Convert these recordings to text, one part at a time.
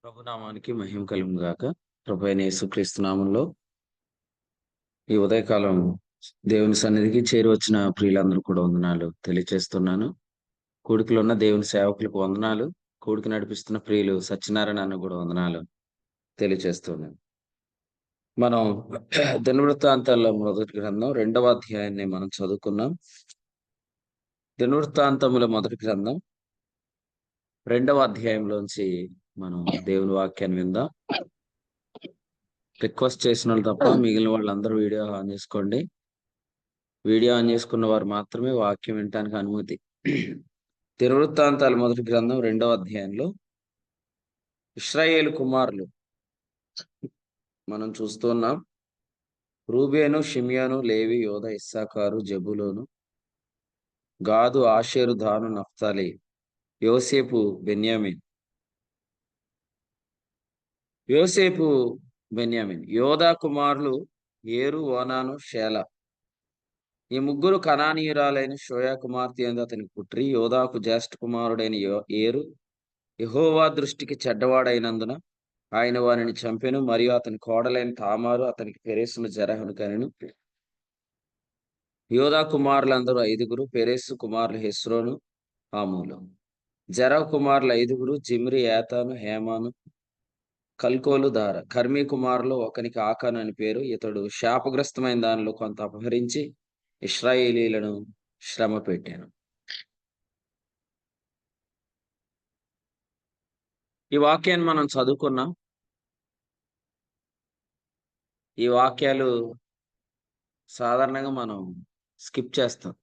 ప్రభునామానికి మహిమ కలుగును గాక. ప్రభువైన యేసుక్రీస్తు నామంలో ఈ ఉదయకాలం దేవుని సన్నిధికి చేరువచ్చిన ప్రియులందరూ కూడా వందనాలు తెలియచేస్తున్నాను. కూడికలో ఉన్న దేవుని సేవకులకు వందనాలు. కూడిక నడిపిస్తున్న ప్రియులు సత్యనారాయణ అన్న కూడా వందనాలు తెలియచేస్తున్నాను. మనం దినవృత్తాంతాల్లో మొదటి గ్రంథం 2వ అధ్యాయాన్ని మనం చదువుకున్నాం. దినవృత్తాంతముల మొదటి గ్రంథం 2వ అధ్యాయంలోంచి మనం దేవుని వాక్యాన్ని విందాం. రిక్వెస్ట్ చేసిన వాళ్ళు తప్ప మిగిలిన వాళ్ళందరూ వీడియో ఆన్ చేసుకోండి. వీడియో ఆన్ చేసుకున్న వారు మాత్రమే వాక్యం వినటానికి అనుమతి. దినవృత్తాంతాల మొదటి గ్రంథం 2వ అధ్యాయంలో ఇశ్రాయేలు కుమారులు మనం చూస్తున్నాం. రూబేను, షిమ్యోను, లేవి, యోధ, ఇస్సాకారు, జెబూలూను, గాదు, ఆషేరు, దాను, నఫ్తాలి, యోసేపు, బెన్యామిన్. యోధా కుమారులు ఏరు, ఓనాను, షేలా. ఈ ముగ్గురు కనానీయురాలైన షోయా కుమార్తె యందు అతనికి పుట్రి. యోధాకు జ్యేష్ఠ కుమారుడైన ఏరు యెహోవా దృష్టికి చెడ్డవాడైనందున ఆయన వారిని చంపెను. మరియు అతని కోడలైన తామారు అతనికి పెరేసును జెరహును కనెను. యోధా కుమారులందరూ 5గురు. పెరేసు కుమారులు హెస్రోను, హామూలు. జెరహు కుమారులు 5గురు. జిమ్రి, ఏతాను, హేమాను, కల్కోలు, దార. కర్మీ కుమారులు ఒకనికి ఆకాను అని పేరు. ఇతడు శాపగ్రస్తమైన దానిలో కొంత అపహరించి ఇశ్రాయేలీలను శ్రమ పెట్టాను. ఈ వాక్యాన్ని మనం చదువుకున్నాం. ఈ వాక్యాలు సాధారణంగా మనం స్కిప్ చేస్తాం.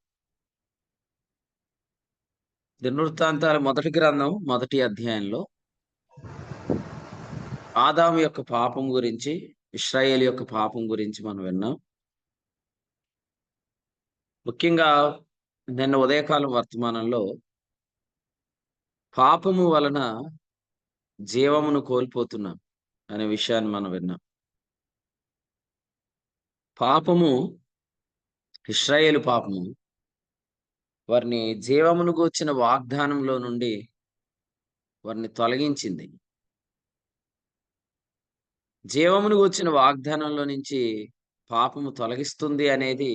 దినవృత్తాంతాల మొదటి గ్రంథం మొదటి అధ్యాయంలో ఆదాము యొక్క పాపం గురించి, ఇశ్రాయేలు యొక్క పాపం గురించి మనం విన్నాం. ముఖ్యంగా నిన్న ఉదయకాలం వర్తమానంలో పాపము వలన జీవమును కోల్పోతున్నాం అనే విషయాన్ని మనం విన్నాం. పాపము, ఇశ్రాయేలు పాపము వారిని జీవమును గూర్చిన వాగ్దానంలో నుండి వారిని తొలగించింది. జీవమును గూర్చిన వాగ్దానంలో నుంచి పాపము తొలగిస్తుంది అనేది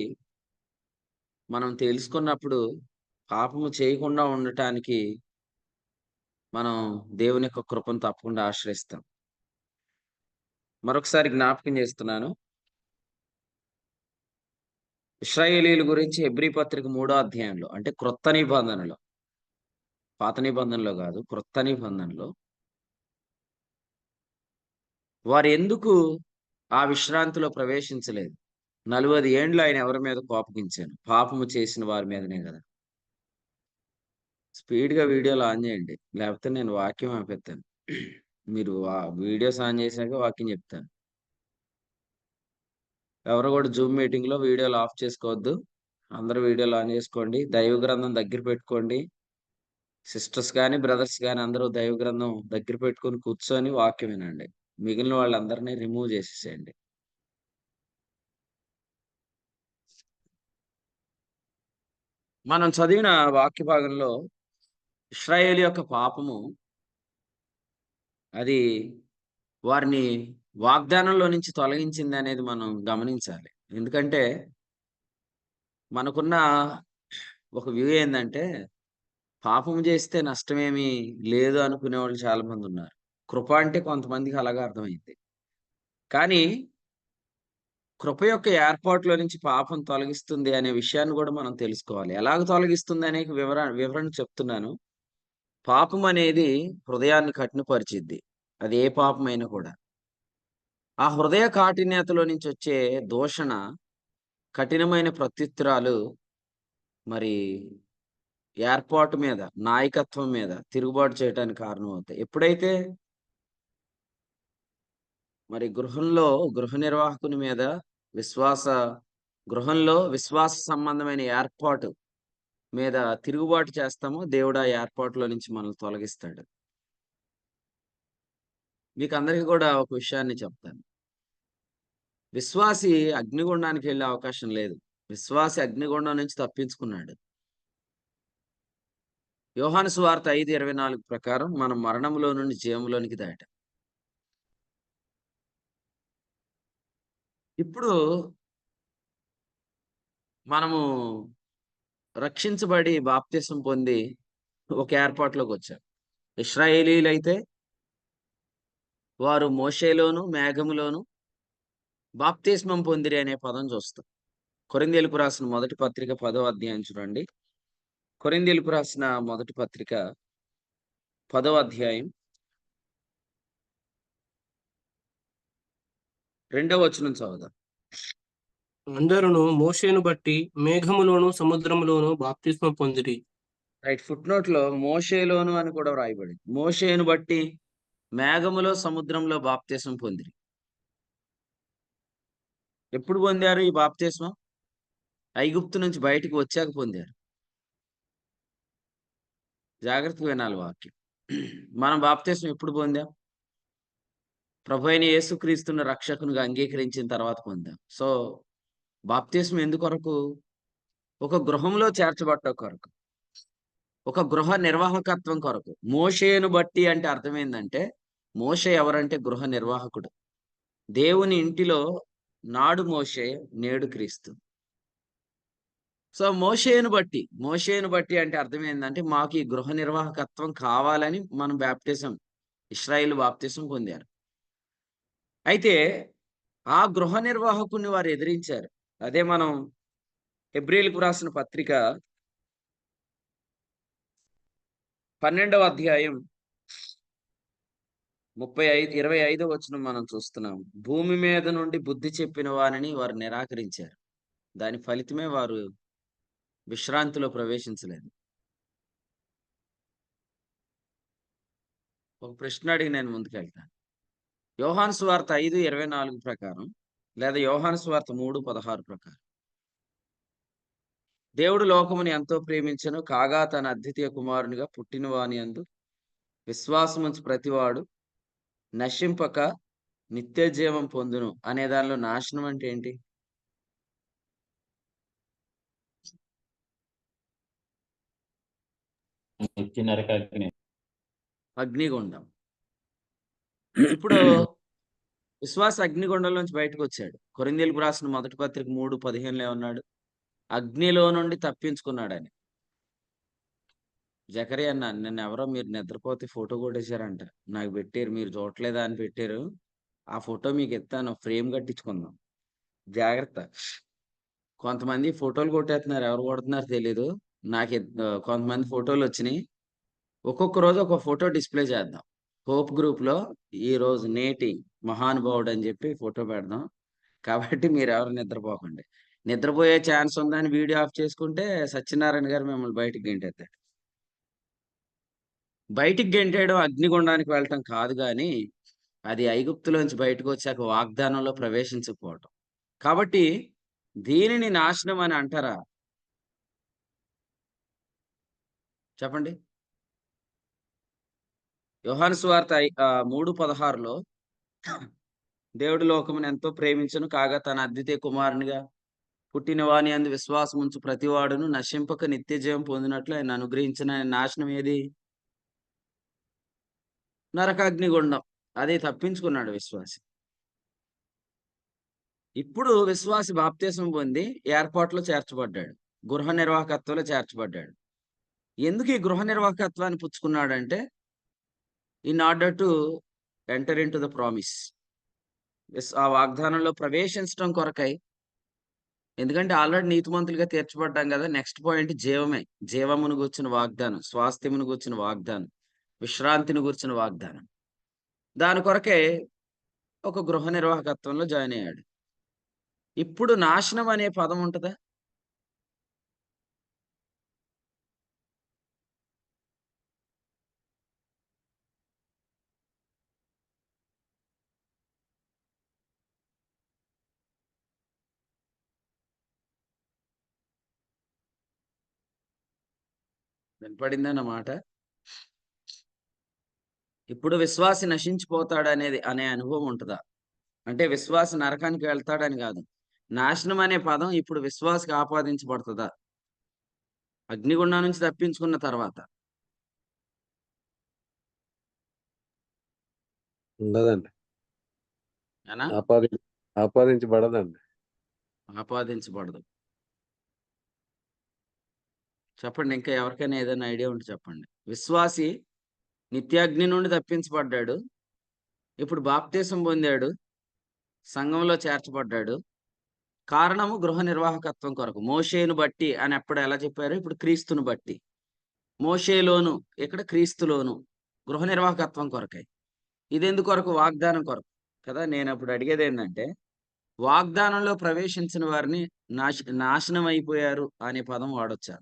మనం తెలుసుకున్నప్పుడు పాపము చేయకుండా ఉండటానికి మనం దేవుని యొక్క కృపను తప్పకుండా ఆశ్రయిస్తాం. మరొకసారి జ్ఞాపకం చేస్తున్నాను. ఇశ్రాయేలీయుల గురించి హెబ్రీ పత్రిక 3వ అధ్యాయంలో, అంటే క్రొత్త నిబంధనలో, పాత నిబంధనలో కాదు, క్రొత్త నిబంధనలో వారు ఎందుకు ఆ విశ్రాంతిలో ప్రవేశించలేదు? 40 ఏండ్లు ఆయన ఎవరి మీద కోపగించాను? పాపము చేసిన వారి మీదనే కదా. స్పీడ్గా వీడియోలు ఆన్ చేయండి, లేకపోతే నేను వాక్యం ఆపేస్తాను. మీరు వీడియోస్ ఆన్ చేశాక వాక్యం చెప్తాను. ఎవరు కూడా జూమ్ మీటింగ్లో వీడియోలు ఆఫ్ చేసుకోవద్దు. అందరూ వీడియోలు ఆన్ చేసుకోండి. దైవ గ్రంథం దగ్గర పెట్టుకోండి. సిస్టర్స్ కానీ బ్రదర్స్ కానీ అందరూ దైవ గ్రంథం దగ్గర పెట్టుకొని కూర్చొని వాక్యం వినండి. మిగిలిన వాళ్ళందరినీ రిమూవ్ చేసేసేయండి. మనం చదివిన వాక్య భాగంలో ఇశ్రాయేలు యొక్క పాపము అది వారిని వాగ్దానంలో నుంచి తొలగించింది అనేది మనం గమనించాలి. ఎందుకంటే మనకున్న ఒక వ్యూ ఏందంటే, పాపం చేస్తే నష్టమేమీ లేదు అనుకునే వాళ్ళు చాలా మంది ఉన్నారు. కృప అంటే కొంతమందికి అలాగా అర్థమైంది. కానీ కృప యొక్క ఏర్పాటులో నుంచి పాపం తొలగిస్తుంది అనే విషయాన్ని కూడా మనం తెలుసుకోవాలి. ఎలాగ తొలగిస్తుంది అనే వివరణ చెప్తున్నాను. పాపం అనేది హృదయాన్ని కఠినపరిచిద్ది. అది ఏ పాపమైనా కూడా. ఆ హృదయ కాఠిన్యతలో నుంచి వచ్చే దూషణ, కఠినమైన ప్రత్యుత్తరాలు మరి ఏర్పాటు మీద, నాయకత్వం మీద తిరుగుబాటు చేయటానికి కారణమవుతాయి. ఎప్పుడైతే మరి గృహ నిర్వాహకుని మీద గృహంలో విశ్వాస సంబంధమైన ఏర్పాటు మీద తిరుగుబాటు చేస్తామో దేవుడు ఆ ఏర్పాటులో నుంచి మనల్ని తొలగిస్తాడు. మీకు అందరికీ కూడా ఒక విషయాన్ని చెప్తాను. విశ్వాసి అగ్నిగుండానికి వెళ్ళే అవకాశం లేదు. విశ్వాసి అగ్నిగుండం నుంచి తప్పించుకున్నాడు. యోహాను సువార్త 5:24 ప్రకారం మనం మరణంలో నుండి జీవంలోనికి దాటాం. ఇప్పుడు మనము రక్షించబడి బాప్తిసం పొంది ఒక ఏర్పాటులోకి వచ్చాం. ఇశ్రాయేలీలైతే వారు మోషేలోను, మేఘములోను బాప్తిస్మం పొందిరి అనే పదం చూస్తాం. కొరింథీయులకు రాసిన మొదటి పత్రిక 10వ అధ్యాయం చూడండి. కొరింథీయులకు రాసిన మొదటి పత్రిక 10వ అధ్యాయం 2వ వచనం చదువుదాం. అందరును మోషేను బట్టి మేఘములోను సముద్రములోను బాప్తిస్మం పొందిరి. రైట్. ఫుట్ నోట్ లో మోషేలోను అని కూడా వ్రాయబడింది. మోషేను బట్టి మేఘములో సముద్రంలో బాప్తిసం పొందిరి. ఎప్పుడు పొందారు ఈ బాప్తిస్మం? ఐగుప్తు నుంచి బయటికి వచ్చాక పొందారు. జాగ్రత్తగా వినాలి వాక్యం. మనం బాప్తిస్మం ఎప్పుడు పొందాం? ప్రభు అయిన యేసుక్రీస్తును రక్షకునిగా అంగీకరించిన తర్వాత పొందాం. సో బాప్తిస్మం ఎందుకొరకు? ఒక గృహంలో చేర్చబట్ట కొరకు, ఒక గృహ నిర్వాహకత్వం కొరకు. మోషేను బట్టి అంటే అర్థం ఏంటంటే, మోషే ఎవరంటే గృహ నిర్వాహకుడు. దేవుని ఇంటిలో నాడు మోషే, నేడు క్రీస్తు. సో మోషేను బట్టి అంటే అర్థం ఏంటంటే, మాకు ఈ గృహ నిర్వాహకత్వం కావాలని మనం బాప్తిసం, ఇశ్రాయేలు బాప్తిసం పొందారు. అయితే ఆ గృహ నిర్వాహకుడిని వారు ఎదిరించారు. అదే మనం హెబ్రీయులకు రాసిన పత్రిక 12వ అధ్యాయం 25వ వచనం మనం చూస్తున్నాం. భూమి మీద నుండి బుద్ధి చెప్పిన వారిని వారు నిరాకరించారు. దాని ఫలితమే వారు విశ్రాంతిలో ప్రవేశించలేదు. ఒక ప్రశ్న అడిగి నేను ముందుకెళ్తాను. యోహాను సువార్త 5:24 ప్రకారం, లేదా యోహాను సువార్త 3:16 ప్రకారం, దేవుడు లోకముని ఎంతో ప్రేమించెను, కాగా తన అద్వితీయ కుమారునిగా పుట్టిన వాని యందు విశ్వాసముంచు ప్రతివాడు నశింపక నిత్య జీవం పొందును అనే దానిలో నాశనం అంటే ఏంటి? అగ్నిగుండం. ఇప్పుడు విశ్వాస అగ్నిగుండం నుంచి బయటకు వచ్చాడు. కొరింథీయులకు రాసిన మొదటి పత్రిక 3:15లో ఏమన్నాడు? అగ్నిలో నుండి తప్పించుకున్నాడని. జకరియా అన్న, నిన్నెవరో మీరు నిద్రపోతే ఫోటో కొట్టేశారంట. నాకు పెట్టారు, మీరు చూడట్లేదా అని పెట్టారు. ఆ ఫోటో మీకు ఇస్తాను, ఫ్రేమ్ కట్టించుకుందాం. జాగ్రత్త. కొంతమంది ఫోటోలు కొట్టేస్తున్నారు, ఎవరు కొడుతున్నారో తెలీదు. కొంతమంది ఫోటోలు వచ్చినాయి. ఒక్కొక్క రోజు ఒక ఫోటో డిస్ప్లే చేద్దాం. హోప్ గ్రూప్లో ఈ రోజు నేటి మహానుభావుడు అని చెప్పి ఫోటో పెడదాం. కాబట్టి మీరు ఎవరు నిద్రపోకండి. నిద్రపోయే ఛాన్స్ ఉందని వీడియో ఆఫ్ చేసుకుంటే సత్యనారాయణ గారు మిమ్మల్ని బయటికి గెంటేస్తాడు. బయటికి గెంటేయడం అగ్నిగుండానికి వెళ్ళటం కాదు గాని, అది ఐగుప్తులోంచి బయటకు వచ్చాక వాగ్దానంలో ప్రవేశించకపోవటం. కాబట్టి దీనిని నాశనం అని అంటారా? చెప్పండి. యోహాను సువార్త 3:16లో దేవుడు లోకమును ఎంతో ప్రేమించెను, కాగా తన అద్వితీయ కుమారునిగా పుట్టిన వాని యందు విశ్వాసముంచు ప్రతివాడును నశింపక నిత్య జీవం పొందినట్లు ఆయన అనుగ్రహించిన నాశనం ఏది? నరకాగ్నిగుండం. అది తప్పించుకున్నాడు విశ్వాసి. ఇప్పుడు విశ్వాసి బాప్తిసం పొంది ఏర్పాటులో చేర్చబడ్డాడు. గృహ నిర్వాహకత్వంలో చేర్చబడ్డాడు. ఎందుకు ఈ గృహ నిర్వాహకత్వాన్ని పుచ్చుకున్నాడంటే, in order to enter into the promise. ఆ వాగ్దానంలో ప్రవేశించడం కొరకై. ఎందుకంటే ఆల్రెడీ నీతిమంతులుగా తీర్చబడ్డాం కదా. నెక్స్ట్ పాయింట్ జీవమే. జీవమును గూర్చిన వాగ్దానం, స్వాస్థ్యమును గూర్చిన వాగ్దానం, విశ్రాంతిని గూర్చిన వాగ్దానం. దాని కొరకే ఒక గృహ నిర్వాహకత్వంలో జాయిన్ అయ్యాడు. ఇప్పుడు నాశనం అనే పదం ఉంటదా? వినపడిందా నా మాట? ఇప్పుడు విశ్వాసి నశించిపోతాడనేది అనే అనుభవం ఉంటదా? అంటే విశ్వాసి నరకానికి వెళ్తాడని కాదు. నాశనం అనే పదం ఇప్పుడు విశ్వాసికి ఆపాదించబడుతదా? అగ్నిగుండం నుంచి తప్పించుకున్న తర్వాత. ఉండదండి. ఏనా? ఆపాదించబడదండి. ఆపాదించబడదు. చెప్పండి, ఇంకా ఎవరికైనా ఏదైనా ఐడియా ఉంటే చెప్పండి. విశ్వాసి నిత్యాగ్ని నుండి తప్పించబడ్డాడు. ఇప్పుడు బాప్తీసం పొందాడు. సంఘంలో చేర్చబడ్డాడు. కారణము గృహ నిర్వాహకత్వం కొరకు. మోషేను బట్టి అని అప్పుడు ఎలా చెప్పారు? ఇప్పుడు క్రీస్తును బట్టి. మోషేలోను, ఇక్కడ క్రీస్తులోను. గృహ నిర్వాహకత్వం కొరకై. ఇదెందు కొరకు? వాగ్దానం కొరకు కదా. నేను అప్పుడు అడిగేది ఏంటంటే, వాగ్దానంలో ప్రవేశించిన వారిని నాశనం అయిపోయారు అనే పదం వాడొచ్చా?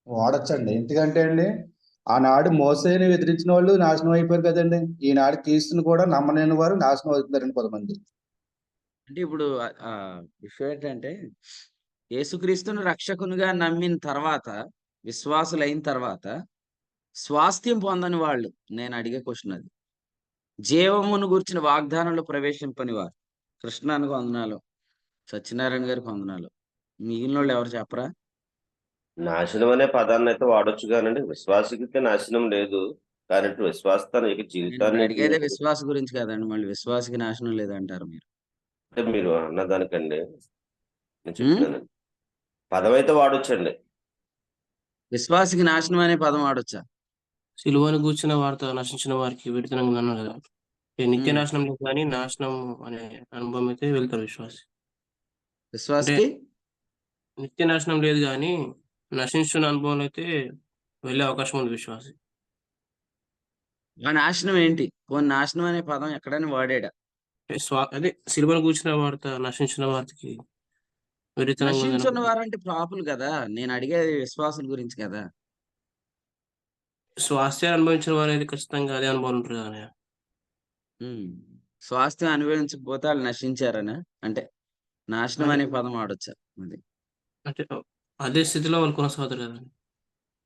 వాడచ్చండి. ఎందుకంటే అండి, ఆనాడు మోసేని ఎదిరించిన వాళ్ళు నాశనం అయిపోయారు కదండి. ఈనాడు క్రీస్తుని కూడా నమ్మలేని వారు నాశనం అవుతున్నారండి కొంతమంది. అంటే ఇప్పుడు విషయం ఏంటంటే, యేసుక్రీస్తును రక్షకునిగా నమ్మిన తర్వాత, విశ్వాసులైన తర్వాత, స్వాస్థ్యం పొందని వాళ్ళు, నేను అడిగే క్వశ్చన్ అది. జీవమును గురించిన వాగ్దానంలో ప్రవేశింపని వారు. కృష్ణానికి వందనాలు, సత్యనారాయణ గారికి వందనాలు. మిగిలినోళ్ళు ఎవరు చెప్పరా? నాశనం అనే పదాన్ని అయితే వాడొచ్చు కానండి, విశ్వాసికి నాశనం లేదు. కానీ విశ్వాస తన యొక్క నేను ఇప్పుడు జీవితాన్ని అడిగేదే విశ్వాస గురించి కదండి. మళ్ళీ విశ్వాసకి నాశనం లేదంటారు మీరు. అంటే మీరు అన్నదానికండి నేను చెప్తున్నానండి, పదం అయితే వాడొచ్చండి. విశ్వాసకి నాశనం అనే పదం వాడొచ్చా? సిలువను గూర్చిన వార్త నశించిన వారికి విడుదల అన్నారు కదా. నిత్య ఉమ్. నాశనం లేదు కానీ నాశనం అనే అనుభవం అయితే వెళ్తారు విశ్వాసి. విశ్వాసకి నిత్య నాశనం లేదు కానీ నశించిన అనుభవం అయితే వెళ్ళే అవకాశం ఉంది విశ్వాసి. ఆ నాశనం ఏంటి? పోనీ నాశనం అనే పదం ఎక్కడైనా వాడాడా? అదే సిలువను గూర్చిన వార్త నశించిన వారికి విడుదల నశించున్న వారంటే పాపులు కదా. నేను అడిగేది విశ్వాసుల గురించి కదా. స్వాస్థ్యాన్ని అనుభవించిన వారు అయితే ఖచ్చితంగా అదే అనుభవం ఉంటుంది కదా. స్వాస్థ్యం అనుభవించకపోతే వాళ్ళు నశించారనా? అంటే నాశనం అనే పదం వాడొచ్చా? అది అంటే అదే స్థితిలో వాళ్ళు కొనసాగుతారు కదా.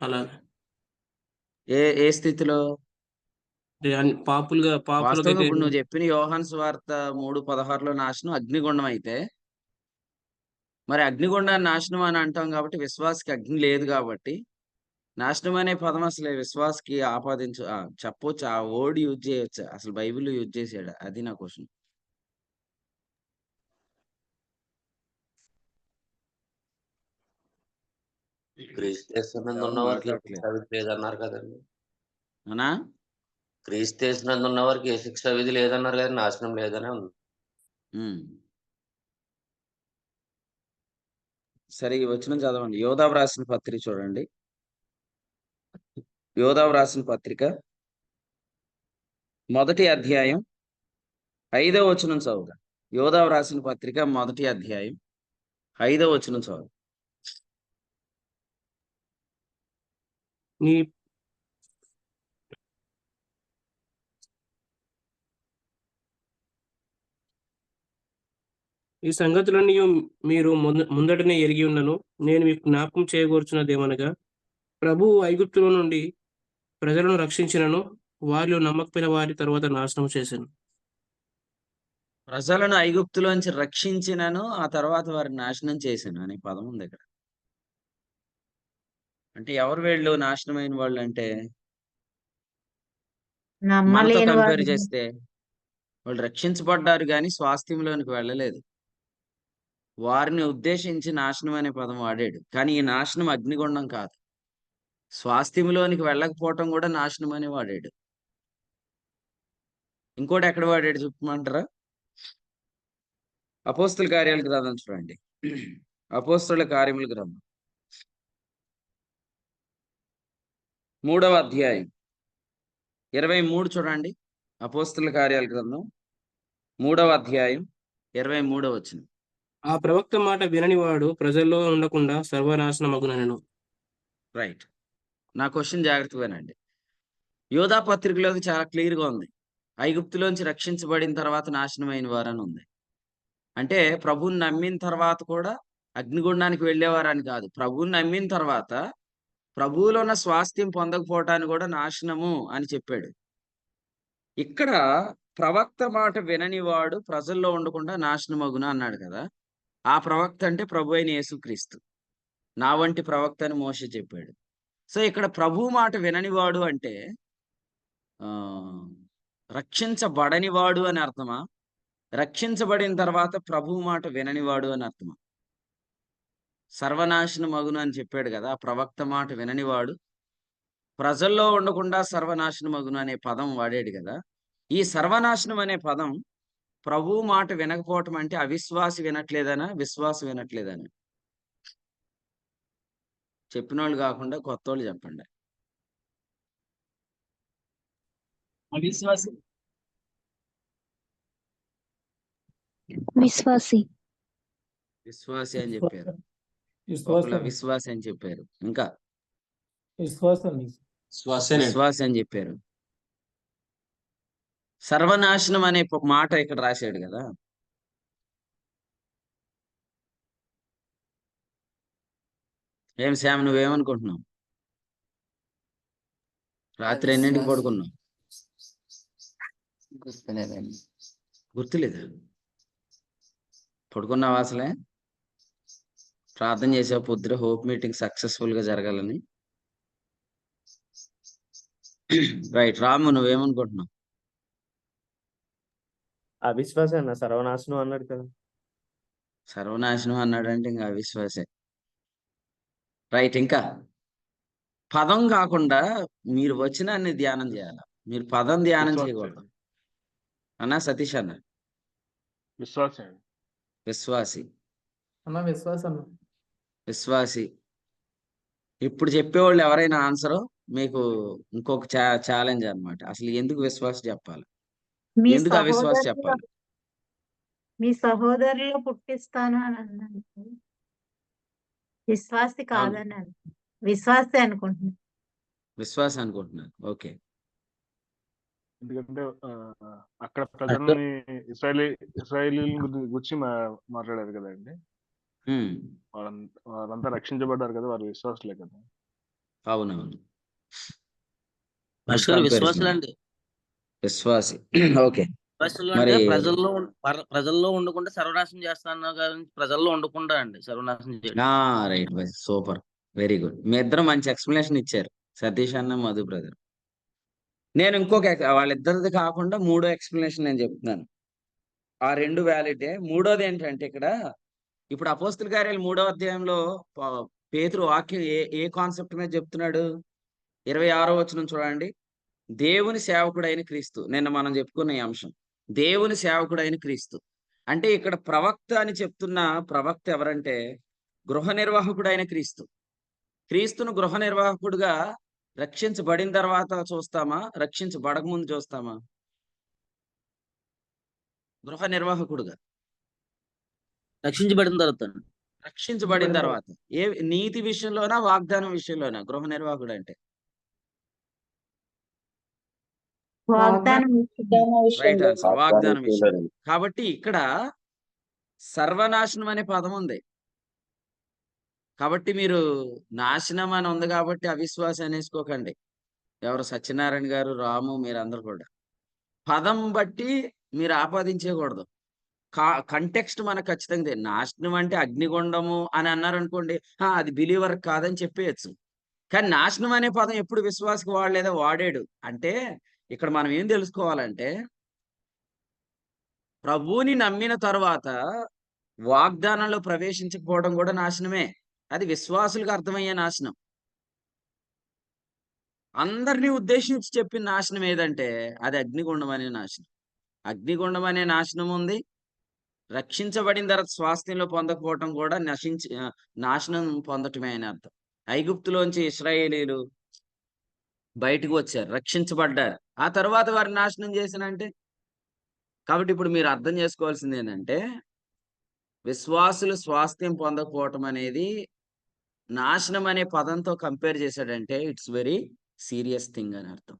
అలానే ఏ స్థితిలో? వాస్తవంగా పాపులకైతే ఇప్పుడు నువ్వు చెప్పిన యోహాను సువార్త 3:16లో నాశనం అగ్నిగుండం అయితే, మరి అగ్నిగుండాన్ని నాశనం అని అంటాం కాబట్టి విశ్వాసకి అగ్ని లేదు కాబట్టి, నాశనం అనే పదం అసలు విశ్వాసకి చెప్పొచ్చు. ఆ వర్డ్ యూజ్ చేయొచ్చా? అసలు బైబిల్ యూజ్ చేసాడా? అది నా క్వశ్చన్. క్రీస్తునందు ఎవరు ఉన్నవారికి ఏ మాట్లాడట్లేదు. శిక్షా విధి లేదన్నారు కదండి. అవునా? క్రీస్తునందు ఉన్న వారికి ఏ శిక్షా విధి లేదన్నారు కదా, నాశనం లేదనే ఉంది. సరే, ఈ వచనం చదవండి. యోదావు రాసిన పత్రిక చూడండి. యోదావు రాసిన పత్రిక 1వ అధ్యాయం 5వ వచనం చదువుదాం. యోదావు రాసిన పత్రిక 1వ అధ్యాయం 5వ వచనం చదువు. నీ ఈ సంగతులన్నీ మీరు ముందటనే ఎరిగి ఉన్నను. నేను మీకు జ్ఞాపకం చేయగోర్చున్నదేమనగా, ప్రభువు ఐగుప్తులో నుండి ప్రజలను రక్షించినను, వారిలో నమ్మకపోయిన వారి తర్వాత నాశనం చేశాను. ప్రజలను ఐగుప్తులోంచి రక్షించినను, ఆ తర్వాత వారిని నాశనం చేశాను అనే పదం ఉంది ఇక్కడ. అంటే ఎవరు వీళ్ళు నాశనమైన వాళ్ళు అంటే? మనతో కంపేర్ చేస్తే వాళ్ళు రక్షించబడ్డారు కానీ స్వాస్థ్యంలోనికి వెళ్ళలేదు. వారిని ఉద్దేశించి నాశనం అనే పదం వాడాడు. కానీ ఈ నాశనం అగ్నిగుండం కాదు. స్వాస్థ్యంలోనికి వెళ్ళకపోవటం కూడా నాశనం అని వాడాడు. ఇంకోటి ఎక్కడ వాడాడు చెప్పమంటారా? అపోస్తుల కార్యాల గ్రంథం చూడండి. అపోస్తుల కార్యముల గ్రంథం 3వ అధ్యాయం 23 చూడండి. అపోస్తుల కార్యాల గ్రంథం 3వ అధ్యాయం 23వ వచనం. ఆ ప్రవక్త మాట వినని వాడు ప్రజల్లో ఉండకుండా సర్వనాశనమగునెను. రైట్. నా క్వశ్చన్ జాగ్రత్తగా వినండి. యోధా పత్రికలో చాలా క్లియర్గా ఉంది. ఐగుప్తులోంచి రక్షించబడిన తర్వాత నాశనమైన వారని ఉంది. అంటే ప్రభువుని నమ్మిన తర్వాత కూడా అగ్నిగుండానికి వెళ్ళేవారని కాదు. ప్రభువుని నమ్మిన తర్వాత ప్రభువులో ఉన్న స్వాస్థ్యం పొందకపోవటాన్ని కూడా నాశనము అని చెప్పాడు. ఇక్కడ ప్రవక్త మాట వినని వాడు ప్రజల్లో ఉండకుండా నాశనమగున అన్నాడు కదా. ఆ ప్రవక్త అంటే ప్రభు అయిన యేసుక్రీస్తు. నా వంటి ప్రవక్త అని మోషే చెప్పాడు. సో ఇక్కడ ప్రభు మాట విననివాడు అంటే రక్షించబడని వాడు అని అర్థమా? రక్షించబడిన తర్వాత ప్రభువు మాట విననివాడు అని అర్థమా? సర్వనాశనం మగును అని చెప్పాడు కదా, ఆ ప్రవక్త మాట విననివాడు ప్రజల్లో ఉండకుండా సర్వనాశనం మగును అనే పదం వాడాడు కదా. ఈ సర్వనాశనం అనే పదం ప్రభువు మాట వినకపోవటం అంటే అవిశ్వాసి వినట్లేదనా, విశ్వాసి వినట్లేదనా? చెప్పిన వాళ్ళు కాకుండా కొత్త వాళ్ళు చెప్పండి. అవిశ్వాసి. విశ్వాసి. విశ్వాసి అని చెప్పారు, విశ్వాసం ఒకళ్ళు అవిశ్వాసి అని చెప్పారు, ఇంకా విశ్వాసం విశ్వాసి అని చెప్పారు. సర్వనాశనం అనే మాట ఇక్కడ రాశాడు కదా. ఏం శ్యామ్, నువ్వేమనుకుంటున్నావు? రాత్రి ఎన్నింటికి పడుకున్నావు? గుర్తులేదా? పడుకున్నావా అసలే? ప్రార్థన చేసావు పొద్దున హోప్ మీటింగ్ సక్సెస్ఫుల్ గా జరగాలని? రైట్. రాము, నువ్వేమనుకుంటున్నావు? అవిశ్వాసే అన్న, సర్వనాశనం అన్నాడు కదా. సర్వనాశనం అన్నాడంటే ఇంకా అవిశ్వాసే. రైట్. ఇంకా పదం కాకుండా మీరు వచనాన్ని ధ్యానం చేయాలి, మీరు పదం ధ్యానం చేయకూడదు అన్నా. సతీష్ అన్న విశ్వాసి. అన్న విశ్వాసం విశ్వాసి. ఇప్పుడు చెప్పేవాళ్ళు ఎవరైనా ఆన్సర్ మీకు ఇంకొక ఛాలెంజ్ అన్నమాట. అసలు ఎందుకు విశ్వాసి చెప్పాలి, మీ ఎందుకు అవిశ్వాసి సహోదరులు చెప్పాలి? మీ సహోదరులు పుట్టిస్తాను అని అన్నాను. విశ్వాసి కాదని విశ్వాసి అనుకుంటున్నాను. విశ్వాసి అనుకుంటున్నారు. ఓకే. ఎందుకంటే అక్కడ ప్రజల్ని ఇస్రాయేలీ గురించి మాట్లాడారు కదండి. వాళ్ళంతా రక్షించబడ్డారు కదా, వారు విశ్వాసులే కదా. అవునవును, విశ్వాసులండి. విశ్వాసి. ఓకే. విశ్వాసులు మరి అంటే ప్రజల్లో ఉండకుండా సర్వనాశనం చేస్తాను కానీ ప్రజల్లో ఉండకుండా అండి సర్వనాశనం చేయడం. Right, super, very good. మీ ఇద్దరు మంచి ఎక్స్ప్లెనేషన్ ఇచ్చారు, సతీష్ అన్న, మధు బ్రదర్. నేను ఇంకొక వాళ్ళిద్దరిది కాకుండా మూడో ఎక్స్ప్లెనేషన్ నేను చెప్తున్నాను. ఆ రెండు వ్యాలిడే. మూడోది ఏంటంటే ఇక్కడ ఇప్పుడు అపోస్తుల కార్యాలు 3వ అధ్యాయంలో పేతురు వాక్యం ఏ కాన్సెప్ట్ మీద చెప్తున్నాడు? 26వ వచనం చూడండి. దేవుని సేవకుడైన క్రీస్తు. నిన్న మనం చెప్పుకున్న ఈ అంశం, దేవుని సేవకుడైన క్రీస్తు. అంటే ఇక్కడ ప్రవక్త అని చెప్తున్న ప్రవక్త ఎవరంటే గృహ నిర్వాహకుడైన క్రీస్తు. క్రీస్తును గృహ నిర్వాహకుడుగా రక్షించబడిన తర్వాత చూస్తామా, రక్షించబడక ముందు చూస్తామా? గృహ నిర్వాహకుడుగా రక్షించబడిన తర్వాత. రక్షించబడిన తర్వాత ఏ నీతి విషయంలోనా, వాగ్దానం విషయంలోనా గృహ నిర్వాహకుడు అంటే? వాగ్దానం రైట్ ఆన్సర్, వాగ్దానం విషయం. కాబట్టి ఇక్కడ సర్వనాశనం అనే పదం ఉంది. కాబట్టి మీరు నాశనం అని ఉంది కాబట్టి అవిశ్వాసం అనేసుకోకండి. ఎవరు సత్యనారాయణ గారు, రాము, మీరందరూ కూడా పదం బట్టి మీరు ఆపాదించకూడదు. కంటెక్స్ట్ మనకు ఖచ్చితంగా నాశనం అంటే అగ్నిగుండము అని అన్నారనుకోండి, అది బిలీవర్ కాదని చెప్పేయచ్చు. కానీ నాశనం అనే పదం ఎప్పుడు విశ్వాసకి వాడలేదా? వాడాడు. అంటే ఇక్కడ మనం ఏం తెలుసుకోవాలంటే ప్రభువుని నమ్మిన తర్వాత వాగ్దానంలో ప్రవేశించకపోవడం కూడా నాశనమే. అది విశ్వాసులకు అర్థమయ్యే నాశనం. అందరినీ ఉద్దేశించి చెప్పిన నాశనం ఏదంటే అది అగ్నిగుండం అనే నాశనం. అగ్నిగుండం అనే నాశనం ఉంది. రక్షించబడిన తర్వాత స్వాస్థ్యంలో పొందకపోవటం కూడా నాశనం పొందటమే అని అర్థం. ఐగుప్తులోంచి ఇశ్రాయేలీలు బయటకు వచ్చారు, రక్షించబడ్డారు. ఆ తర్వాత వారిని నాశనం చేసినంటే, కాబట్టి ఇప్పుడు మీరు అర్థం చేసుకోవాల్సింది ఏంటంటే విశ్వాసులు స్వాస్థ్యం పొందకపోవటం అనేది నాశనం అనే పదంతో కంపేర్ చేశాడంటే ఇట్స్ వెరీ సీరియస్ థింగ్ అని అర్థం.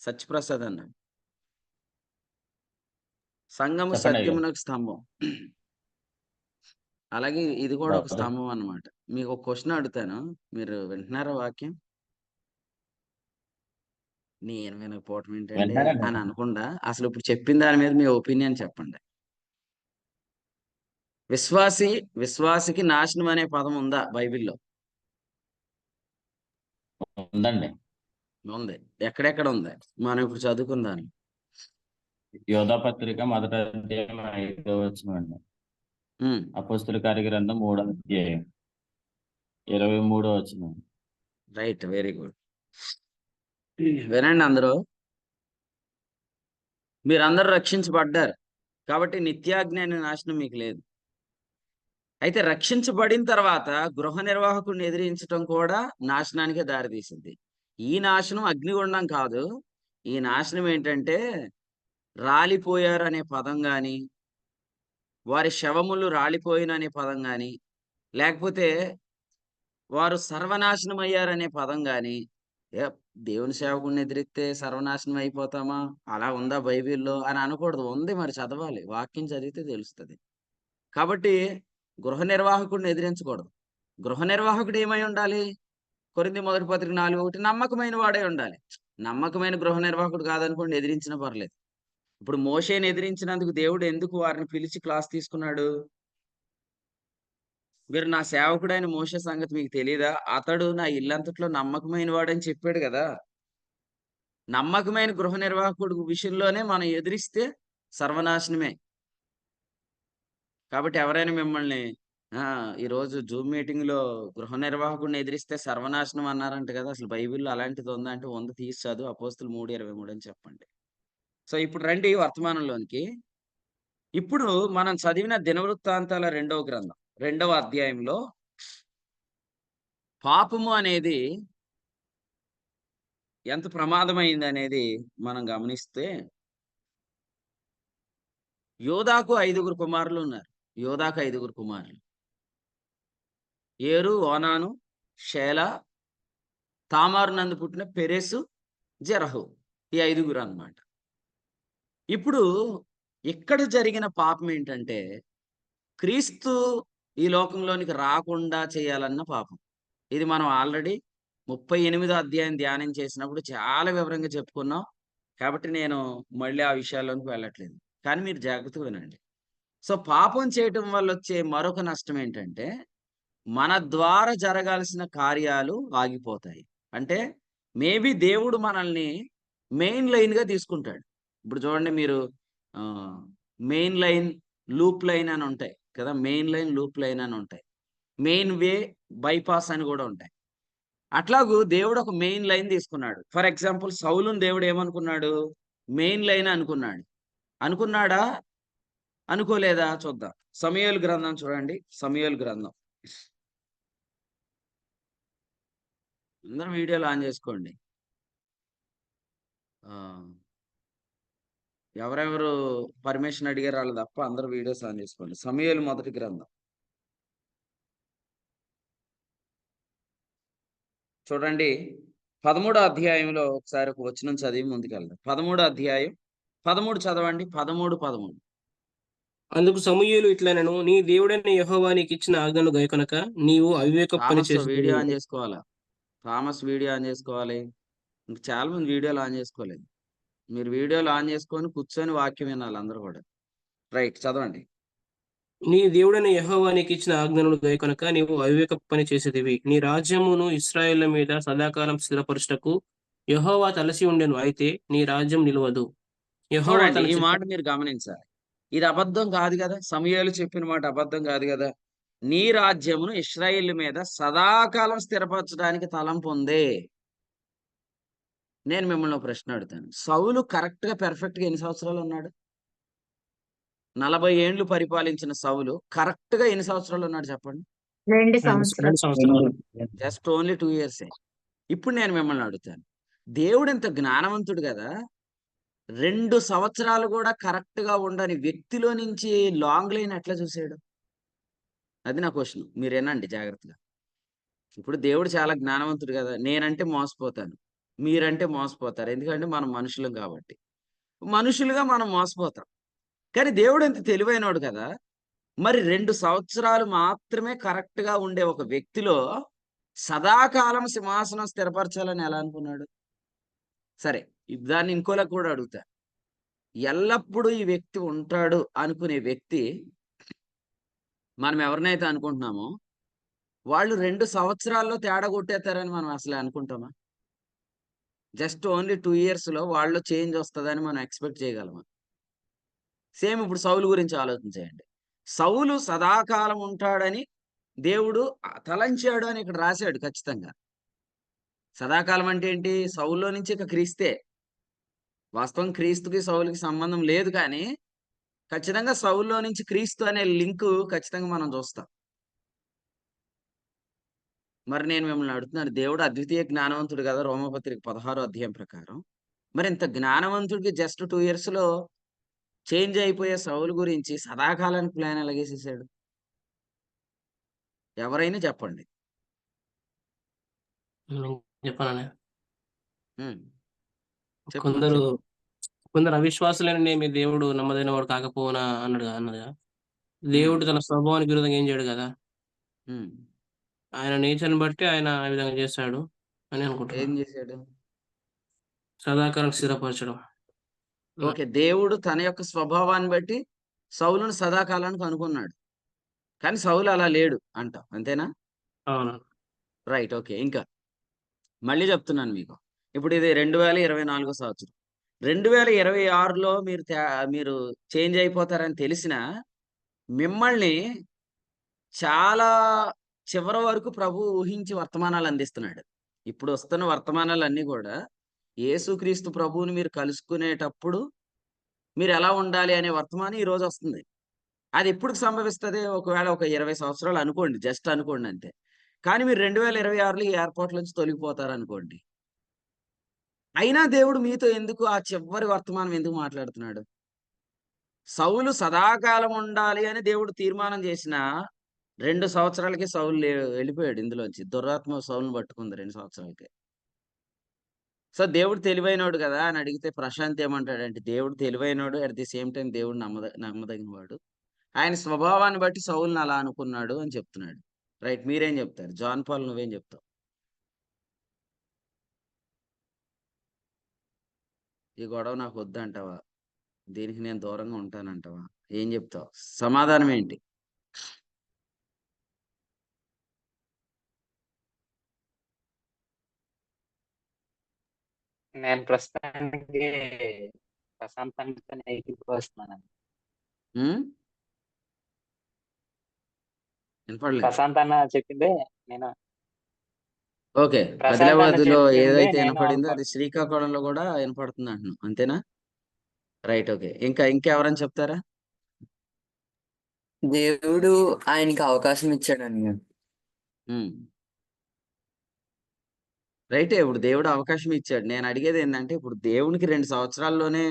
సత్యప్రసాద్ అన్న, సంఘము సత్యమునకు స్తంభం, అలాగే ఇది కూడా ఒక స్తంభం అన్నమాట. మీకు ఒక క్వశ్చన్ అడుగుతాను, మీరు వింటున్నారా వాక్యం? నేను వినకపోవటం ఏంటంటే అని అనకుండా అసలు ఇప్పుడు చెప్పిన దాని మీద మీ ఒపీనియన్ చెప్పండి. విశ్వాసికి నాశనం అనే పదం ఉందా బైబిల్లో? ఉందండి. ఉంది. ఎక్కడెక్కడ ఉంది? మనం ఇప్పుడు చదువుకుందాం. యోధా పత్రిక మొదటి అధ్యాయం 5వ వచనం అండి. అపోస్తుల కార్యగ్రంథం 3వ అధ్యాయం 23వ వచనం. Right, very good. వినండి అందరూ, మీరందరూ రక్షించబడ్డారు కాబట్టి నిత్యాజ్ఞ అనే నాశనం మీకు లేదు. అయితే రక్షించబడిన తర్వాత గృహ నిర్వాహకుడిని ఎదిరించడం కూడా నాశనానికే దారితీసింది. ఈ నాశనం అగ్నిగుండం కాదు. ఈ నాశనం ఏంటంటే రాలిపోయారు అనే పదం కానీ, వారి శవములు రాలిపోయిన అనే పదం కానీ, లేకపోతే వారు సర్వనాశనం అయ్యారనే పదం కానీ, దేవుని సేవకుడిని ఎదిరిస్తే సర్వనాశనం అయిపోతామా, అలా ఉందా బైబిల్లో అని అనకూడదు. ఉంది, మరి చదవాలి, వాక్యం చదివితే తెలుస్తుంది. కాబట్టి గృహ నిర్వాహకుడిని ఎదిరించకూడదు. గృహ నిర్వాహకుడు ఏమై ఉండాలి? కొరింథీ మొదటి పత్రిక 4:1 నమ్మకమైన వాడే ఉండాలి. నమ్మకమైన గృహ నిర్వాహకుడు కాదనుకోండి, ఎదిరించినా పర్లేదు. ఇప్పుడు మోషేని ఎదిరించినందుకు దేవుడు ఎందుకు వారిని పిలిచి క్లాస్ తీసుకున్నాడు? మీరు నా సేవకుడైన మోషే సంగతి మీకు తెలియదా? అతడు నా ఇల్లంతట్లో నమ్మకమైన వాడని చెప్పాడు కదా. నమ్మకమైన గృహ నిర్వాహకుడు విషయంలోనే మనం ఎదిరిస్తే సర్వనాశనమే. కాబట్టి ఎవరైనా మిమ్మల్ని ఈరోజు జూమ్ మీటింగ్ లో గృహ నిర్వాహకుడిని ఎదిరిస్తే సర్వనాశనం అన్నారంట కదా, అసలు బైబిల్లో అలాంటిది ఉందా అంటే ఉంది, తీసి చదువు, అపోస్తులు 3:23 అని చెప్పండి. సో ఇప్పుడు రండి వర్తమానంలోనికి. ఇప్పుడు మనం చదివిన దినవృత్తాంతాల 2వ గ్రంథం 2వ అధ్యాయంలో పాపము అనేది ఎంత ప్రమాదమైంది అనేది మనం గమనిస్తే, యోధాకు 5గురు కుమారులు ఉన్నారు. యోధాకు 5గురు కుమారులు, ఏరు, ఓనాను, షేలా, తామారు నందు పుట్టిన పెరెసు, జెరహు, ఈ 5గురు అన్నమాట. ఇప్పుడు ఇక్కడ జరిగిన పాపం ఏంటంటే క్రీస్తు ఈ లోకంలోనికి రాకుండా చేయాలన్న పాపం. ఇది మనం ఆల్రెడీ 38వ అధ్యాయం ధ్యానం చేసినప్పుడు చాలా వివరంగా చెప్పుకున్నాం. కాబట్టి నేను మళ్ళీ ఆ విషయాల్లోకి వెళ్ళట్లేదు, కానీ మీరు జాగ్రత్తగా వినండి. సో పాపం చేయటం వల్ల వచ్చే మరొక నష్టం ఏంటంటే మన ద్వారా జరగాల్సిన కార్యాలు ఆగిపోతాయి. అంటే మేబీ దేవుడు మనల్ని మెయిన్ లైన్గా తీసుకుంటాడు. ఇప్పుడు చూడండి, మీరు మెయిన్ లైన్, లూప్ లైన్ అని ఉంటాయి కదా. మెయిన్ లైన్, లూప్ లైన్ అని ఉంటాయి. మెయిన్ వే, బైపాస్ అని కూడా ఉంటాయి. అట్లాగూ దేవుడు ఒక మెయిన్ లైన్ తీసుకున్నాడు. ఫర్ ఎగ్జాంపుల్ సౌలుని దేవుడు ఏమనుకున్నాడు? మెయిన్ లైన్ అనుకున్నాడా? అనుకోలేదా? చూద్దాం. సమూయేలు గ్రంథం చూడండి. సమూయేలు గ్రంథం, అందరూ వీడియోలు ఆన్ చేసుకోండి. ఎవరెవరు పర్మిషన్ అడిగారు వాళ్ళు తప్ప అందరూ వీడియోస్ ఆన్ చేసుకోండి. సమూయేలు మొదటి గ్రంథం చూడండి. 13వ అధ్యాయంలో ఒకసారి ఒక వచనం చదివి ముందుకెళ్దాం. 13వ అధ్యాయం 13 చదవండి. 13. అందుకు సమూయేలు ఇట్లనెను, నీ దేవుడైన యెహోవా నీకు ఇచ్చిన ఆజ్ఞను గైకొనక నీవు అవివేక పని వీడియో చేసి ఆన్ చేసుకోవాలా? థామస్ వీడియో ఆన్ చేసుకోవాలి. ఇంక చాలా మంది వీడియోలు ఆన్ చేసుకోలేదు. మీరు వీడియోలు ఆన్ చేసుకొని కూర్చొని వాక్యం వినాలి అందరూ కూడా. రైట్, చదవండి. నీ దేవుడైన యెహోవా నీకు ఇచ్చిన ఆజ్ఞలను గైకొనక నీవు అవివేక పని చేసేదివి. నీ రాజ్యమును ఇశ్రాయేళ్ల మీద సదాకాలం స్థిరపరచుటకు యెహోవా తలసి ఉండెను, అయితే నీ రాజ్యం నిలవదు. యెహోవా చూడండి, తన ఈ చిత్త మాట మీరు గమనించాలి. ఇది అబద్ధం కాదు కదా. సమూయేలు చెప్పిన మాట అబద్ధం కాదు కదా. నీ రాజ్యమును ఇశ్రాయేలు మీద సదాకాలం స్థిరపరచడానికి తలంపు ఉంది. నేను మిమ్మల్ని ప్రశ్న అడుగుతాను. సౌలు కరెక్ట్ గా పెర్ఫెక్ట్ గా ఎన్ని సంవత్సరాలు ఉన్నాడు? 40 ఏండ్లు పరిపాలించిన సౌలు కరెక్ట్ గా ఎన్ని సంవత్సరాలు ఉన్నాడు చెప్పండి? 2 2 సంవత్సరాలు. సంవత్సరాలు. Just only 2 years. ఇప్పుడు నేను మిమ్మల్ని అడుగుతాను, దేవుడు ఎంత జ్ఞానవంతుడు కదా, 2 సంవత్సరాలు కూడా కరెక్ట్ గా ఉండని వ్యక్తిలో నుంచి లాంగ్ లైన్ ఎట్లా చూసాడు? అది నా క్వశ్చన్. మీరు వినండి జాగ్రత్తగా. ఇప్పుడు దేవుడు చాలా జ్ఞానవంతుడు కదా. నేనంటే మోసపోతాను, మీరంటే మోసపోతారు, ఎందుకంటే మనం మనుషులం కాబట్టి. మనుషులుగా మనం మోసపోతాం. కానీ దేవుడు ఎంత తెలివైనోడు కదా. మరి 2 సంవత్సరాలు మాత్రమే కరెక్ట్ గా ఉండే ఒక వ్యక్తిలో సదాకాలం సింహాసనం స్థిరపరచాలని ఎలా అనుకున్నాడు? సరే, దాన్ని ఇంకోలా కూడా అడుగుతా. ఎల్లప్పుడూ ఈ వ్యక్తి ఉంటాడు అనుకునే వ్యక్తి, మనం ఎవరినైతే అనుకుంటున్నామో వాళ్ళు 2 సంవత్సరాల్లో తేడా కొట్టేస్తారని మనం అసలు అనుకుంటామా? జస్ట్ ఓన్లీ 2 years లో వాళ్ళు చేంజ్ వస్తుందని మనం ఎక్స్పెక్ట్ చేయగలమా? సేమ్ ఇప్పుడు సౌలు గురించి ఆలోచించేయండి. సౌలు సదాకాలం ఉంటాడని దేవుడు తలంచాడు అని ఇక్కడ రాశాడు ఖచ్చితంగా. సదాకాలం అంటే ఏంటి? సౌలులో నుంచి ఇక క్రీస్తే. వాస్తవం క్రీస్తుకి సౌలుకి సంబంధం లేదు, కానీ ఖచ్చితంగా సౌలులో నుంచి క్రీస్తు అనే లింకు ఖచ్చితంగా మనం చూస్తాం. మరి నేను మిమ్మల్ని అడుగుతున్నాను, దేవుడు అద్వితీయ జ్ఞానవంతుడు కదా, రోమపత్రిక 16వ అధ్యాయం ప్రకారం. మరి ఇంత జ్ఞానవంతుడికి జస్ట్ 2 years లో చేంజ్ అయిపోయే సౌలు గురించి సదాకాలానికి ప్లాన్ ఎలాగేసేసాడు? ఎవరైనా చెప్పండి. చెప్పానని ఉమ్. చెప్పు, కొందరు చెప్పు. కొందరు అవిశ్వాసులని మీ దేవుడు నమ్మదైన వాడు కాకపోనా అన్నదిగా. దేవుడు తన స్వభావానికి విరుద్ధంగా ఏం చేయడు కదా. ఉమ్. ఆయన నేచర్ని బట్టి ఆయన ఆ విధంగా చేస్తాడు అని ఏం అనుకుంటున్నాను. చేశాడు? సదాకాలం స్థిరపరచడం. ఓకే, దేవుడు తన యొక్క స్వభావాన్ని బట్టి సౌలును సదాకాలానికి అనుకున్నాడు, కానీ సౌలు అలా లేడు అంటాం, అంతేనా? అవును. Right, okay. ఇంకా మళ్ళీ చెప్తున్నాను మీకు, ఇప్పుడు ఇది 2024 సంవత్సరం. 2026లో మీరు చేంజ్ అయిపోతారని తెలిసిన మిమ్మల్ని చాలా చివరి వరకు ప్రభు ఊహించి వర్తమానాలు అందిస్తున్నాడు. ఇప్పుడు వస్తున్న వర్తమానాలన్నీ కూడా యేసుక్రీస్తు ప్రభువుని మీరు కలుసుకునేటప్పుడు మీరు ఎలా ఉండాలి అనే వర్తమానం ఈ రోజు వస్తుంది. అది ఎప్పుడు సంభవిస్తుంది? ఒకవేళ ఒక 20 సంవత్సరాలు అనుకోండి, జస్ట్ అనుకోండి అంతే. కానీ మీరు 2026లో ఈ ఏర్పాట్ల నుంచి తొలగిపోతారు అనుకోండి. అయినా దేవుడు మీతో ఎందుకు ఆ చివరి వర్తమానం ఎందుకు మాట్లాడుతున్నాడు? సౌలు సదాకాలం ఉండాలి అని దేవుడు తీర్మానం చేసిన 2 సంవత్సరాలకి సౌలు వెళ్ళిపోయాడు ఇందులోంచి. దురాత్మ సౌలును పట్టుకుంది 2 సంవత్సరాలకి. సో దేవుడు తెలివైనోడు కదా అని అడిగితే ప్రశాంత్ ఏమంటాడంటే, దేవుడు తెలివైనోడు, అట్ ది సేమ్ టైం దేవుడు నమ్మదగిన వాడు. ఆయన స్వభావాన్ని బట్టి సౌలుని అలా అనుకున్నాడు అని చెప్తున్నాడు. రైట్, మీరేం చెప్తారు? జాన్ పాల్, నువ్వేం చెప్తావు? ఈ గొడవ నాకు వద్దంటావా? దీనికి నేను దూరంగా ఉంటానంటావా? ఏం చెప్తావు? సమాధానం ఏంటి? నేను ప్రస్తుతానికి ప్రశాంతానికి ఏకీభవిస్తున్నాను. వినపడలేదు. ప్రశాంత్ అన్న చెప్పిందే నేను. ఓకే, ప్రశాంత్ అన్న ఆదిలాబాద్లో చెప్పిందే ఏదైతే నేను వినపడిందో అది శ్రీకాకుళంలో కూడా వినపడుతుంది అంటున్నాను, అంతేనా? Right, okay. ఇంకెవరని చెప్తారా? దేవుడు ఆయనకి అవకాశం ఇచ్చాడని. రైటే, ఇప్పుడు దేవుడు అవకాశం ఇచ్చాడు. నేను అడిగేది ఏంటంటే, ఇప్పుడు దేవునికి 2 సంవత్సరాల్లోనే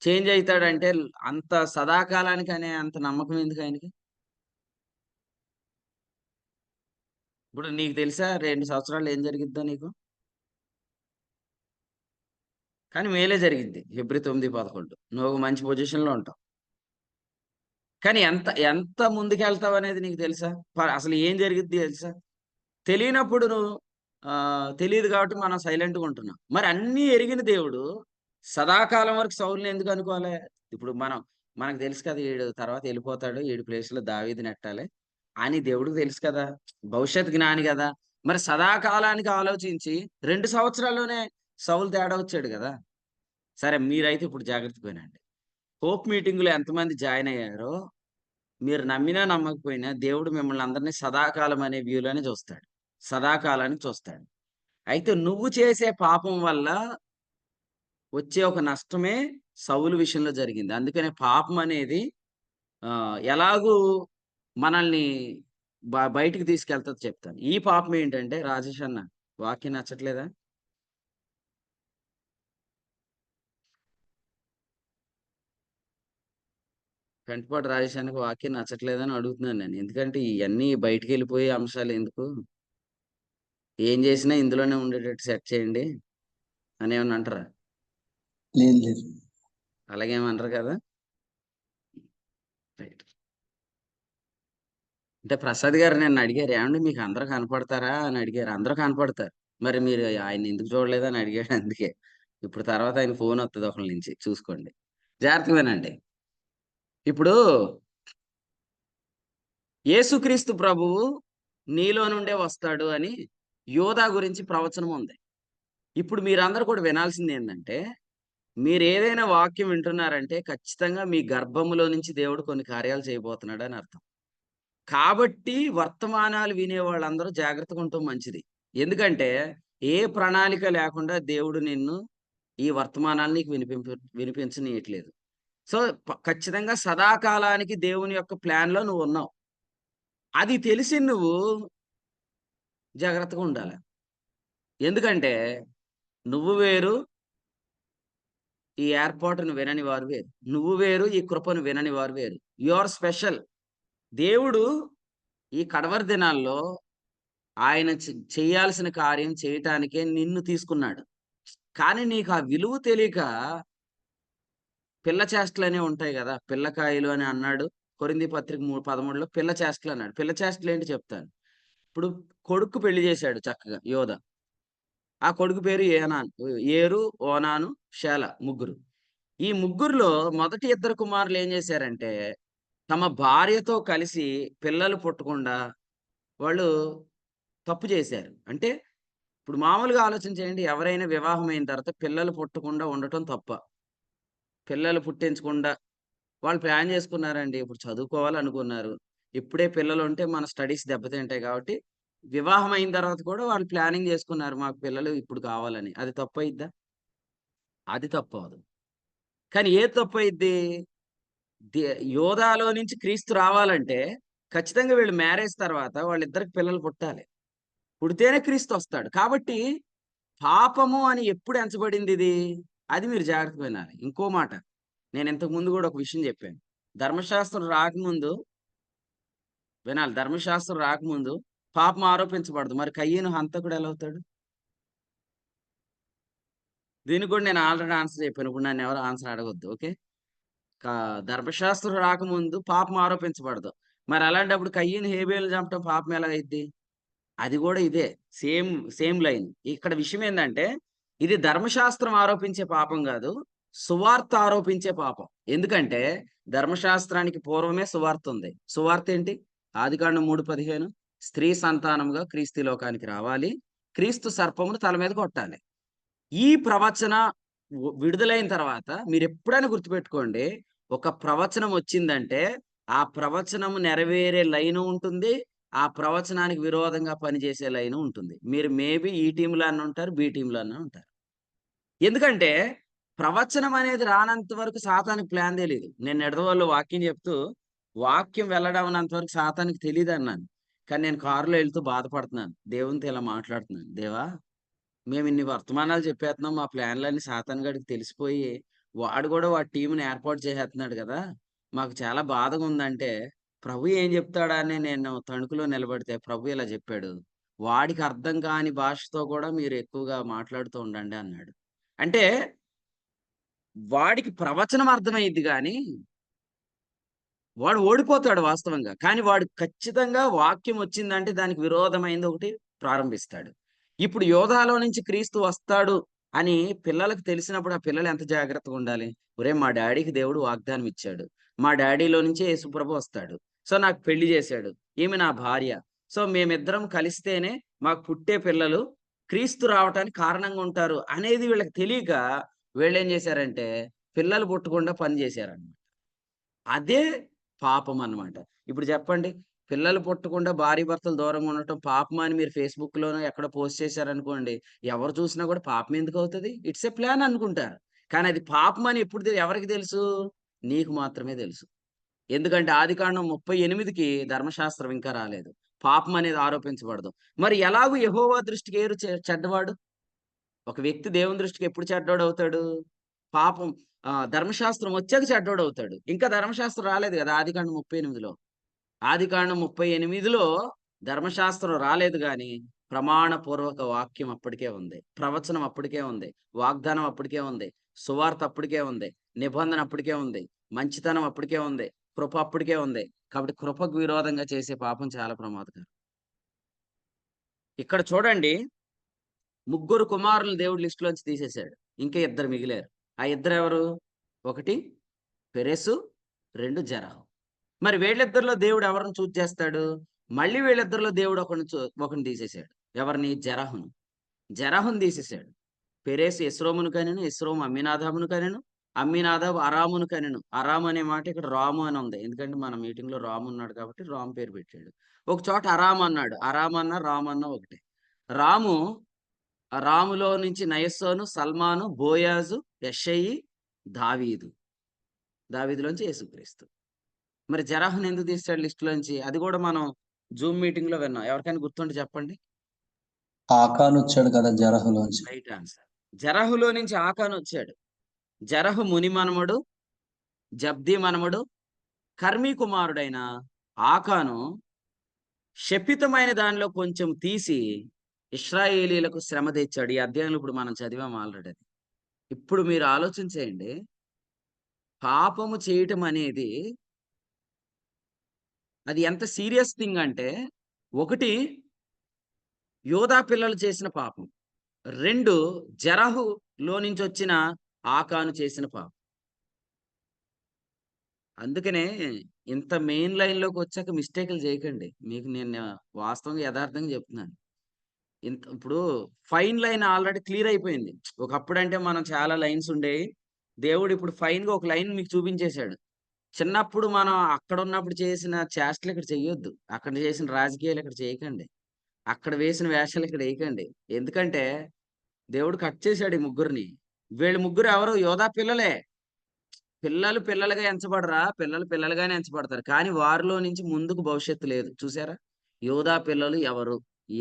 చేంజ్ అవుతాడంటే అంత సదాకాలానికి అనే అంత నమ్మకం ఎందుకు ఆయనకి? ఇప్పుడు నీకు తెలుసా 2 సంవత్సరాలు ఏం జరిగిద్దో నీకు? కానీ మేలే జరిగింది. ఫిబ్రవరి 9-11 నువ్వు ఒక మంచి పొజిషన్లో ఉంటావు. కానీ ఎంత ఎంత ముందుకెళ్తావు అనేది నీకు తెలుసా? అసలు ఏం జరిగిద్ది తెలుసా? తెలియనప్పుడు నువ్వు తెలియదు కాబట్టి మనం సైలెంట్గా ఉంటున్నాం. మరి అన్నీ ఎరిగిన దేవుడు సదాకాలం వరకు సౌలుని ఎందుకు అనుకోవాలి? ఇప్పుడు మనకు తెలుసు కదా, వీడు తర్వాత వెళ్ళిపోతాడు, వీడి ప్లేస్లో దావీదు నెట్టాలి అని దేవుడికి తెలుసు కదా, భవిష్యత్ జ్ఞాని కదా. మరి సదాకాలానికి ఆలోచించి 2 సంవత్సరాల్లోనే సౌలు తేడా వచ్చాడు కదా. సరే, మీరైతే ఇప్పుడు జాగ్రత్తగా వినండి. హోప్ మీటింగ్లో ఎంతమంది జాయిన్ అయ్యారో మీరు నమ్మినా నమ్మకపోయినా దేవుడు మిమ్మల్ని అందరినీ సదాకాలం అనే వ్యూలోనే చూస్తాడు, సదాకాలానికి చూస్తాడు. అయితే నువ్వు చేసే పాపం వల్ల వచ్చే ఒక నష్టమే సౌలు విషయంలో జరిగింది. అందుకనే పాపం అనేది ఎలాగూ మనల్ని బయటికి తీసుకెళ్తా చెప్తాను. ఈ పాపం ఏంటంటే, రాజేష్ అన్న వాక్యం నచ్చట్లేదా? కంటిపాటి రాజేష్ అన్నకి వాక్యం నచ్చట్లేదని అడుగుతున్నాను నేను. ఎందుకంటే ఇవన్నీ బయటికి వెళ్ళిపోయే అంశాలు ఎందుకు, ఏం చేసినా ఇందులోనే ఉండేటట్టు సెట్ చేయండి అని ఏమన్నా అంటారా? లేదు. అలాగేమంటారు కదా. రైట్. అంటే ప్రసాద్ గారు నన్ను అడిగారు, ఏమండి మీకు అందరూ కనపడతారా అని అడిగారు. అందరూ కనపడతారు, మరి మీరు ఆయన ఎందుకు చూడలేదని అడిగాడు. అందుకే ఇప్పుడు తర్వాత ఆయన ఫోన్ వస్తుంది ఒకరి నుంచి, చూసుకోండి, జాగ్రత్తగానండి. ఇప్పుడు యేసుక్రీస్తు ప్రభువు నీలో నుండే వస్తాడు అని యోధా గురించి ప్రవచనం ఉంది. ఇప్పుడు మీరందరూ కూడా వినాల్సింది ఏంటంటే, మీరు ఏదైనా వాక్యం వింటున్నారంటే ఖచ్చితంగా మీ గర్భములో నుంచి దేవుడు కొన్ని కార్యాలు చేయబోతున్నాడు అని అర్థం. కాబట్టి వర్తమానాలు వినే వాళ్ళందరూ జాగ్రత్తగా ఉండటం మంచిది. ఎందుకంటే ఏ ప్రణాళిక లేకుండా దేవుడు నిన్ను ఈ వర్తమానాలు నీకు వినిపించనీయట్లేదు. సో ఖచ్చితంగా సదాకాలానికి దేవుని యొక్క ప్లాన్‌లో నువ్వు ఉన్నావు. అది తెలిసి నువ్వు జాగ్రత్తగా ఉండాలి. ఎందుకంటే నువ్వు వేరు, ఈ ఏర్పాటును వినని వారు వేరు. నువ్వు వేరు, ఈ కృపను వినని వారు వేరు. You are special. దేవుడు ఈ కడవరి దినాల్లో ఆయన చేయాల్సిన కార్యం చేయటానికే నిన్ను తీసుకున్నాడు. కానీ నీకు ఆ విలువ తెలియక పిల్ల చేష్టలనే ఉంటాయి కదా, పిల్లకాయలు అని అన్నాడు. కొరింథీ పత్రిక 13లో పిల్ల చేష్టలు అన్నాడు. పిల్ల చేష్టలు ఏంటి చెప్తాను. ఇప్పుడు కొడుకు పెళ్లి చేశాడు చక్కగా యోధ. ఆ కొడుకు పేరు ఏరు, ఓనాను, షేల, ముగ్గురు. ఈ ముగ్గురులో మొదటి ఇద్దరు కుమారులు ఏం చేశారంటే తమ భార్యతో కలిసి పిల్లలు పుట్టకుండా వాళ్ళు తప్పు చేశారు. అంటే ఇప్పుడు మామూలుగా ఆలోచన చేయండి, ఎవరైనా వివాహం అయిన తర్వాత పిల్లలు పుట్టకుండా ఉండటం తప్ప. పిల్లలు పుట్టించకుండా వాళ్ళు ప్లాన్ చేసుకున్నారండి. ఇప్పుడు చదువుకోవాలనుకున్నారు. ఇప్పుడే పిల్లలు ఉంటే మన స్టడీస్ దెబ్బతింటాయి కాబట్టి వివాహం అయిన తర్వాత కూడా వాళ్ళు ప్లానింగ్ చేసుకున్నారు, మాకు పిల్లలు ఇప్పుడు కావాలని. అది తప్పు అయిద్దా? అది తప్పు అవదు. కానీ ఏ తప్పు అయిద్ది? యోధాలో నుంచి క్రీస్తు రావాలంటే ఖచ్చితంగా వీళ్ళు మ్యారేజ్ తర్వాత వాళ్ళిద్దరికి పిల్లలు పుట్టాలి. పుడితేనే క్రీస్తు వస్తాడు. కాబట్టి పాపము అని ఎప్పుడు ఎంచబడింది ఇది? అది మీరు జాగ్రత్త వినాలి. ఇంకో మాట, నేను ఇంతకు ముందు కూడా ఒక విషయం చెప్పాను. ధర్మశాస్త్రం రాకముందు వినాలి. ధర్మశాస్త్రం రాకముందు పాపం ఆరోపించబడదు. మరి కయ్యను హంతకుడు ఎలా అవుతాడు? దీనికి కూడా నేను ఆల్రెడీ ఆన్సర్ చెప్పాను. ఇప్పుడు నన్ను ఎవరు ఆన్సర్ అడగొద్దు. ఓకే. ధర్మశాస్త్రం రాకముందు పాపం ఆరోపించబడదు. మరి అలాంటప్పుడు కయ్యను హేబేలు చంపటం పాపం ఎలా అయింది? అది కూడా ఇదే సేమ్ లైన్. ఇక్కడ విషయం ఏంటంటే ఇది ధర్మశాస్త్రం ఆరోపించే పాపం కాదు, సువార్త ఆరోపించే పాపం. ఎందుకంటే ధర్మశాస్త్రానికి పూర్వమే సువార్త ఉంది. సువార్త ఏంటి? ఆదికాండం 3:15 స్త్రీ సంతానముగా క్రీస్తు లోకానికి రావాలి, క్రీస్తు సర్పమును తల మీద కొట్టాలి. ఈ ప్రవచన విడుదలైన తర్వాత మీరు ఎప్పుడైనా గుర్తుపెట్టుకోండి, ఒక ప్రవచనం వచ్చిందంటే ఆ ప్రవచనము నెరవేరే లైను ఉంటుంది, ఆ ప్రవచనానికి విరోధంగా పనిచేసే లైను ఉంటుంది. మీరు మేబీ ఈ టీంలో అన్న ఉంటారు, బి టీంలో అన్న ఉంటారు. ఎందుకంటే ప్రవచనం అనేది రానంత వరకు సాతానికి ప్లాన్ తెలియదు. నేను ఎడదవాళ్ళు వాక్యం చెప్తూ వాక్యం వెళ్ళడం అన్నంత వరకు సాతానికి తెలియదు అన్నాను. కానీ నేను కారులో వెళ్తూ బాధపడుతున్నాను, దేవునితో ఇలా మాట్లాడుతున్నాను. దేవా, మేము ఇన్ని వర్తమానాలు చెప్పేస్తున్నాం, మా ప్లాన్లన్నీ సాతాన్ గడికి తెలిసిపోయి వాడు కూడా వాడి టీంని ఏర్పాటు చేసేస్తున్నాడు కదా, మాకు చాలా బాధగా ఉందంటే ప్రభు ఏం చెప్తాడా అని నేను తణుకులో నిలబడితే ప్రభు ఇలా చెప్పాడు, వాడికి అర్థం కాని భాషతో కూడా మీరు ఎక్కువగా మాట్లాడుతూ ఉండండి అన్నాడు. అంటే వాడికి ప్రవచనం అర్థమైంది కానీ వాడు ఓడిపోతాడు వాస్తవంగా. కానీ వాడు ఖచ్చితంగా వాక్యం వచ్చిందంటే దానికి విరోధమైంది ఒకటి ప్రారంభిస్తాడు. ఇప్పుడు యోధాలో నుంచి క్రీస్తు వస్తాడు అని పిల్లలకు తెలిసినప్పుడు ఆ పిల్లలు ఎంత జాగ్రత్తగా ఉండాలి? ఒరే, మా డాడీకి దేవుడు వాగ్దానం ఇచ్చాడు, మా డాడీలో నుంచే యేసుప్రభు వస్తాడు, సో నాకు పెళ్లి చేశాడు, ఈమె నా భార్య, సో మేమిద్దరం కలిస్తేనే మాకు పుట్టే పిల్లలు క్రీస్తు రావటానికి కారణంగా ఉంటారు అనేది వీళ్ళకి తెలియక వీళ్ళు ఏం చేశారంటే పిల్లలు పుట్టకుండా పని చేశారన్నమాట. అదే పాపం అన్నమాట. ఇప్పుడు చెప్పండి, పిల్లలు పుట్టకుండా భార్య భర్తలు దూరంగా ఉండటం పాపం అని మీరు ఫేస్బుక్ లోనో ఎక్కడ పోస్ట్ చేశారనుకోండి, ఎవరు చూసినా కూడా పాపం ఎందుకు అవుతుంది? ఇట్స్ ఏ ప్లాన్ అనుకుంటారు. కానీ అది పాపం అని ఎప్పుడు ఎవరికి తెలుసు? నీకు మాత్రమే తెలుసు. ఎందుకంటే ఆదికాండం 38కి ధర్మశాస్త్రం ఇంకా రాలేదు, పాపం అనేది ఆరోపించబడదు. మరి ఎలాగూ యెహోవా దృష్టికి ఏరు చెడ్డవాడు? ఒక వ్యక్తి దేవుని దృష్టికి ఎప్పుడు చెడ్డవాడు అవుతాడు? పాపం ధర్మశాస్త్రం వచ్చాక చెడ్డోడు అవుతాడు. ఇంకా ధర్మశాస్త్రం రాలేదు కదా ఆదికాండం 38లో. ఆదికాండం 38లో ధర్మశాస్త్రం రాలేదు కానీ ప్రమాణపూర్వక వాక్యం అప్పటికే ఉంది, ప్రవచనం అప్పటికే ఉంది, వాగ్దానం అప్పటికే ఉంది, సువార్త అప్పటికే ఉంది, నిబంధన అప్పటికే ఉంది, మంచితనం అప్పటికే ఉంది, కృప అప్పటికే ఉంది. కాబట్టి కృపకు విరోధంగా చేసే పాపం చాలా ప్రమాదకరం. ఇక్కడ చూడండి, 3 కుమారులు దేవుడి లిస్టులోంచి తీసేశాడు, ఇంకా 2 మిగిలారు. ఆ 2 ఎవరు? 1 పెరెసు, 2 జెరహు. మరి వీళ్ళిద్దరిలో దేవుడు ఎవరిని చూజ్ చేస్తాడు? మళ్ళీ వీళ్ళిద్దరిలో దేవుడు ఒకరిని తీసేశాడు. ఎవరిని? జెరహును తీసేశాడు. పెరేసు ఎస్రోమును కనెను, ఎస్రోము అమ్మినాదాబును కనెను, అమ్మినాదాబు అరామును కనెను. అరాము అనే మాట ఇక్కడ రాము అని ఉంది, ఎందుకంటే మన మీటింగ్ లో రాము ఉన్నాడు కాబట్టి రాము పేరు పెట్టాడు. ఒక చోట అరాము అన్నాడు, అరాము అన్న రాము అన్న ఒకటే. రాము, ఆ రాములో నుంచి నయస్సోను, సల్మాను, బోయాజు, యెషయి, దావీదు, దావీదులోంచి యేసుక్రీస్తు. మరి జరాహుని ఎందుకు తీస్తాడు లిస్టులోంచి? అది కూడా మనం జూమ్ మీటింగ్ లో విన్నాం. ఎవరికైనా గుర్తుంటే చెప్పండి. ఆకాన్ వచ్చాడు కదా జరహులోంచి. Right answer. జరహులో నుంచి ఆకాను వచ్చాడు. జరహు ముని మనముడు, జబ్ది మనముడు, కర్మీ కుమారుడైన ఆకాను శపితమైన దానిలో కొంచెం తీసి ఇశ్రాయేలీలకు శ్రమ తెచ్చాడు. ఈ అధ్యాయంలో ఇప్పుడు మనం చదివాం ఆల్రెడీ. అది ఇప్పుడు మీరు ఆలోచించేయండి, పాపము చేయటం అనేది అది ఎంత సీరియస్ థింగ్ అంటే, ఒకటి యోధా పిల్లలు చేసిన పాపం, రెండు జరహులో నుంచి వచ్చిన ఆకాను చేసిన పాపం. అందుకనే ఇంత మెయిన్ లైన్ లోకి వచ్చాక మిస్టేక్లు చేయకండి. మీకు నేను వాస్తవంగా యథార్థంగా చెప్తున్నాను. ఇప్పుడు ఫైన్ లైన్ ఆల్రెడీ క్లియర్ అయిపోయింది. ఒకప్పుడు అంటే మనం చాలా లైన్స్ ఉండేవి. దేవుడు ఇప్పుడు ఫైన్ గా ఒక లైన్ మీకు చూపించేశాడు. చిన్నప్పుడు మనం అక్కడ ఉన్నప్పుడు చేసిన చేష్టలు ఇక్కడ చెయ్యొద్దు, అక్కడ చేసిన రాజకీయాలు ఇక్కడ చేయకండి, అక్కడ వేసిన వేషాలు ఇక్కడ వేయకండి. ఎందుకంటే దేవుడు కట్ చేశాడు ఈ ముగ్గురిని. వీళ్ళ ముగ్గురు ఎవరు? యోధా పిల్లలే. పిల్లలు పిల్లలుగా ఎంచబడరా, పిల్లలు పిల్లలుగానే ఎంచబడతారు, కానీ వారిలో నుంచి ముందుకు భవిష్యత్తు లేదు. చూసారా? యోధా పిల్లలు ఎవరు?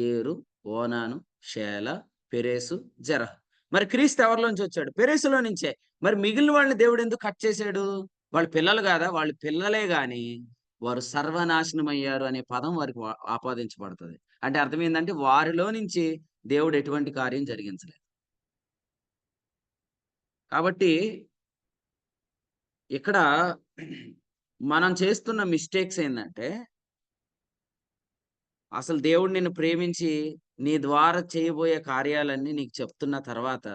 ఏరు, ఓనాను, షేల, పెరేసు, జరహు. మరి క్రీస్తు ఎవరిలోంచి వచ్చాడు? పెరేసులో నుంచే. మరి మిగిలిన వాళ్ళని దేవుడు ఎందుకు కట్ చేశాడు? వాళ్ళు పిల్లలు కాదా? వాళ్ళు పిల్లలే గాని వారు సర్వనాశనం అయ్యారు అనే పదం వారికి ఆపాదించబడుతుంది. అంటే అర్థం ఏంటంటే వారిలో నుంచి దేవుడు ఎటువంటి కార్యం జరిగించలేదు. కాబట్టి ఇక్కడ మనం చేస్తున్న మిస్టేక్స్ ఏంటంటే, అసలు దేవుడు నిన్ను ప్రేమించి నీ ద్వారా చేయబోయే కార్యాలన్నీ నీకు చెప్తున్న తర్వాత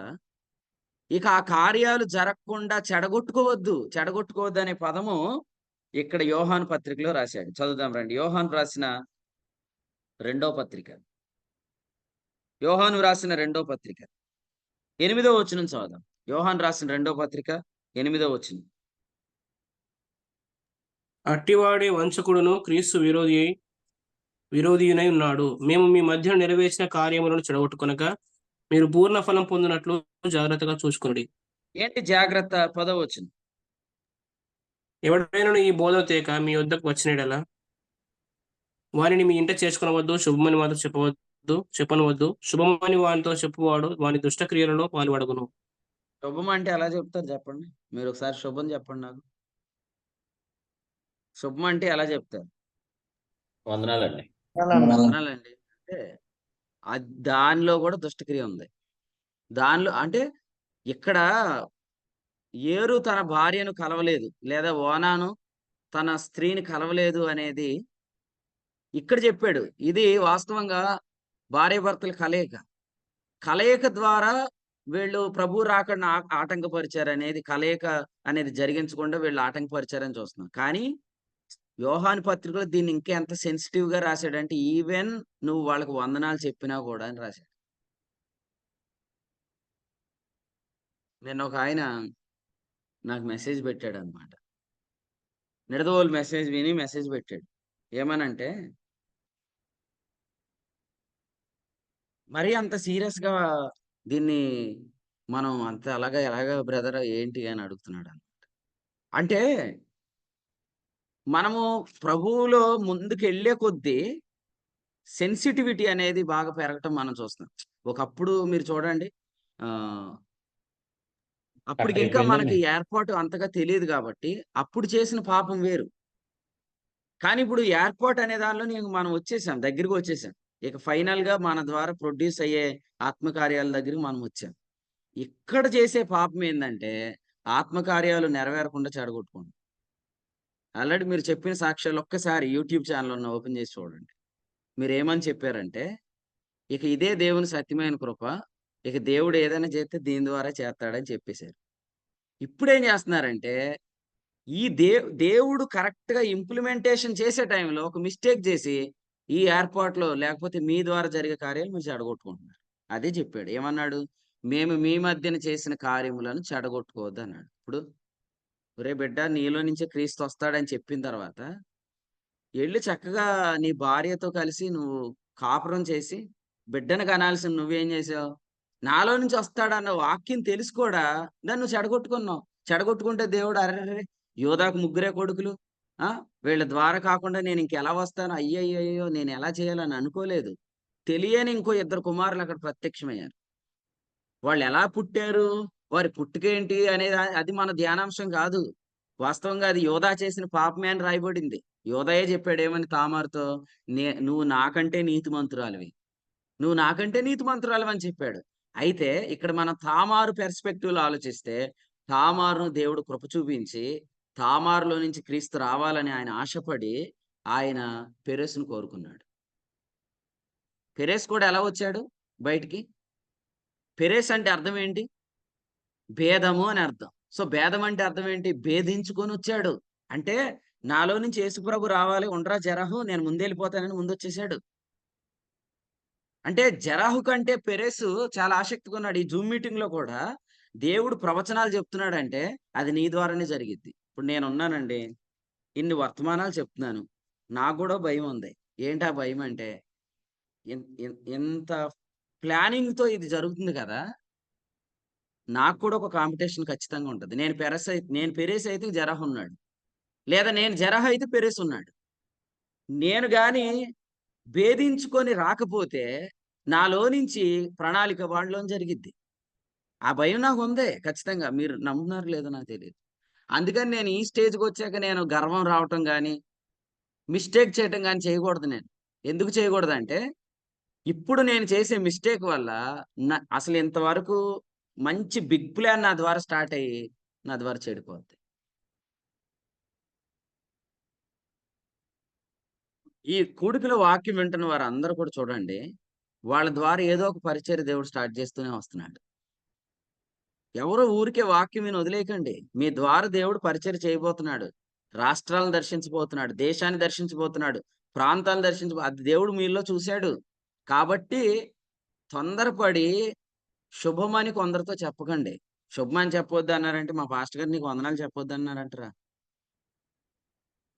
ఇక ఆ కార్యాలు జరగకుండా చెడగొట్టుకోవద్దు అనే పదము ఇక్కడ యోహాను పత్రికలో రాశాడు. చదువుదాం రండి. యోహాను రాసిన రెండో పత్రిక, యోహాను రాసిన రెండో పత్రిక 8వ వచనం చదువుదాం. యోహాను రాసిన రెండో పత్రిక 8వ వచనం. అట్టివాడే వంచకుడును క్రీస్తు విరోధియునై ఉన్నాడు. మేము మీ మధ్య నెరవేర్చిన కార్యములను చెడగొట్టుకొనక మీరు పూర్ణ ఫలం పొందినట్లు జాగ్రత్తగా చూసుకునండి. ఏంటి జాగ్రత్త? 10వ వచనం. ఎవడైనా ఈ బోధన తేక మీ వద్దకు వచ్చినడలా వారిని మీ ఇంట చేర్చుకునవద్దు, శుభమని మాతో చెప్పనవద్దు. శుభమని వానితో చెప్పువాడు వాని దుష్ట క్రియలలో పాల్పడగును. శుభం అంటే ఎలా చెప్తారు చెప్పండి? మీరు ఒకసారి శుభం చెప్పండి నాకు. శుభం అంటే ఎలా చెప్తారు? వందనాలండి. వందనాలండి అంటే దానిలో కూడా దుష్టక్రియ ఉంది. దానిలో అంటే ఇక్కడ ఏరు తన భార్యను కలవలేదు, లేదా ఓనాను తన స్త్రీని కలవలేదు అనేది ఇక్కడ చెప్పాడు. ఇది వాస్తవంగా భార్యాభర్తల కలయిక ద్వారా వీళ్ళు ప్రభు రాకడను ఆటంకపరిచారు అనేది, కలయిక అనేది జరిగించకుండా వీళ్ళు ఆటంకపరిచారని చూస్తున్నాం. కానీ యోహాను పత్రికలో దీన్ని ఇంకా ఎంత సెన్సిటివ్ గా రాశాడంటే, ఈవెన్ నువ్వు వాళ్ళకి వందనాలు చెప్పినా కూడా అని రాశాడు. నేను ఒక ఆయన నాకు మెసేజ్ పెట్టాడు అనమాట. నిడదవోలు మెసేజ్ విని మెసేజ్ పెట్టాడు. ఏమనంటే, మరీ అంత సీరియస్ గా దీన్ని మనం అంత ఎలాగా బ్రదర్ ఏంటి అని అడుగుతున్నాడు అనమాట. అంటే మనము ప్రభువులో ముందుకు వెళ్ళే కొద్దీ సెన్సిటివిటీ అనేది బాగా పెరగటం మనం చూస్తున్నాం. ఒకప్పుడు మీరు చూడండి, అప్పటికి ఇంకా మనకి ఏర్పాటు అంతగా తెలియదు కాబట్టి అప్పుడు చేసిన పాపం వేరు. కానీ ఇప్పుడు ఏర్పాటు అనే దానిలో మనం వచ్చేసాం, దగ్గరికి వచ్చేసాం. ఇక ఫైనల్ గా మన ద్వారా ప్రొడ్యూస్ అయ్యే ఆత్మకార్యాల దగ్గరికి మనం వచ్చాం. ఇక్కడ చేసే పాపం ఏంటంటే ఆత్మకార్యాలు నెరవేరకుండా చెడగొట్టుకోండి. ఆల్రెడీ మీరు చెప్పిన సాక్ష్యాలు ఒక్కసారి యూట్యూబ్ ఛానల్ ఓపెన్ చేసి చూడండి. మీరు ఏమని చెప్పారంటే, ఇక ఇదే దేవుని సత్యమైన కృప, ఇక దేవుడు ఏదైనా చేస్తే దీని ద్వారా చేస్తాడని చెప్పేశారు. ఇప్పుడేం చేస్తున్నారంటే, ఈ దేవుడు కరెక్ట్ గా ఇంప్లిమెంటేషన్ చేసే టైంలో ఒక మిస్టేక్ చేసి ఈ ఏర్పాట్లో లేకపోతే మీ ద్వారా జరిగే కార్యాలు మీరు చెడగొట్టుకుంటున్నారు. అదే చెప్పాడు. ఏమన్నాడు? మేము మీ మధ్యన చేసిన కార్యములను చెడగొట్టుకోవద్దు అన్నాడు. ఇప్పుడు ఒరే బిడ్డ, నీలో నుంచే క్రీస్తు వస్తాడని చెప్పిన తర్వాత వెళ్ళి చక్కగా నీ భార్యతో కలిసి నువ్వు కాపురం చేసి బిడ్డను కనాల్సిన నువ్వేం చేసావు? నాలో నుంచి వస్తాడన్న వాక్యం తెలిసి కూడా దాన్ని నువ్వు చెడగొట్టుకున్నావు. చెడగొట్టుకుంటే దేవుడు అరెరే, యోధాకు ముగ్గురే కొడుకులు, వీళ్ళ ద్వారా కాకుండా నేను ఇంకెలా వస్తాను, అయ్యయ్యో నేను ఎలా చేయాలని అనుకోలేదు. తెలియని ఇంకో 2 కుమారులు అక్కడ ప్రత్యక్షమయ్యారు. వాళ్ళు ఎలా పుట్టారు, వారి పుట్టుకేంటి అనేది అది మన ధ్యానాంశం కాదు. వాస్తవంగా అది యోధా చేసిన పాపమే అని రాయబడింది. యోధయే చెప్పాడు ఏమని తామారుతో, నువ్వు నాకంటే నీతిమంతురాలివి, నువ్వు నాకంటే నీతిమంతురాలివి అని చెప్పాడు. అయితే ఇక్కడ మనం తామారు పెర్స్పెక్టివ్ లో ఆలోచిస్తే, తామారును దేవుడు కృప చూపించి తామారులో నుంచి క్రీస్తు రావాలని ఆయన ఆశపడి ఆయన పెరెస్ను కోరుకున్నాడు. పెరెస్ కూడా ఎలా వచ్చాడు బయటికి? పెరెస్ అంటే అర్థం ఏంటి? భేదము అని అర్థం. సో భేదం అంటే అర్థం ఏంటి? భేదించుకొని వచ్చాడు. అంటే నాలో నుంచి యేసుప్రభు రావాలి, ఉండరా జరహు, నేను ముందెళ్ళిపోతానని ముందొచ్చేసాడు. అంటే జరాహు కంటే పెరెసు చాలా ఆసక్తిగా ఉన్నాడు. ఈ జూమ్ మీటింగ్ లో కూడా దేవుడు ప్రవచనాలు చెప్తున్నాడంటే అది నీ ద్వారానే జరిగిద్ది. ఇప్పుడు నేను ఉన్నానండి, ఇన్ని వర్తమానాలు చెప్తున్నాను, నాకు కూడా భయం ఉంది. ఏంటి ఆ భయం అంటే, ఎంత ప్లానింగ్ తో ఇది జరుగుతుంది కదా, నాకు కూడా ఒక కాంపిటీషన్ ఖచ్చితంగా ఉంటుంది. నేను పెరేస్ అయితే జరహు ఉన్నాడు, లేదా నేను జరహు అయితే పెరేస్ ఉన్నాడు. నేను గాని భేదించుకొని రాకపోతే నాలో నుంచి ప్రణాళిక వాళ్ళలో జరిగిద్ది. ఆ భయం నాకు ఉంది ఖచ్చితంగా. మీరు నమ్ముతున్నారు లేదో నాకు తెలియదు. అందుకని నేను ఈ స్టేజ్కి వచ్చాక నేను గర్వం రావటం కానీ మిస్టేక్ చేయటం కానీ చేయకూడదు. నేను ఎందుకు చేయకూడదు అంటే, ఇప్పుడు నేను చేసే మిస్టేక్ వల్ల అసలు ఇంతవరకు మంచి బిగ్ ప్లాన్ నా ద్వారా స్టార్ట్ అయ్యి నా ద్వారా చెడిపోద్ది. ఈ కూడికలో వాక్యం వింటున్న వారు అందరూ కూడా చూడండి, వాళ్ళ ద్వారా ఏదో ఒక పరిచర్య దేవుడు స్టార్ట్ చేస్తూనే వస్తున్నాడు. ఎవరో ఊరికే వాక్యం విని వదిలేయకండి. మీ ద్వారా దేవుడు పరిచర్య చేయబోతున్నాడు. రాష్ట్రాలను దర్శించబోతున్నాడు, దేశాన్ని దర్శించబోతున్నాడు, ప్రాంతాలను అది దేవుడు మీలో చూశాడు. కాబట్టి తొందరపడి శుభమని కొందరితో చెప్పకండి. శుభమని చెప్పొద్దు అన్నారంటే, మా పాస్టర్ గారు నీకు వందనాలు చెప్పొద్దు అన్నారంటారా?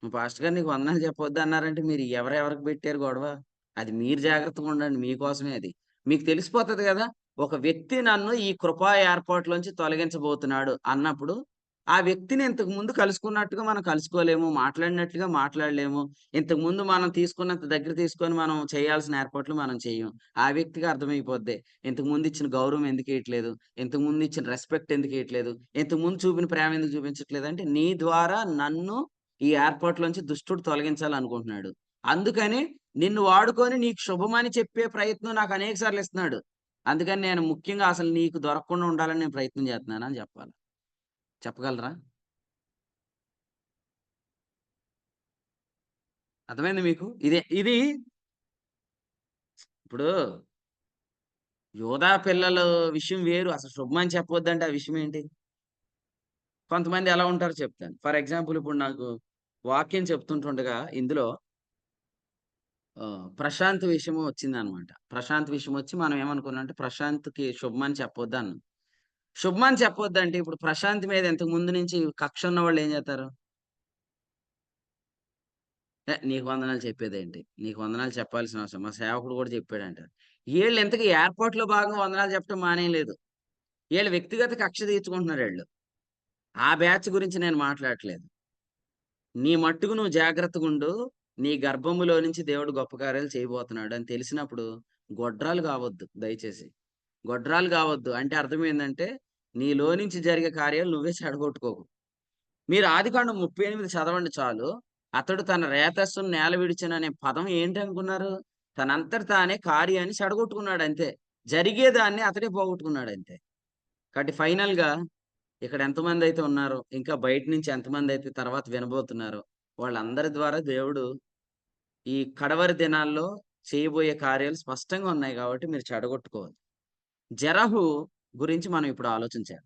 మా పాస్టర్ గారు నీకు వందనాలు చెప్పొద్దు అన్నారంటే మీరు ఎవరెవరికి పెట్టారు గొడవ? అది మీరు జాగ్రత్తగా ఉండండి, మీకోసమే అది. మీకు తెలిసిపోతుంది కదా, ఒక వ్యక్తి నన్ను ఈ కృపా ఏర్పాట్లోంచి తొలగించబోతున్నాడు అన్నప్పుడు ఆ వ్యక్తిని ఇంతకు ముందు కలుసుకున్నట్టుగా మనం కలుసుకోలేము, మాట్లాడినట్లుగా మాట్లాడలేము. ఇంతకు ముందు మనం తీసుకున్నంత దగ్గర తీసుకొని మనం చేయాల్సిన ఏర్పాట్లు మనం చెయ్యం. ఆ వ్యక్తికి అర్థమైపోద్ది, ఇంతకు ముందు ఇచ్చిన గౌరవం ఎందుకు ఇవ్వట్లేదు, ఇంతకు ముందు ఇచ్చిన రెస్పెక్ట్ ఎందుకు ఇవ్వట్లేదు, ఇంతకు ముందు చూపిన ప్రేమ ఎందుకు చూపించట్లేదు అంటే, నీ ద్వారా నన్ను ఈ ఏర్పాట్లోంచి దుష్టుడు తొలగించాలనుకుంటున్నాడు. అందుకని నిన్ను వాడుకొని నీకు శుభమని చెప్పే ప్రయత్నం నాకు అనేక సార్లు ఇస్తున్నాడు. అందుకని నేను ముఖ్యంగా అసలు నీకు దొరకకుండా ఉండాలని నేను ప్రయత్నం చేస్తున్నాను అని చెప్పాలి. చెప్పగలరా? అర్థమైంది మీకు? ఇది ఇప్పుడు యోధా పిల్లల విషయం వేరు. అసలు శుభమని చెప్పొద్దంటే ఆ విషయం ఏంటి? కొంతమంది ఎలా ఉంటారో చెప్తాను. ఫర్ ఎగ్జాంపుల్, ఇప్పుడు నాకు వాక్యం చెప్తుంటుండగా ఇందులో ప్రశాంత్ విషయము వచ్చిందనమాట. ప్రశాంత్ విషయం వచ్చి మనం ఏమనుకున్నాం అంటే, ప్రశాంత్కి శుభమని చెప్పొద్దు అన్నాం. శుభమని చెప్పొద్దంటే ఇప్పుడు ప్రశాంత్ మీద ఇంతకు ముందు నుంచి కక్ష ఉన్న వాళ్ళు ఏం చేస్తారు? నీకు వందనాలు చెప్పేదేంటి, నీకు వందనాలు చెప్పాల్సిన అవసరం, మా సేవకుడు కూడా చెప్పాడంటారు. వీళ్ళు ఇంతకీ ఏర్పాట్లో భాగంగా వందనాలు చెప్పడం మానేయలేదు. వీళ్ళు వ్యక్తిగత కక్ష తీర్చుకుంటున్నారు వీళ్ళు. ఆ బ్యాచ్ గురించి నేను మాట్లాడట్లేదు. నీ మట్టుకు నువ్వు జాగ్రత్తగా ఉండు, నీ గర్భములో నుంచి దేవుడు గొప్ప కార్యాలు చేయబోతున్నాడు అని తెలిసినప్పుడు గొడ్రాలు కావద్దు. దయచేసి గొడ్రాలు కావద్దు. అంటే అర్థం ఏంటంటే, నీలో నుంచి జరిగే కార్యాలు నువ్వే చెడగొట్టుకోకు. మీరు ఆదికాండం 38 చదవండి చాలు. అతడు తన రేతస్సును నేల విడిచిన అనే పదం ఏంటి అనుకున్నారు? తనంతట తానే కార్యాన్ని చెడగొట్టుకున్నాడు అంతే. జరిగేదాన్ని అతడే పోగొట్టుకున్నాడు అంతే. కాబట్టి ఫైనల్ గా ఇక్కడ ఎంతమంది అయితే ఉన్నారో, ఇంకా బయట నుంచి ఎంతమంది అయితే తర్వాత వినబోతున్నారో, వాళ్ళందరి ద్వారా దేవుడు ఈ కడవరి దినాల్లో చేయబోయే కార్యాలు స్పష్టంగా ఉన్నాయి. కాబట్టి మీరు చెడగొట్టుకోవాలి. జరహు గురించి మనం ఇప్పుడు ఆలోచించాలి.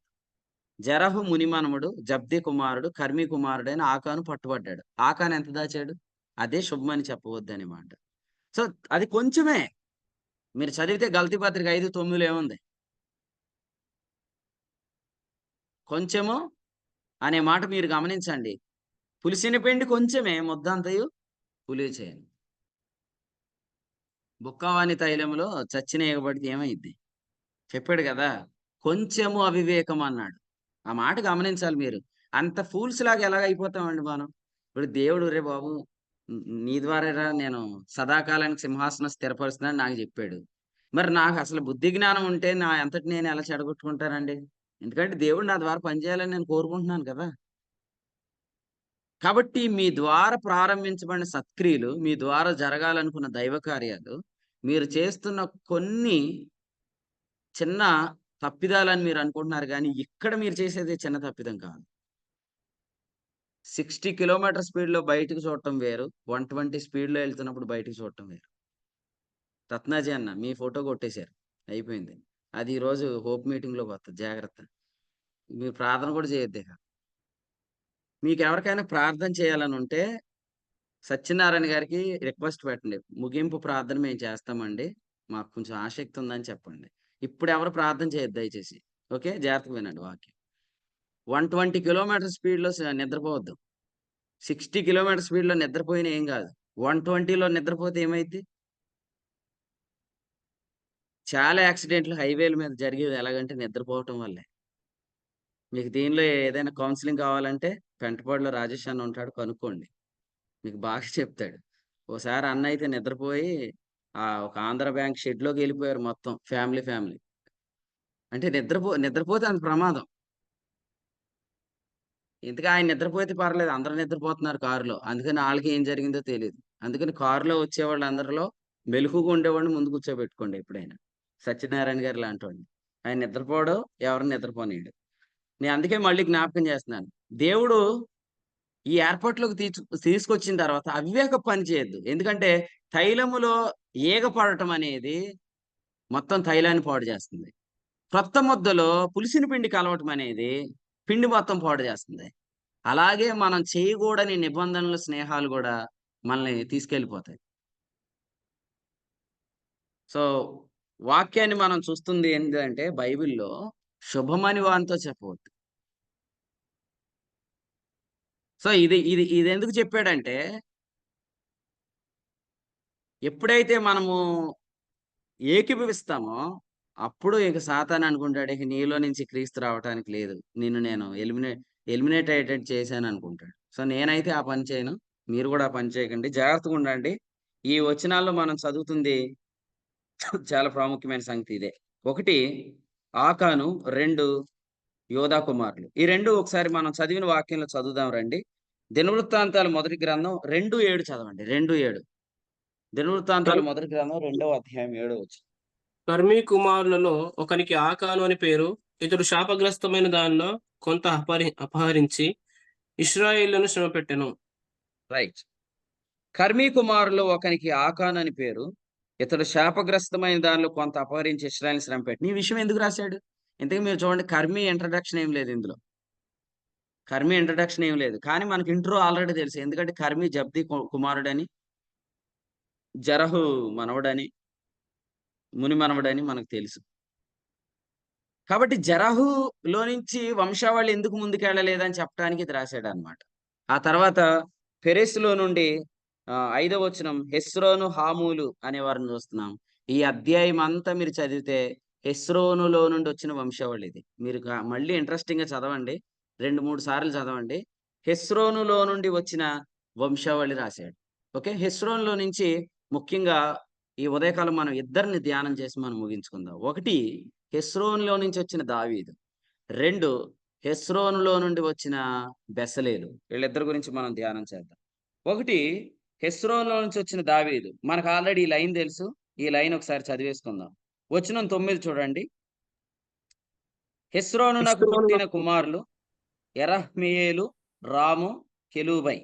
జరహు మునిమనముడు, జబ్ది కుమారుడు, కర్మి కుమారుడైన ఆకాను పట్టుబడ్డాడు. ఆకాను ఎంత దాచాడు? అదే శుభమని చెప్పవద్దు అనమాట. సో అది కొంచెమే. మీరు చదివితే గలతీ పత్రిక 5:9 ఏముంది? కొంచెము అనే మాట మీరు గమనించండి. పులిసిన పిండి కొంచెమే, ముద్దంతయు పులియ చేయను. బుక్కవాని తైలంలో చచ్చిన ఎగబడితే ఏమైద్ది? చెప్పాడు కదా, కొంచెము అవివేకం అన్నాడు. ఆ మాట గమనించాలి మీరు. అంత ఫూల్స్ లాగా ఎలాగ అయిపోతామండి మనం? ఇప్పుడు దేవుడు రే బాబు, నీ ద్వారా నేను సదాకాలానికి సింహాసనం స్థిరపరుస్తున్నాను నాకు చెప్పాడు. మరి నాకు అసలు బుద్ధి జ్ఞానం ఉంటే నా అంతటి నేను ఎలా చెడగొట్టుకుంటానండి? ఎందుకంటే దేవుడు నా ద్వారా పనిచేయాలని నేను కోరుకుంటున్నాను కదా. కాబట్టి మీ ద్వారా ప్రారంభించబడిన సత్క్రియలు, మీ ద్వారా జరగాలనుకున్న దైవ కార్యాలు, మీరు చేస్తున్న కొన్ని చిన్న తప్పిదాలని మీరు అనుకుంటున్నారు కానీ ఇక్కడ మీరు చేసేది చిన్న తప్పిదం కాదు. 60 కిలోమీటర్ స్పీడ్లో బయటకు చూడటం వేరు, 120 స్పీడ్లో వెళ్తున్నప్పుడు బయటకు చూడటం వేరు. రత్నాజీ అన్న మీ ఫోటో కొట్టేశారు, అయిపోయింది. అది ఈరోజు హోప్ మీటింగ్లోకి వస్తుంది, జాగ్రత్త. మీరు ప్రార్థన కూడా చేయొద్దు. మీకు ఎవరికైనా ప్రార్థన చేయాలని ఉంటే సత్యనారాయణ గారికి రిక్వెస్ట్ పెట్టండి, ముగింపు ప్రార్థన మేము చేస్తామండి, మాకు కొంచెం ఆసక్తి ఉందని చెప్పండి. ఇప్పుడు ఎవరు ప్రార్థన చేయొద్దు దయచేసి. ఓకే, జాగ్రత్తగా వినండి వాక్యం. 120 కిలోమీటర్ స్పీడ్లో నిద్రపోవద్దు. 60 కిలోమీటర్ స్పీడ్లో నిద్రపోయినా ఏం కాదు, 120లో నిద్రపోతే ఏమైంది? చాలా యాక్సిడెంట్లు హైవేల మీద జరిగేది ఎలాగంటే నిద్రపోవటం వల్లే. మీకు దీనిలో ఏదైనా కౌన్సిలింగ్ కావాలంటే పెంటపాడులో రాజేష్ అన్న ఉంటాడు, కనుక్కోండి, మీకు బాగా చెప్తాడు. ఓసారి అన్న అయితే నిద్రపోయి ఒక ఆంధ్ర బ్యాంక్ షెడ్లోకి వెళ్ళిపోయారు మొత్తం ఫ్యామిలీ. అంటే నిద్రపోతే అంత ప్రమాదం. ఇంతగా ఆయన నిద్రపోతే పర్లేదు, అందరూ నిద్రపోతున్నారు కారులో, అందుకని వాళ్ళకి ఏం జరిగిందో తెలియదు. అందుకని కారులో వచ్చేవాళ్ళు అందరిలో మెలకుగా ఉండేవాడిని ముందు కూర్చోబెట్టుకోండి ఎప్పుడైనా. సత్యనారాయణ గారు లాంటి ఆయన నిద్రపోవడం, ఎవరిని నిద్రపోనీయడు. నేను అందుకే మళ్ళీ జ్ఞాపకం చేస్తున్నాను, దేవుడు ఈ ఏర్పాట్లోకి తీసుకొచ్చిన తర్వాత అవివేక పని చేయొద్దు. ఎందుకంటే తైలములో ఈగ పడటం అనేది మొత్తం తైలాన్ని పాడు చేస్తుంది. క్రొత్త ముద్దలో పులిసిన పిండి కలవటం అనేది పిండి మొత్తం పాడు చేస్తుంది. అలాగే మనం చేయకూడని నిబంధనలు, స్నేహాలు కూడా మనల్ని తీసుకెళ్ళిపోతాయి. సో వాక్యాన్ని మనం చూస్తుంది ఏంటంటే బైబిల్లో శుభమని వానితో చెప్పవద్దు. సో ఇది ఇది ఇది ఎందుకు చెప్పాడంటే, ఎప్పుడైతే మనము ఏకీభవిస్తామో అప్పుడు ఇక సాతాను అనుకుంటాడు, ఇక నీలో నుంచి క్రీస్తు రావటానికి లేదు, నిన్ను నేను ఎలిమినేట్ అయ్యేటట్టు చేశాను అనుకుంటాడు. సో నేనైతే ఆ పని చేయను, మీరు కూడా ఆ పని చేయకండి, జాగ్రత్తగా ఉండండి. ఈ వచనాల్లో మనం చదువుతుంది చాలా ప్రాముఖ్యమైన సంగతి ఇదే. 1 ఆకాను, 2 యోధా కుమారులు. ఈ 2 ఒకసారి మనం చదివిన వాక్యంలో చదువుదాం రండి. దినవృత్తాంతాల మొదటి గ్రంథం 2:7 చదవండి. 2:7 దినవృత్తాంతాల మొదటి గ్రంథం 2వ అధ్యాయం 7వ వచనం. కర్మీ కుమారులలో ఒకనికి ఆకాను అని పేరు. ఇతడు శాపగ్రస్తమైన దానిలో కొంత అపహరించి ఇశ్రాయేలును శ్రమ పెట్టెను. రైట్. కర్మీ కుమారులు ఒకనికి ఆకాను అని పేరు, ఇతడు శాపగ్రస్తమైన దానిలో కొంత అపహరించి ఇశ్రాయేలు శ్రమ పెట్టిన. ఈ విషయం ఎందుకు రాశాడు? ఇంతకీ మీరు చూడండి, కర్మీ ఇంట్రడక్షన్ ఏం లేదు ఇందులో. కర్మీ ఇంట్రడక్షన్ ఏం లేదు, కానీ మనకి ఇంట్రో ఆల్రెడీ తెలుసు. ఎందుకంటే కర్మీ జబ్ది కుమారుడని, జరహు మనవడని, ముని మనవడని మనకు తెలుసు. కాబట్టి జరహులో నుంచి వంశావళి ఎందుకు ముందుకెళ్ళలేదని చెప్పడానికి ఇది రాశాడు అనమాట. ఆ తర్వాత పెరెస్లో నుండి 5వ వచనం హెస్రోను, హామూలు అనే వారిని చూస్తున్నాం. ఈ అధ్యాయం అంతా మీరు చదివితే హెస్రోనులో నుండి వచ్చిన వంశావళి ఇది. మీరు మళ్ళీ ఇంట్రెస్టింగ్ గా చదవండి, 2-3 సార్లు చదవండి. హెస్రోనులో నుండి వచ్చిన వంశావళి రాశాడు. ఓకే, హెస్రోనులో నుంచి ముఖ్యంగా ఈ ఉదయకాలం మనం ఇద్దరిని ధ్యానం చేసి మనం ముగించుకుందాం. 1 హెస్రోనులో నుంచి వచ్చిన దావీదు, 2 హెస్రోనులో నుండి వచ్చిన బెసలేలు. వీళ్ళిద్దరి గురించి మనం ధ్యానం చేద్దాం. 1 హెస్రోనులో నుంచి వచ్చిన దావీదు, మనకు ఆల్రెడీ ఈ లైన్ తెలుసు, ఈ లైన్ ఒకసారి చదివేసుకుందాం. వచనం 9 చూడండి. హెస్రోను నాకు పుట్టిన కుమారులు ఎరహ్మియేలు, రాము, కెలూబై.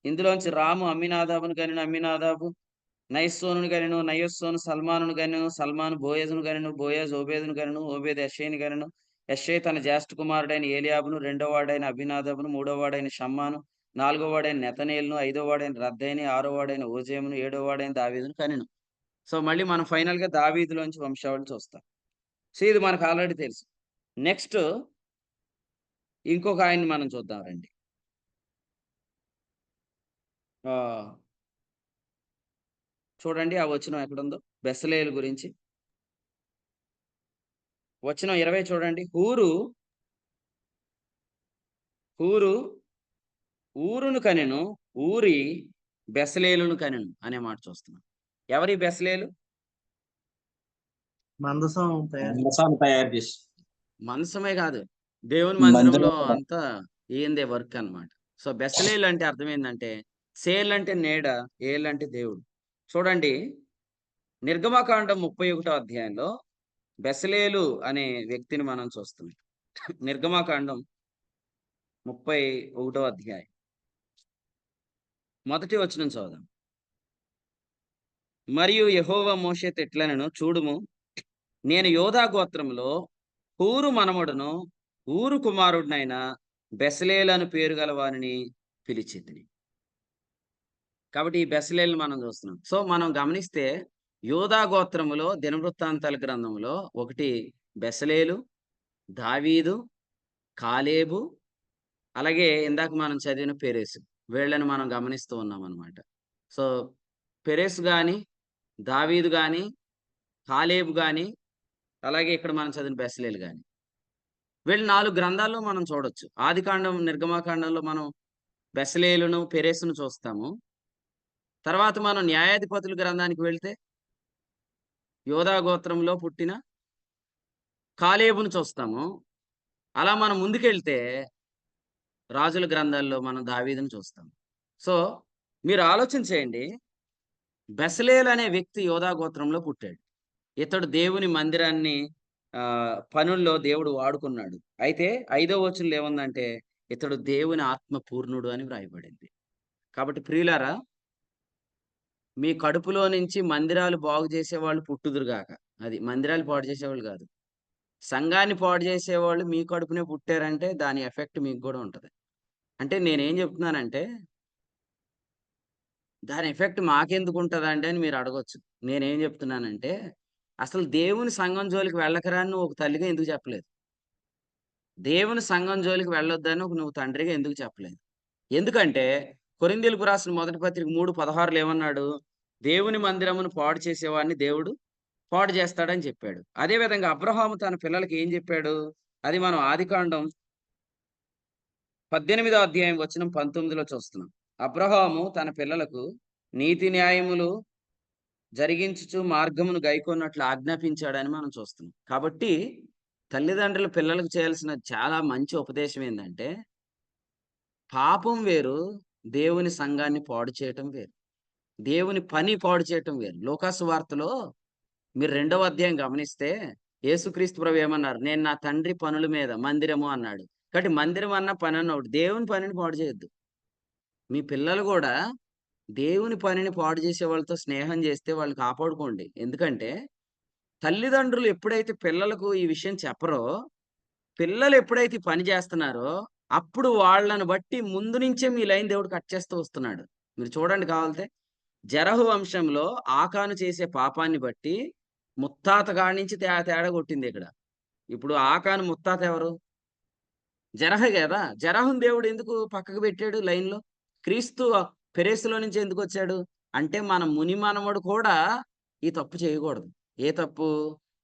ఇందులోంచి రాము అమ్మినాదాబును గనెను, అమ్మినాదాబు నయస్సోనును గనెను, నయస్సోను సల్మానును గనెను, సల్మాను బోయజును గనెను, బోయజ్ ఓబేదును గనెను, ఓబేద్ యెషైని గనెను, యెషై తన జ్యేష్ఠ కుమారుడైన ఏలియాబును, 2వ వాడైన అభినాదాబును, 3వ వాడైన షమ్మాను, 4వ వాడైన నెతనేలును, 5వ వాడైన రద్దైని, 6వ వాడైన ఓజేమును, 7వ వాడైన దావీదును కనెను. సో మళ్ళీ మనం ఫైనల్ గా దావీదులోంచి వంశావళి చూస్తాం. సో ఇది మనకు ఆల్రెడీ తెలుసు. నెక్స్ట్ ఇంకొక ఆయన్ని మనం చూద్దాం రండి. చూడండి ఆ వచనం ఎక్కడుందో, బెసలేలు గురించి. వచనం 20 చూడండి. ఊరును కనెను, ఊరి బెసలేలును కనెను అనే మాట చూస్తున్నాం. ఎవరి బెసలేలు? మందసం తయారు చేసి మంచమే కాదు, దేవుని మందిరంలో మందిరం అంతా ఏందే వర్క్ అన్నమాట. సో బెసలేలు అంటే అర్థం ఏంటంటే, సేల్ అంటే నీడ, ఏల్ అంటే దేవుడు. చూడండి నిర్గమకాండం 31వ అధ్యాయంలో బెసలేలు అనే వ్యక్తిని మనం చూస్తున్నాం. నిర్గమకాండం 31వ అధ్యాయం మొదటి వచనం చదువుదాం. మరియు యెహోవా మోషేతో ఇట్లనెను, చూడుము, నేను యోధా గోత్రంలో హూరు మనమడును, ఊరు కుమారుడినైన బెసలేలు పేరు గల వారిని పిలిచితిని. కాబట్టి ఈ బెసలేలు మనం చూస్తున్నాం. సో మనం గమనిస్తే యోధా గోత్రములో దినవృత్తాంతాల గ్రంథంలో ఒకటి బెసలేలు, దావీదు, కాలేబు, అలాగే ఇందాక మనం చదివిన పెరేసు, వీళ్ళని మనం గమనిస్తూ ఉన్నాం అన్నమాట. సో పెరేసు కానీ, దావీదు కానీ, కాలేబు కానీ, అలాగే ఇక్కడ మనం చదివిన బెసలేలు కానీ, వీళ్ళు 4 గ్రంథాల్లో మనం చూడొచ్చు. ఆదికాండం, నిర్గమకాండంలో మనం బెసలేలును, పెరేసును చూస్తాము. తర్వాత మనం న్యాయాధిపతుల గ్రంథానికి వెళ్తే యోధా గోత్రంలో పుట్టిన కాలేబును చూస్తాము. అలా మనం ముందుకెళ్తే రాజుల గ్రంథాల్లో మనం దావీదును చూస్తాం. సో మీరు ఆలోచన చేయండి, బెసలేలు అనే వ్యక్తి యోధా గోత్రంలో పుట్టాడు. ఇతడు దేవుని మందిరాన్ని పనుల్లో దేవుడు వాడుకున్నాడు. అయితే 5వ వచనంలో ఏముందంటే, ఇతడు దేవుని ఆత్మ పూర్ణుడు అని వ్రాయబడింది. కాబట్టి ప్రియులారా, మీ కడుపులో నుంచి మందిరాలు బాగు చేసేవాళ్ళు పుట్టుదురుగాక. అది మందిరాలు పాడు చేసేవాళ్ళు కాదు. సంఘాన్ని పాడు చేసేవాళ్ళు మీ కడుపునే పుట్టారంటే దాని ఎఫెక్ట్ మీకు కూడా ఉంటది. అంటే నేనేం చెప్తున్నానంటే, దాని ఎఫెక్ట్ మాకెందుకు ఉంటదండి అని మీరు అడగొచ్చు. నేనేం చెప్తున్నానంటే, అసలు దేవుని సంఘం జోలికి వెళ్ళకరా అని నువ్వు ఒక తల్లిగా ఎందుకు చెప్పలేదు? దేవుని సంఘం జోలికి వెళ్ళొద్దని నువ్వు తండ్రిగా ఎందుకు చెప్పలేదు? ఎందుకంటే కొరింథీయులకు రాసిన మొదటి పత్రిక 3:16లో ఏమన్నాడు? దేవుని మందిరమును పాడు చేసేవాడిని దేవుడు పాడు చేస్తాడని చెప్పాడు. అదే విధంగా అబ్రహాము తన పిల్లలకి ఏం చెప్పాడు? అది మనం ఆదికాండం 18వ అధ్యాయం వచనం 19లో చూస్తున్నాం. అబ్రహాము తన పిల్లలకు నీతి న్యాయములు జరిగించుచు మార్గమును గైకొన్నట్లు ఆజ్ఞాపించాడని మనం చూస్తున్నాం. కాబట్టి తల్లిదండ్రులు పిల్లలకు చేయాల్సిన చాలా మంచి ఉపదేశం ఏంటంటే, పాపం వేరు, దేవుని సంఘాన్ని పాడు చేయటం వేరు, దేవుని పని పాడు చేయటం వేరు. లోకాసు వార్తలో మీరు 2వ అధ్యాయం గమనిస్తే యేసుక్రీస్తు ప్రభు ఏమన్నారు? నేను నా తండ్రి పనుల మీద మందిరము అన్నాడు. కాబట్టి మందిరం అన్న పని అన్న ఒకటి. దేవుని పనిని పాడు చేయొద్దు. మీ పిల్లలు కూడా దేవుని పనిని పాడు చేసే వాళ్ళతో స్నేహం చేస్తే వాళ్ళు కాపాడుకోండి. ఎందుకంటే తల్లిదండ్రులు ఎప్పుడైతే పిల్లలకు ఈ విషయం చెప్పరో, పిల్లలు ఎప్పుడైతే పని చేస్తున్నారో, అప్పుడు వాళ్ళని బట్టి ముందు నుంచే మీ లైన్ దేవుడు కట్ చేస్తూ వస్తున్నాడు. మీరు చూడండి కావాలితే, జరహు వంశంలో ఆకాను చేసే పాపాన్ని బట్టి ముత్తాత కాడి నుంచి తేడా కొట్టింది ఇక్కడ. ఇప్పుడు ఆకాను ముత్తాత ఎవరు? జరహ కదా. జరహుని దేవుడు ఎందుకు పక్కకు పెట్టాడు లైన్లో? క్రీస్తు పెరేసులో నుంచి ఎందుకు వచ్చాడు అంటే, మన ముని మనవడు కూడా ఈ తప్పు చేయకూడదు. ఏ తప్పు?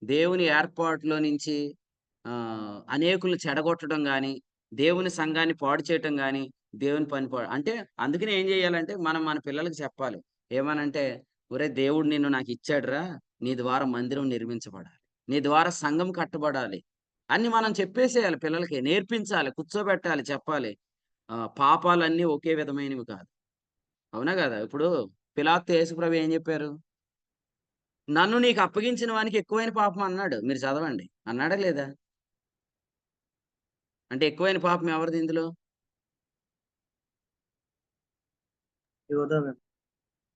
దేవుని ఏర్పాటులో నుంచి అనేకులు చెడగొట్టడం కానీ, దేవుని సంఘాన్ని పాడు చేయటం కానీ, దేవుని పని పాడు అంటే, అందుకనే ఏం చేయాలంటే మనం మన పిల్లలకు చెప్పాలి. ఏమనంటే, ఒరే దేవుడు నిన్ను నాకు ఇచ్చాడురా, నీ ద్వారా మందిరం నిర్మించబడాలి, నీ ద్వారా సంఘం కట్టబడాలి అని మనం చెప్పేసేయాలి. పిల్లలకి నేర్పించాలి, కూర్చోబెట్టాలి, చెప్పాలి. పాపాలన్నీ ఒకే విధమైనవి కాదు. అవునా కదా? ఇప్పుడు పిలాతు యేసుప్రభు ఏం చెప్పారు? నన్ను నీకు అప్పగించిన వానికి ఎక్కువైన పాపం అన్నాడు. మీరు చదవండి. అన్నాడా లేదా? అంటే ఎక్కువైన పాపం ఎవరిది ఇందులో?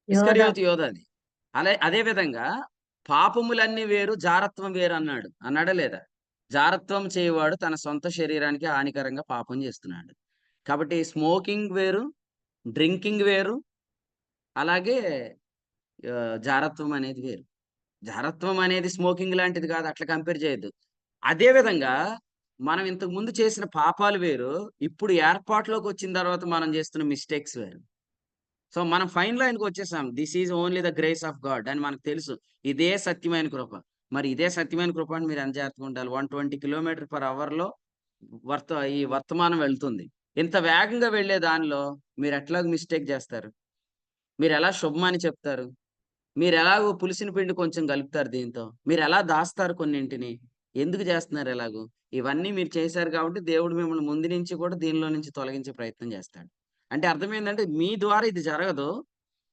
ఇస్కరియోతు యోధాది. అదే విధంగా పాపములన్నీ వేరు, జారత్వం వేరు అన్నాడు. అన్నాడా లేదా? జారత్వం చేయవాడు తన సొంత శరీరానికి హానికరంగా పాపం చేస్తున్నాడు. కాబట్టి స్మోకింగ్ వేరు, డ్రింకింగ్ వేరు, అలాగే జారత్వం అనేది వేరు. జారత్వం అనేది స్మోకింగ్ లాంటిది కాదు, అట్లా కంపేర్ చేయొద్దు. అదే విధంగా మనం ఇంతకు ముందు చేసిన పాపాలు వేరు, ఇప్పుడు ఏర్పాటులోకి వచ్చిన తర్వాత మనం చేస్తున్న మిస్టేక్స్ వేరు. సో మనం ఫైన్ లైన్కి వచ్చేసాం. This is only the grace of God అని మనకు తెలుసు. ఇదే సత్యమైన కృప. మరి ఇదే సత్యమైన కృప అని మీరు ఎంత జాగ్రత్తగా ఉండాలి. 120 km/h ఈ వర్తమానం వెళ్తుంది. ఇంత వేగంగా వెళ్లే దానిలో మీరు ఎట్లాగ మిస్టేక్ చేస్తారు? మీరు ఎలా శుభమని చెప్తారు? మీరు ఎలాగో పులిసిన పిండి కొంచెం కలుపుతారు దీంతో? మీరు ఎలా దాస్తారు కొన్నింటిని? ఎందుకు చేస్తున్నారు ఎలాగూ? ఇవన్నీ మీరు చేశారు కాబట్టి దేవుడు మిమ్మల్ని ముందు నుంచి కూడా దీనిలో నుంచి తొలగించే ప్రయత్నం చేస్తాడు. అంటే అర్థం ఏంటంటే మీ ద్వారా ఇది జరగదు,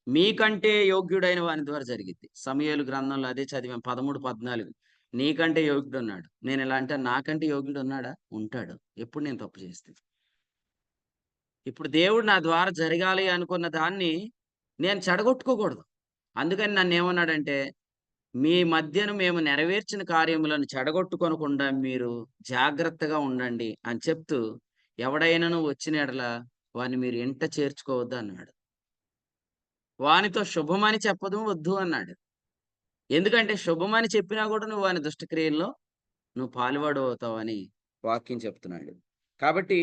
మీకంటే యోగ్యుడైన వాని ద్వారా జరిగిద్ది. సమూయేలు గ్రంథంలో అదే చదివాం 13-14. నీకంటే యోగ్యుడు ఉన్నాడు. నేను ఇలా అంటే నాకంటే యోగ్యుడు ఉన్నాడా? ఉంటాడు. ఎప్పుడు నేను తప్పు చేస్తే. ఇప్పుడు దేవుడు నా ద్వారా జరగాలి అనుకున్న దాన్ని నేను చెడగొట్టుకోకూడదు. అందుకని నన్ను ఏమన్నాడంటే, మీ మధ్యన మేము నెరవేర్చిన కార్యములను చెడగొట్టుకొనకుండా మీరు జాగ్రత్తగా ఉండండి అని చెప్తూ, ఎవడైనాను వచ్చిన ఎడల వాని మీరు ఇంట చేర్చుకోవద్దు అన్నాడు. వానితో శుభమని చెప్పదు వద్దు అన్నాడు. ఎందుకంటే శుభమని చెప్పినా కూడా నువ్వు వాని దుష్టక్రియల్లో నువ్వు పాలువాడు అవుతావని వాక్యం చెప్తున్నాడు. కాబట్టి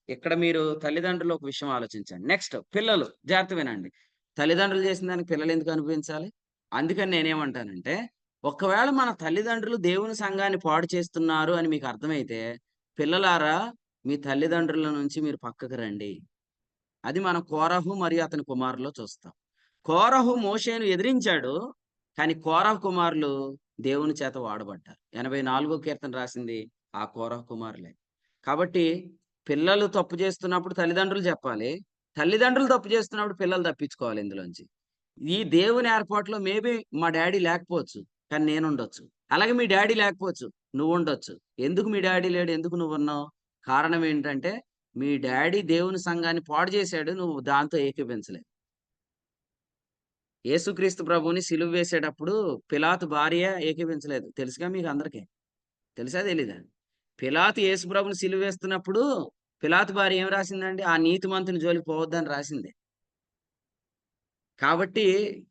ఇక్కడ మీరు తల్లిదండ్రులు ఒక విషయం ఆలోచించండి. నెక్స్ట్ పిల్లలు జాగ్రత్త వినండి. తల్లిదండ్రులు చేసిన దానికి పిల్లలు ఎందుకు అనిపించాలి? అందుకని నేనేమంటానంటే, ఒకవేళ మన తల్లిదండ్రులు దేవుని సంఘాన్ని పాడు చేస్తున్నారు అని మీకు అర్థమైతే, పిల్లలారా మీ తల్లిదండ్రుల నుంచి మీరు పక్కకు రండి. అది మనం కోరహు మరియు అతని కుమారులో చూస్తాం. కోరహు మోషేను ఎదిరించాడు, కానీ కోరహు కుమారులు దేవుని చేత వాడబడ్డారు. 84వ కీర్తన రాసింది ఆ కోరహు కుమారులే. కాబట్టి పిల్లలు తప్పు చేస్తున్నప్పుడు తల్లిదండ్రులు చెప్పాలి, తల్లిదండ్రులు తప్పు చేస్తున్నప్పుడు పిల్లలు తప్పించుకోవాలి ఇందులోంచి. ఈ దేవుని ఏర్పాటులో మేబీ మా డాడీ లేకపోవచ్చు, కానీ నేను ఉండొచ్చు. అలాగే మీ డాడీ లేకపోవచ్చు, నువ్వు ఉండొచ్చు. ఎందుకు మీ డాడీ లేడు, ఎందుకు నువ్వు ఉన్నావు? కారణం ఏంటంటే మీ డాడీ దేవుని సంఘాన్ని పాడు చేశాడు, నువ్వు దాంతో ఏకీపించలేదు. యేసుక్రీస్తు ప్రభువుని సిలువ వేసేటప్పుడు పిలాతు భార్య ఏకీపించలేదు. తెలుసుగా మీకు అందరికీ? తెలుసా తెలీదా? పిలాతు యేసు ప్రభుని సిలువ వేస్తున్నప్పుడు పిలాతు భార్య ఏం రాసిందండి? ఆ నీతిమంతుని జోలికి పోవద్దని రాసింది. కాబట్టి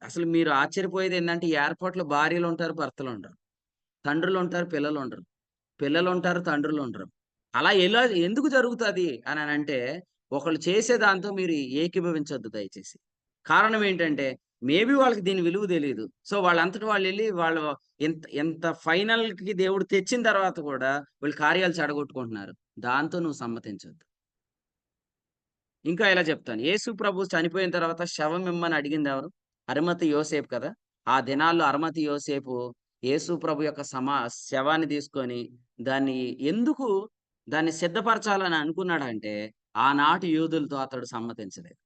అసలు మీరు ఆశ్చర్యపోయేది ఏంటంటే, ఈ ఏర్పాట్లో భార్యలు ఉంటారు, భర్తలు ఉంటారు, తండ్రులు ఉంటారు, పిల్లలు ఉంటారు, పిల్లలు ఉంటారు, తండ్రులు ఉంటారు. అలా ఎలా ఎందుకు జరుగుతుంది అని అంటే, ఒకళ్ళు చేసే దాంతో మీరు ఏకీభవించొద్దు దయచేసి. కారణం ఏంటంటే మేబీ వాళ్ళకి దీని విలువ తెలియదు. సో వాళ్ళంతటి వాళ్ళు వెళ్ళి వాళ్ళు ఎంత ఫైనల్కి దేవుడు తెచ్చిన తర్వాత కూడా వీళ్ళు కార్యాలు చెడగొట్టుకుంటున్నారు. దాంతో నువ్వు సమ్మతించొద్దు. ఇంకా ఇలా చెప్తాను, యేసు ప్రభు చనిపోయిన తర్వాత శవం ఇమ్మని అడిగింది ఎవరు? అరిమతి యోసేపు కదా. ఆ దినాల్లో అరిమతి యోసేపు యేసు ప్రభు యొక్క శవాన్ని తీసుకొని దాన్ని సిద్ధపరచాలని అనుకున్నాడంటే, ఆనాటి యూదులతో అతడు సమ్మతించలేదు.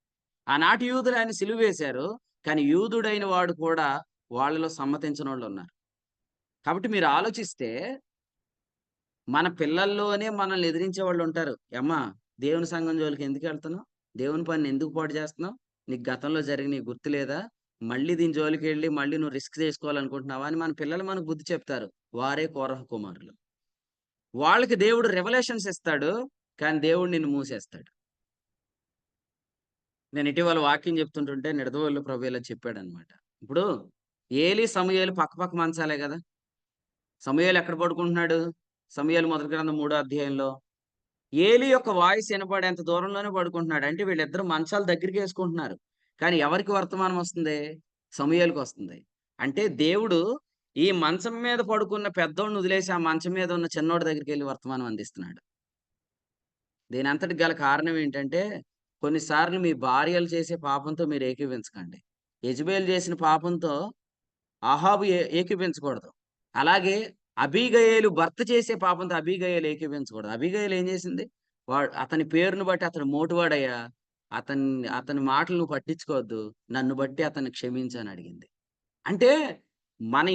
ఆనాటి యూదులు ఆయన సిలువ వేశారు, కానీ యూదుడైన వాడు కూడా వాళ్ళలో సమ్మతించిన వాళ్ళు ఉన్నారు. కాబట్టి మీరు ఆలోచిస్తే మన పిల్లల్లోనే మనల్ని ఎదిరించే వాళ్ళు ఉంటారు. అమ్మా దేవుని సంఘం జోలికి ఎందుకు వెళ్తున్నావు? దేవుని పని ఎందుకు పాడు చేస్తున్నావు? నీకు గతంలో జరిగిన నీకు గుర్తు లేదా? మళ్ళీ దీని జోలికి వెళ్ళి మళ్ళీ నువ్వు రిస్క్ చేసుకోవాలనుకుంటున్నావా అని మన పిల్లలు మనకు బుద్ధి చెప్తారు. వారే కోరహ కుమారులు. వాళ్ళకి దేవుడు రెవల్యూషన్స్ ఇస్తాడు, కానీ దేవుడు నిన్ను మూసేస్తాడు. నేను ఇటీవల వాక్యం చెప్తుంటుంటే నిడదవోలు ప్రభు ఇలా చెప్పాడు అనమాట. ఇప్పుడు ఏలి సమూయేలు పక్క మంచాలే కదా. సమూయేలు ఎక్కడ పడుకుంటున్నాడు? సమూయేలు మొదటి గ్రంథం 3వ అధ్యాయంలో ఏలి యొక్క వాయిస్ వినపడేంత దూరంలోనే పడుకుంటున్నాడు. అంటే వీళ్ళిద్దరు మంచాలు దగ్గరికి వేసుకుంటున్నారు, కానీ ఎవరికి వర్తమానం వస్తుంది? సమూయేలుకి వస్తుంది. అంటే దేవుడు ఈ మంచం మీద పడుకున్న పెద్దోడిని వదిలేసి ఆ మంచం మీద ఉన్న చిన్నోడి దగ్గరికి వెళ్ళి వర్తమానం అందిస్తున్నాడు. దీని అంతటి గల కారణం ఏంటంటే, కొన్నిసార్లు మీ భార్యలు చేసే పాపంతో మీరు ఏకీవించకండి. యెజబెల్ చేసిన పాపంతో అహాబు ఏకీవించకూడదు. అలాగే అబీగయలు భర్త చేసే పాపంతో అబీగయలు ఏకీవించకూడదు. అబీగయలు ఏం చేసింది? అతని పేరును బట్టి అతను మోటువాడయ్యా, అతని మాటలు నువ్వు పట్టించుకోవద్దు, నన్ను బట్టి అతన్ని క్షమించని అడిగింది. అంటే మన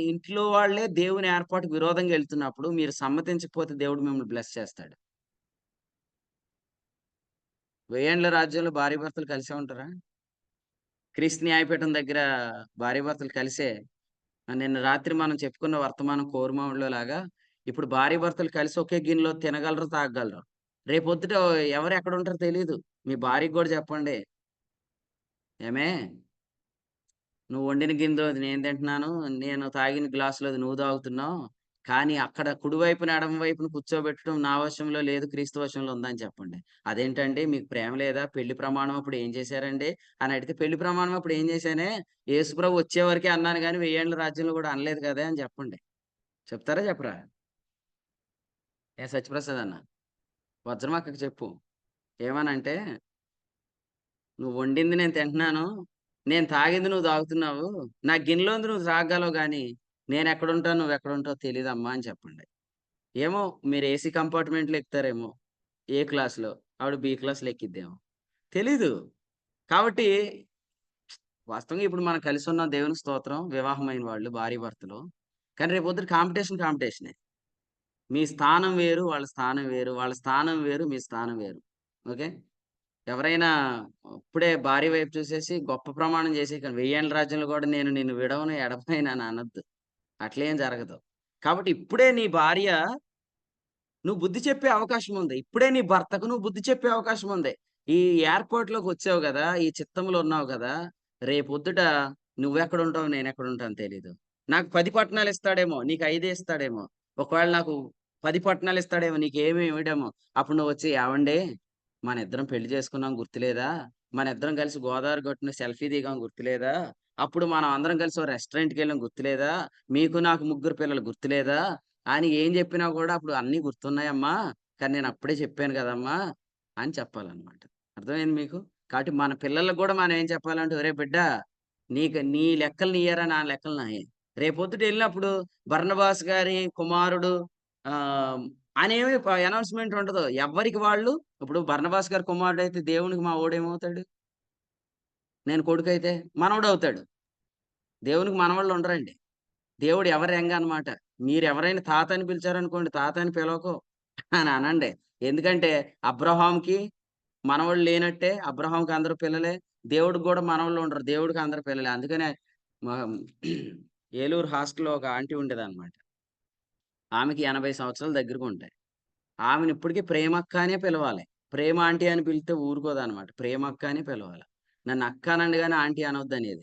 ఇంట్లో వాళ్ళే దేవుని ఏర్పాటుకు విరోధంగా వెళ్తున్నప్పుడు మీరు సమ్మతించకపోతే దేవుడు మిమ్మల్ని బ్లెస్ చేస్తాడు. 1000 ఏండ్ల రాజ్యంలో భార్య భర్తలు కలిసే ఉంటారా? క్రీస్తు న్యాయపీఠం దగ్గర భార్య భర్తలు కలిసే నిన్న రాత్రి మనం చెప్పుకున్న వర్తమానం కోరుమావుడిలో లాగా ఇప్పుడు భార్య భర్తలు కలిసి ఒకే గిన్నెలో తినగలరు, తాగగలరు. రేపొద్దుట ఎవరు ఎక్కడ ఉంటారో తెలియదు. మీ భార్యకి కూడా చెప్పండి, ఏమే నువ్వు వండిన గిన్నెలో నేను తింటున్నాను, నేను తాగిన గ్లాసులో నువ్వు తాగుతున్నావు, కానీ అక్కడ కుడివైపున ఎడమ వైపున కూర్చోబెట్టడం నా వశంలో లేదు, క్రీస్తు వశంలో ఉందని చెప్పండి. అదేంటండి మీకు ప్రేమ లేదా? పెళ్లి ప్రమాణం అప్పుడు ఏం చేశారండి అని అడిగితే, పెళ్లి ప్రమాణం అప్పుడు ఏం చేశానే, యేసుప్రభు వచ్చే వరకే అన్నాను కానీ 1000 ఏళ్ల రాజ్యంలో కూడా అనలేదు కదా అని చెప్పండి. చెప్తారా చెప్పరా? ఏ సత్యప్రసాద్ అన్న, వజ్రమక్కకి చెప్పు. ఏమనంటే, నువ్వు వండింది నేను తింటున్నాను, నేను తాగింది నువ్వు తాగుతున్నావు, నా గిన్నెలోంది నువ్వు తాగగలవు కానీ నేను ఎక్కడుంటావు నువ్వు ఎక్కడుంటావు తెలీదమ్మా అని చెప్పండి. ఏమో మీరు ఏసీ కంపార్ట్మెంట్లో ఎక్కుతారేమో ఏ క్లాస్లో, ఆవిడ బి క్లాస్లో ఎక్కిద్దేమో తెలీదు. కాబట్టి వాస్తవంగా ఇప్పుడు మనం కలిసి ఉన్న దేవునికి స్తోత్రం, వివాహమైన వాళ్ళు భార్య భర్తలు. కానీ రేపు పొద్దున కాంపిటీషనే. మీ స్థానం వేరు, వాళ్ళ స్థానం వేరు, వాళ్ళ స్థానం వేరు, మీ స్థానం వేరు. ఓకే, ఎవరైనా ఇప్పుడే భార్య వైపు చూసేసి గొప్ప ప్రమాణం చేసి 1000 ఏళ్ల రాజ్యంలో కూడా నేను నిన్ను విడవను ఎడపైన అని అనొద్దు. అట్లేం జరగదు. కాబట్టి ఇప్పుడే నీ భార్య నువ్వు బుద్ధి చెప్పే అవకాశం ఉంది. ఇప్పుడే నీ భర్తకు నువ్వు బుద్ధి చెప్పే అవకాశం ఉంది. ఈ ఎయిర్‌పోర్ట్‌లోకి వచ్చావు గదా! ఈ చిత్తంలో ఉన్నావు గదా! రేపొద్దుట నువ్వెక్కడుంటావు, నేనెక్కడుంటానో తెలీదు. నాకు 10 పట్టణాలు ఇస్తాడేమో, నీకు 5 ఇస్తాడేమో. ఒకవేళ నాకు 10 పట్టణాలు ఇస్తాడేమో, నీకేమి ఇవ్వడేమో. అప్పుడు నువ్వొచ్చి, ఏవండీ మనిద్దరం పెళ్లి చేసుకున్నాం గుర్తులేదా? మనిద్దరం కలిసి గోదావరి గట్టున సెల్ఫీ దిగాం గుర్తులేదా? అప్పుడు మనం అందరం కలిసి ఓ రెస్టారెంట్‌కెళ్ళాం గుర్తులేదా? మీకు నాకు 3 పిల్లలు గుర్తులేదా? అని ఏం చెప్పినా కూడా అప్పుడు అన్నీ గుర్తున్నాయమ్మా, కానీ నేను అప్పుడే చెప్పాను కదమ్మా అని చెప్పాలన్నమాట. అర్థమైంది మీకు? కాబట్టి మన పిల్లలకు కూడా మనం ఏం చెప్పాలంటే, ఒరేయ్ బిడ్డ, నీ లెక్కలు నీయేరా, నా లెక్కలు నాయే. రేపొద్దుట వెళ్ళినప్పుడు బర్నబాస్ గారి కుమారుడు అనేమి అనౌన్స్‌మెంట్ ఉండదు. ఎవ్వరికి వాళ్ళు, ఇప్పుడు బర్నబాస్ గారి కుమారుడైతే దేవునికి మా ఓడేమవుతాడు? నేను కొడుకైతే మనవడవుతాడు. దేవునికి మనవాళ్ళు ఉండరండి. దేవుడు ఎవరి యంగ అనమాట. మీరెవరైనా తాత అని పిలిచారనుకోండి, తాత అని పిలవకు అని అనండి. ఎందుకంటే అబ్రహాంకి మనవళ్ళు లేనట్టే, అబ్రహాంకి అందరూ పిల్లలే. దేవుడికి కూడా మనవళ్ళు ఉండరు. దేవుడికి అందరూ పిల్లలే. అందుకనే మా ఏలూరు హాస్టల్‌లో ఒక ఆంటీ ఉండేదన్నమాట. ఆమెకి 80 సంవత్సరాలు దగ్గరగా ఉంటాయి. ఆమెను ఇప్పటికి ప్రేమక్క అనే పిలవాలి. ప్రేమ ఆంటీ అని పిలిస్తే ఊరుకోదన్నమాట. ప్రేమక్క అనే పిలవాలి. నన్ను అక్క అనండి గాని ఆంటీ అనొద్దనేది.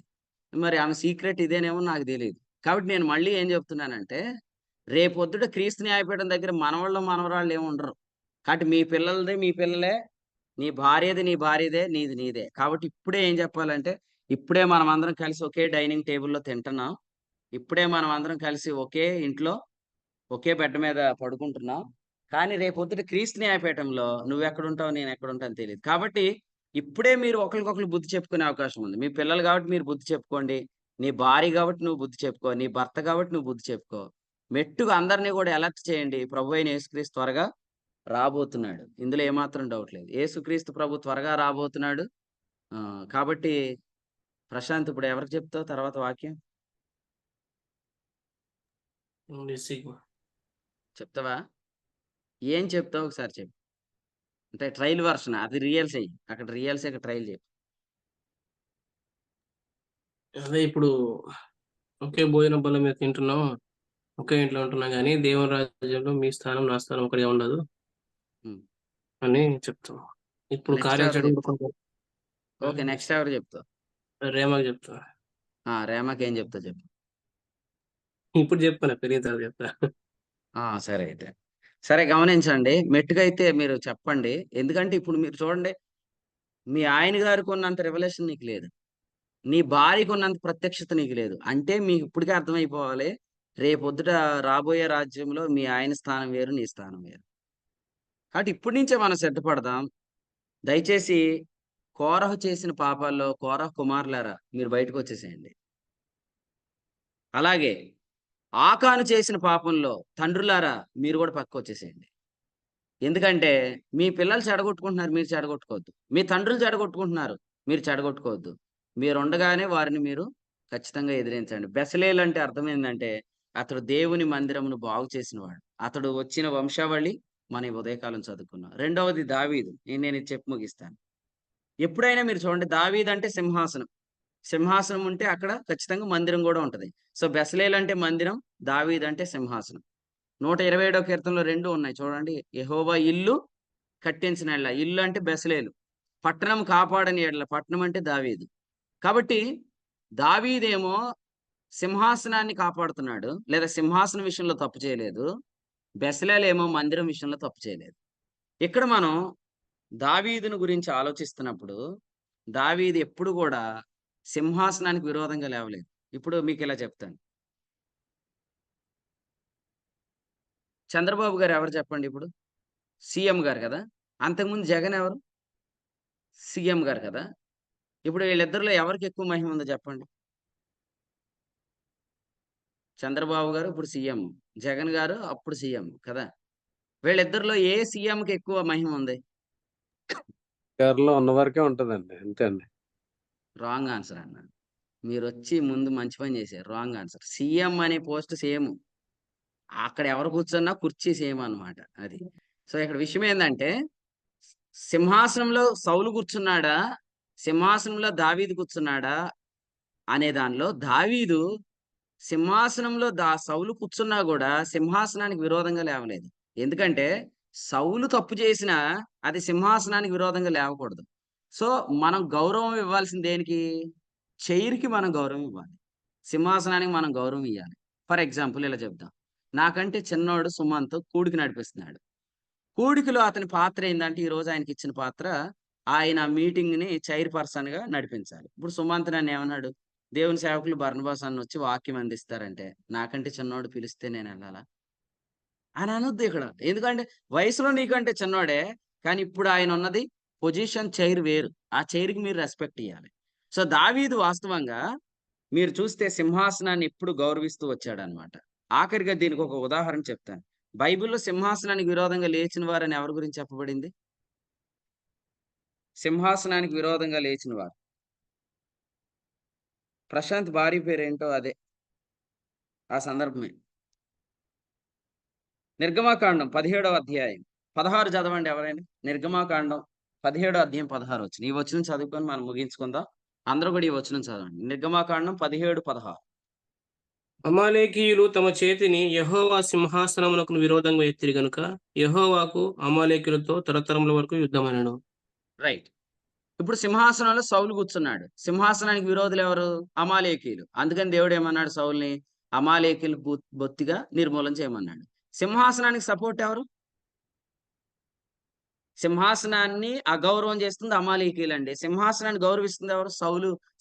మరి ఆమె సీక్రెట్ ఇదేనేమో నాకు తెలీదు. కాబట్టి నేను మళ్ళీ ఏం చెప్తున్నానంటే, రేపొద్దుట క్రీస్తు న్యాయపీఠం దగ్గర మనవళ్ళు, మనవరాళ్ళు ఏమి ఉండరు. కాబట్టి మీ పిల్లలది మీ పిల్లలే, నీ భార్యది నీ భార్యదే, నీది నీదే. కాబట్టి ఇప్పుడే ఏం చెప్పాలంటే, ఇప్పుడే మనమందరం కలిసి ఒకే డైనింగ్ టేబుల్‌లో తింటున్నాం. ఇప్పుడే మనమందరం కలిసి ఒకే ఇంట్లో, ఒకే బెడ్ మీద పడుకుంటున్నాం. కానీ రేపొద్దుట క్రీస్తు న్యాయపీఠంలో నువ్వెక్కడుంటావు, నేనెక్కడుంటానో తెలీదు. కాబట్టి ఇప్పుడే మీరు ఒకళ్ళకొకళ్ళు బుద్ధి చెప్పుకునే అవకాశం ఉంది. మీ పిల్లలు కాబట్టి మీరు బుద్ధి చెప్పుకోండి. నీ భార్య కాబట్టి నువ్వు బుద్ధి చెప్పుకో. నీ భర్త కాబట్టి నువ్వు బుద్ధి చెప్పుకో. మెట్టుగా అందరిని కూడా అలర్ట్ చేయండి. ప్రభువైన యేసుక్రీస్తు త్వరగా రాబోతున్నాడు. ఇందులో ఏమాత్రం డౌట్ లేదు. యేసుక్రీస్తు ప్రభు త్వరగా రాబోతున్నాడు. కాబట్టి ప్రశాంత్, ఇప్పుడు ఎవరికి చెప్తావు తర్వాత వాక్యం? చెప్తావా? ఏం చెప్తావు ఒకసారి చెప్పు. అంటే ట్రయల్ వెర్షన్, అది రియల్స్ అయ్యి, అక్కడ రియల్స్ ఇక్కడ ట్రయల్ చెప్పు. అదే ఇప్పుడు ఒకే భోజన బల్ల మీద తింటున్నాం, ఒకే ఇంట్లో ఉంటున్నాం, కానీ దేవుని రాజ్యంలో మీ స్థానం నా స్థానం ఒకటే ఉండదు అని చెప్తాం. ఇప్పుడు కార్యం చెడు. ఓకే, నెక్స్ట్ ఎవరు చెప్తావు? రేమాకి చెప్తా. రేమాకి ఏం చెప్తావు చెప్పు. ఇప్పుడు చెప్పాను, పెరిగిన తర్వాత చెప్తా. సరే అయితే. సరే, గమనించండి. మెట్టుగా అయితే మీరు చెప్పండి. ఎందుకంటే ఇప్పుడు మీరు చూడండి, మీ ఆయన గారికి ఉన్నంత రివల్యూషన్ నీకు లేదు. నీ భార్యకు ఉన్నంత ప్రత్యక్షత నీకు లేదు. అంటే మీకు ఇప్పటికే అర్థమైపోవాలి, రేపొద్దుట రాబోయే రాజ్యంలో మీ ఆయన స్థానం వేరు, నీ స్థానం వేరు. కాబట్టి ఇప్పటి నుంచే మనం సిద్ధపడదాం. దయచేసి కోరహు చేసిన పాపాల్లో కోరహు కుమారులారా మీరు బయటకు వచ్చేసేయండి. అలాగే ఆకాను చేసిన పాపంలో తండ్రులారా మీరు కూడా పక్కకు వచ్చేసేయండి. ఎందుకంటే మీ పిల్లలు చెడగొట్టుకుంటున్నారు, మీరు చెడగొట్టుకోవద్దు. మీ తండ్రులు చెడగొట్టుకుంటున్నారు, మీరు చెడగొట్టుకోవద్దు. మీరు ఉండగానే వారిని మీరు ఖచ్చితంగా ఎదిరించండి. బెసలేలు అంటే అర్థం ఏంటంటే, అతడు దేవుని మందిరమును బాగు చేసినవాడు. అతడు వచ్చిన వంశావళి మన ఈ ఉదయకాలం చదువుకున్నాం. రెండవది దావీదు. నేను ఇది చెప్పి ముగిస్తాను. ఎప్పుడైనా మీరు చూడండి, దావీదు అంటే సింహాసనం. సింహాసనం ఉంటే అక్కడ ఖచ్చితంగా మందిరం కూడా ఉంటది. సో బెసలేలు అంటే మందిరం, దావీదు అంటే సింహాసనం. 127వ కీర్తనలో 2 ఉన్నాయి చూడండి. యెహోవా ఇల్లు కట్టించిన యెడల, ఇల్లు అంటే బెసలేలు, పట్టణం కాపాడని యెడల, పట్టణం అంటే దావీదు. కాబట్టి దావీదేమో సింహాసనాన్ని కాపాడుతున్నాడు, లేదా సింహాసనం విషయంలో తప్పు చేయలేదు. బెసలేలేమో మందిరం విషయంలో తప్పు చేయలేదు. ఇక్కడ మనం దావీదును గురించి ఆలోచిస్తున్నప్పుడు దావీదు ఎప్పుడు కూడా సింహాసనానికి విరోధంగా లేవలేదు. ఇప్పుడు మీకు ఇలా చెప్తాను. చంద్రబాబు గారు ఎవరు చెప్పండి? ఇప్పుడు సీఎం గారు కదా. అంతకుముందు జగన్ ఎవరు? సీఎం గారు కదా. ఇప్పుడు వీళ్ళిద్దరిలో ఎవరికి ఎక్కువ మహిమ ఉందో చెప్పండి? చంద్రబాబు గారు ఇప్పుడు సీఎం, జగన్ గారు అప్పుడు సీఎం కదా. వీళ్ళిద్దరిలో ఏ సీఎంకి ఎక్కువ మహిమ ఉంది? గారిలో ఉన్న వరకే ఉంటదండి, అంతే అండి. రాంగ్ ఆన్సర్ అన్న. మీరు వచ్చి ముందు మంచి పని చేశారు. Wrong answer. సీఎం అనే పోస్ట్ సేమ్, అక్కడ ఎవరు కూర్చున్నా కుర్చీ సేమ్ అన్నమాట. అది. సో ఇక్కడ విషయం ఏంటంటే, సింహాసనంలో సౌలు కూర్చున్నాడా, సింహాసనంలో దావీదు కూర్చున్నాడా అనే దానిలో దావీదు సింహాసనంలో సౌలు కూర్చున్నా కూడా సింహాసనానికి విరోధంగా లేవలేదు. ఎందుకంటే సౌలు తప్పు చేసినా అది సింహాసనానికి విరోధంగా లేవకూడదు. సో మనం గౌరవం ఇవ్వాల్సింది దేనికి? చైర్కి మనం గౌరవం ఇవ్వాలి, సింహాసనానికి మనం గౌరవం ఇవ్వాలి. ఫర్ ఎగ్జాంపుల్ ఇలా చెప్దాం. నాకంటే చిన్నోడు సుమంత్ కూడికి నడిపిస్తున్నాడు. కూడికిలో అతని పాత్ర ఏంటంటే, ఈ రోజు ఆయనకి ఇచ్చిన పాత్ర ఆయన మీటింగ్ ని చైర్ పర్సన్ గా నడిపించాలి. ఇప్పుడు సుమంత్ నన్ను ఏమన్నాడు? దేవుని సేవకులు బర్నబాస్ అన్న వచ్చి వాక్యం అందిస్తారంటే నాకంటే చిన్నోడు పిలిస్తే నేను వెళ్ళాలా అని అనొద్దు ఇక్కడ. ఎందుకంటే వయసులో నీకంటే చిన్నోడే, కానీ ఇప్పుడు ఆయన ఉన్నది పొజిషన్, చైర్ వేరు. ఆ చైర్కి మీరు రెస్పెక్ట్ ఇవ్వాలి. సో దావీదు వాస్తవంగా మీరు చూస్తే సింహాసనాన్ని ఎప్పుడు గౌరవిస్తూ వచ్చాడనమాట. ఆఖరిగా దీనికి ఒక ఉదాహరణ చెప్తాను. బైబిల్లో సింహాసనానికి విరోధంగా లేచిన వారని ఎవరి గురించి చెప్పబడింది? సింహాసనానికి విరోధంగా లేచిన వారు. ప్రశాంత్ భార్య పేరేంటో అదే ఆ సందర్భమే. నిర్గమాకాండం 17వ అధ్యాయం 16 చదవండి ఎవరైనా. నిర్గమాకాండం 17వ అధ్యాయం 16 వచ్చిన. ఈ వచనం చదువుకొని మనం ముగించుకుందాం. అందరూ కూడా ఈ వచనం చదవండి. నిర్గమాకాండం 17:16. అమాలేకీయులు తమ చేతిని యెహోవా సింహాసనమునకు విరోధంగా ఎత్తిరి గనుక యెహోవాకు అమాలేకీయులతో తరతరముల వరకు యుద్ధమైనను. రైట్. ఇప్పుడు సింహాసనంలో సౌలు కూర్చున్నాడు. సింహాసనానికి విరోధులు ఎవరు? అమాలేకీయులు. అందుకని దేవుడు ఏమన్నాడు? సౌల్ని అమాలేకీయులు బొత్తిగా నిర్మూలన చేయమన్నాడు. సింహాసనానికి సపోర్ట్ ఎవరు? సింహాసనాన్ని అగౌరవం చేస్తుంది అమాలేకీయులు అండి. సింహాసనాన్ని గౌరవిస్తుంది ఎవరు?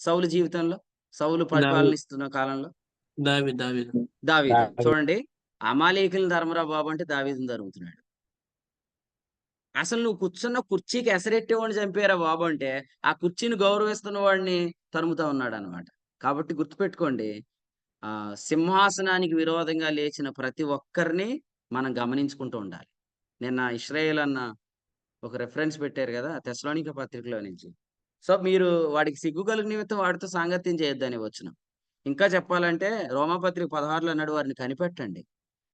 సౌలు జీవితంలో, సౌలు పరిపాలన ఇస్తున్న కాలంలో దావీదు. చూడండి, అమాలేకీయులను ధర్మరా బాబు అంటే దావీదుని ధరుముతున్నాడు. అసలు నువ్వు కూర్చున్న కుర్చీకి ఎసరెట్టేవాడిని చంపారా బాబు అంటే ఆ కుర్చీని గౌరవిస్తున్న వాడిని తరుముతా ఉన్నాడు అనమాట. కాబట్టి గుర్తుపెట్టుకోండి, సింహాసనానికి విరోధంగా లేచిన ప్రతి ఒక్కరిని మనం గమనించుకుంటూ ఉండాలి. నిన్న ఇశ్రాయేల్ అన్న ఒక రెఫరెన్స్ పెట్టారు కదా తెస్సలోనిక పత్రికలో నుంచి. సో మీరు వాడికి సిగ్గు కలుగు నిమిత్తం వాడితో సాంగత్యం చేయొద్దని వచనం. ఇంకా చెప్పాలంటే రోమాపత్రిక 16లో అన్నాడు, వారిని కనిపెట్టండి.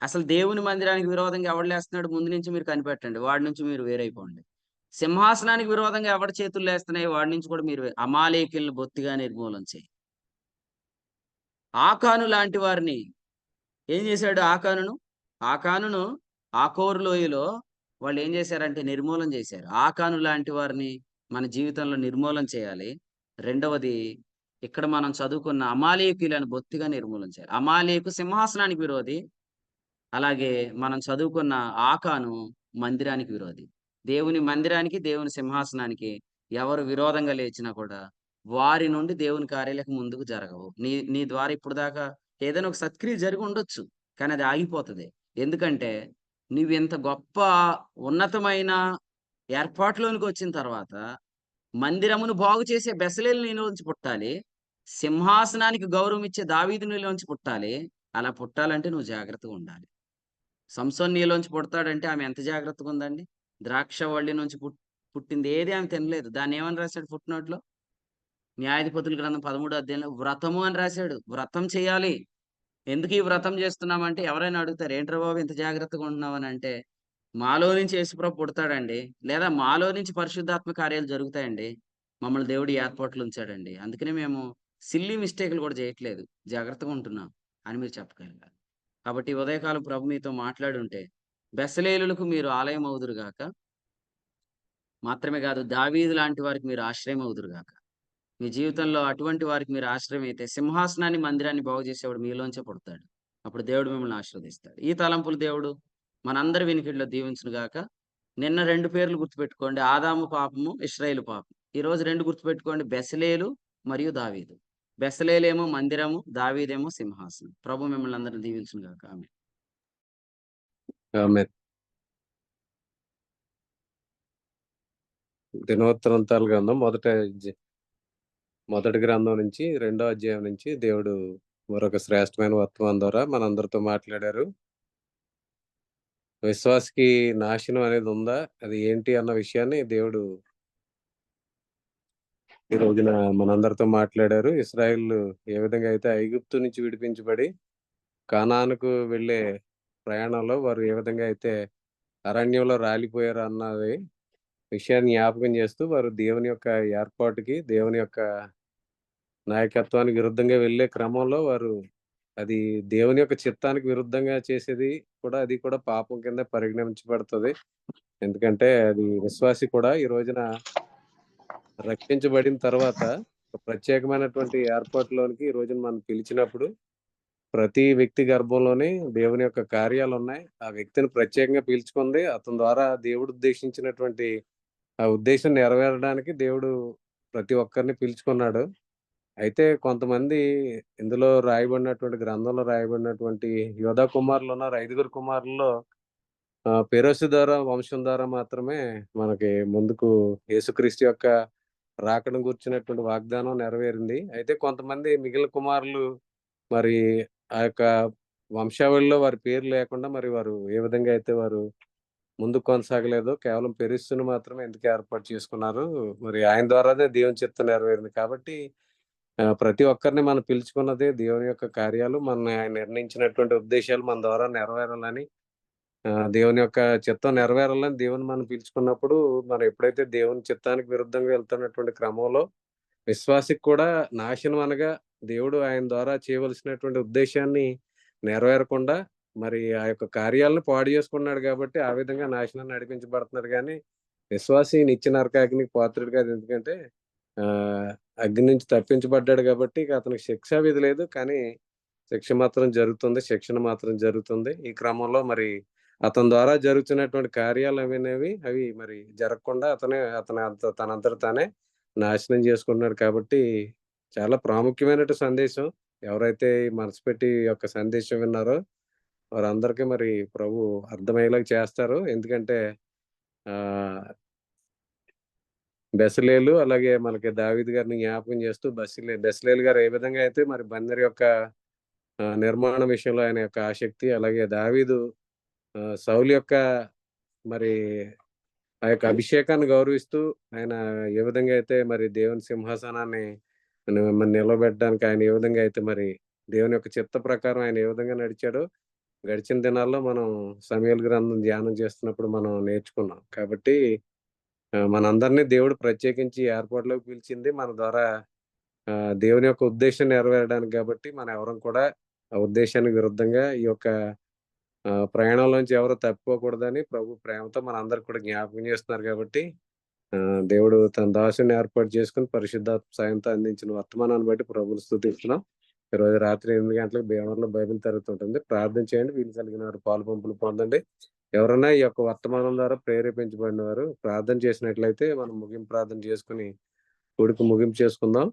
అసలు దేవుని మందిరానికి విరోధంగా ఎవడు లేస్తున్నాడు ముందు నుంచి మీరు కనిపెట్టండి, వాడి నుంచి మీరు వేరైపోండి. సింహాసనానికి విరోధంగా ఎవరి చేతులు లేస్తున్నాయి వాడి నుంచి కూడా మీరు అమాలేకీయులను బొత్తిగా నిర్మూలన చేయి. ఆకాను లాంటి వారిని ఏం చేశాడు? ఆకానును ఆకోరు లోయలో వాళ్ళు ఏం చేశారంటే నిర్మూలన చేశారు. ఆకాను లాంటి వారిని మన జీవితంలో నిర్మూలన చేయాలి. రెండవది, ఇక్కడ మనం చదువుకున్న అమాలేకీయులను బొత్తిగా నిర్మూలన చేయాలి. అమాలేకు సింహాసనానికి విరోధి, అలాగే మనం చదువుకున్న ఆకాను మందిరానికి విరోధి. దేవుని మందిరానికి, దేవుని సింహాసనానికి ఎవరు విరోధంగా లేచినా కూడా వారి నుండి దేవుని కార్యాలకు ముందుకు జరగవు. నీ ద్వారా ఇప్పుడు దాకా ఏదైనా ఒక సత్క్రియ జరిగి ఉండొచ్చు, కానీ అది ఆగిపోతుంది. ఎందుకంటే నువ్వు ఇంత గొప్ప ఉన్నతమైన ఏర్పాటులోనికి వచ్చిన తర్వాత మందిరమును బాగు చేసే బెసలేలు నీలోంచి పుట్టాలి, సింహాసనానికి గౌరవం ఇచ్చే దావీదు నీలోంచి పుట్టాలి. అలా పుట్టాలంటే నువ్వు జాగ్రత్తగా ఉండాలి. సంసోన్ నీలోంచి పుడతాడంటే ఆమె ఎంత జాగ్రత్తగా ఉందండి. ద్రాక్ష వల్లి నుంచి పుట్టింది ఏది ఆమె తినలేదు. దాన్ని ఏమని రాశాడు ఫుట్నోట్లో? న్యాయాధిపతుల గ్రంథం 13వ అధ్యాయంలో వ్రతము అని రాశాడు. వ్రతం చేయాలి. ఎందుకు ఈ వ్రతం చేస్తున్నామంటే ఎవరైనా అడుగుతారు, ఏంట్రా బాబు ఇంత జాగ్రత్తగా ఉంటున్నావు అని అంటే, మాలో నుంచి యేసుప్రభు పుడతాడండి, లేదా మాలో నుంచి పరిశుద్ధాత్మ కార్యాలు జరుగుతాయండి, మమ్మల్ని దేవుడు ఏర్పాట్లు ఉంచాడండి, అందుకనే మేము సిల్లీ మిస్టేక్లు కూడా చేయట్లేదు, జాగ్రత్తగా ఉంటున్నాం అని మీరు చెప్పగలగాలి. కాబట్టి ఉదయకాలం ప్రభు మీతో మాట్లాడి ఉంటే బెసలేలులకు మీరు ఆలయం అవుదురుగాక, మాత్రమే కాదు దావీదు లాంటి వారికి మీరు ఆశ్రయం అవుదురుగాక. మీ జీవితంలో అటువంటి వారికి మీరు ఆశ్రయం అయితే సింహాసనాన్ని, మందిరాన్ని బాగు చేసేవాడు మీలోంచే పుడతాడు. అప్పుడు దేవుడు మిమ్మల్ని ఆశీర్వదిస్తాడు. ఈ తలంపులు దేవుడు మనందరి వినికిడిలో దీవించును గాక. నిన్న 2 పేర్లు గుర్తుపెట్టుకోండి. ఆదాము పాపము, ఇశ్రాయేలు పాపం. ఈరోజు 2 గుర్తుపెట్టుకోండి. బెసలేలు మరియు దావీదు. బెసలేలేమో మందిరము, దావీదేమో సింహాసనం. ప్రభు మిమ్మల్ని అందరిని దీవించును గాక. ఆమేన్. ఆమేన్. దినవృత్తాంతాల గ్రంథం మొదటి గ్రంథం నుంచి 2వ అధ్యాయం నుంచి దేవుడు మరొక శ్రేష్టమైన వర్తమానం ద్వారా మనందరితో మాట్లాడారు. విశ్వాసికి నాశనం అనేది ఉందా, అది ఏంటి అన్న విషయాన్ని దేవుడు ఈ రోజున మనందరితో మాట్లాడారు. ఇశ్రాయేల్ ఏ విధంగా అయితే ఐగుప్తు నుంచి విడిపించబడి కానానుకు వెళ్ళే ప్రయాణంలో వారు ఏ విధంగా అయితే అరణ్యంలో రాలిపోయారు అన్నది విషయాన్ని జ్ఞాపకం చేస్తూ, వారు దేవుని యొక్క ఏర్పాటుకి, దేవుని యొక్క నాయకత్వానికి విరుద్ధంగా వెళ్ళే క్రమంలో వారు అది దేవుని యొక్క చిత్తానికి విరుద్ధంగా చేసేది కూడా, అది కూడా పాపం కింద పరిగణించబడుతుంది. ఎందుకంటే అది విశ్వాసి కూడా ఈ రోజున రక్షించబడిన తర్వాత ఒక ప్రత్యేకమైనటువంటి ఏర్పాటులోనికి ఈ రోజున మనం పిలిచినప్పుడు ప్రతి వ్యక్తి గర్భంలోనే దేవుని యొక్క కార్యాలు ఉన్నాయి. ఆ వ్యక్తిని ప్రత్యేకంగా పిలుచుకుంది. అతని ద్వారా దేవుడు ఉద్దేశించినటువంటి ఆ ఉద్దేశం నెరవేరడానికి దేవుడు ప్రతి ఒక్కరిని పిలుచుకున్నాడు. అయితే కొంతమంది ఇందులో రాయబడినటువంటి గ్రంథంలో రాయబడినటువంటి యోధా కుమారులు ఉన్నారు. 5 కుమారుల్లో పెరోసు ద్వారా వంశం ద్వారా మాత్రమే మనకి ముందుకు యేసుక్రీస్తు యొక్క రాకడం గురించినటువంటి వాగ్దానం నెరవేరింది. అయితే కొంతమంది మిగిలిన కుమారులు మరి ఆ యొక్క వంశావళిలో వారి పేరు లేకుండా మరి వారు ఏ విధంగా అయితే వారు ముందుకు కొనసాగలేదో, కేవలం పెరుస్సును మాత్రమే ఎందుకు ఏర్పాటు చేసుకున్నారు. మరి ఆయన ద్వారానే దేవుని చిత్తం నెరవేరింది. కాబట్టి ప్రతి ఒక్కరిని మనం పిలుచుకున్నదే దేవుని యొక్క కార్యాలు, ఆయన నిర్ణయించినటువంటి ఉద్దేశాలు మన ద్వారా నెరవేరాలని, దేవుని యొక్క చిత్తం నెరవేరాలని దేవుని మనం పిలుచుకున్నప్పుడు, మనం ఎప్పుడైతే దేవుని చిత్తానికి విరుద్ధంగా వెళ్తున్నటువంటి క్రమంలో విశ్వాసికి కూడా నాశనం అనగా దేవుడు ఆయన ద్వారా చేయవలసినటువంటి ఉద్దేశాన్ని నెరవేరకుండా మరి ఆ యొక్క కార్యాలను పాడు చేసుకున్నాడు కాబట్టి ఆ విధంగా నాశనాన్ని నడిపించబడుతున్నాడు. కానీ విశ్వాసి నిత్య నరకాగ్నికి పాత్రుడు కాదు. ఎందుకంటే అగ్ని నుంచి తప్పించబడ్డాడు కాబట్టి ఇక అతనికి శిక్షా విధి లేదు, కానీ శిక్ష మాత్రం జరుగుతుంది, శిక్షణ మాత్రం జరుగుతుంది. ఈ క్రమంలో మరి అతని ద్వారా జరుగుతున్నటువంటి కార్యాలు అవి మరి జరగకుండా తనంతట తానే నాశనం చేసుకుంటున్నాడు. కాబట్టి చాలా ప్రాముఖ్యమైన సందేశం. ఎవరైతే మనసు పెట్టి ఈ యొక్క సందేశం విన్నారో వారందరికీ మరి ప్రభు అర్థమయ్యేలాగా చేస్తారు. ఎందుకంటే బెసలేలు అలాగే మనకి దావీదు గారిని జ్ఞాపకం చేస్తూ బెసలేలు గారు ఏ విధంగా అయితే మరి బందర్ యొక్క నిర్మాణ విషయంలో ఆయన యొక్క ఆసక్తి, అలాగే దావీదు సౌలు యొక్క మరి ఆ యొక్క అభిషేకాన్ని గౌరవిస్తూ ఆయన ఏ విధంగా అయితే మరి దేవుని సింహాసనాన్ని నిలబెట్టడానికి ఆయన ఏ విధంగా అయితే మరి దేవుని యొక్క చిత్త ప్రకారం ఆయన ఏ విధంగా నడిచాడో గడిచిన దినాల్లో మనం సమూయేలు గ్రంథం ధ్యానం చేస్తున్నప్పుడు మనం నేర్చుకున్నాం. కాబట్టి మనందరినీ దేవుడు ప్రత్యేకించి ఏర్పాటులోకి పిలిచింది మన ద్వారా దేవుని యొక్క ఉద్దేశం నెరవేరడానికి. కాబట్టి మనం ఎవరం కూడా ఆ ఉద్దేశానికి విరుద్ధంగా ఈ యొక్క ప్రయాణంలోంచి ఎవరు తప్పిపోకూడదని ప్రభు ప్రేమతో మనందరికి కూడా జ్ఞాపకం చేస్తున్నారు. కాబట్టి దేవుడు తన దాసుని ఏర్పాటు చేసుకుని పరిశుద్ధాత్మ సాయంతో అందించిన వర్తమానాన్ని బట్టి ప్రభువుని స్తుతిస్తున్నాం. ఈరోజు రాత్రి 8 గంటలకు భీమవరంలో బైబిల్ తరగతి ఉంటుంది. ప్రార్థన చేయండి. వీలు కలిగిన వారు పాలు పంపులు పొందండి. ఎవరైనా ఈ యొక్క వర్తమానం ద్వారా ప్రేరేపించబడిన వారు ప్రార్థన చేసినట్లయితే మనం ముగింపు ప్రార్థన చేసుకుని కొడుకు ముగింపు చేసుకుందాం.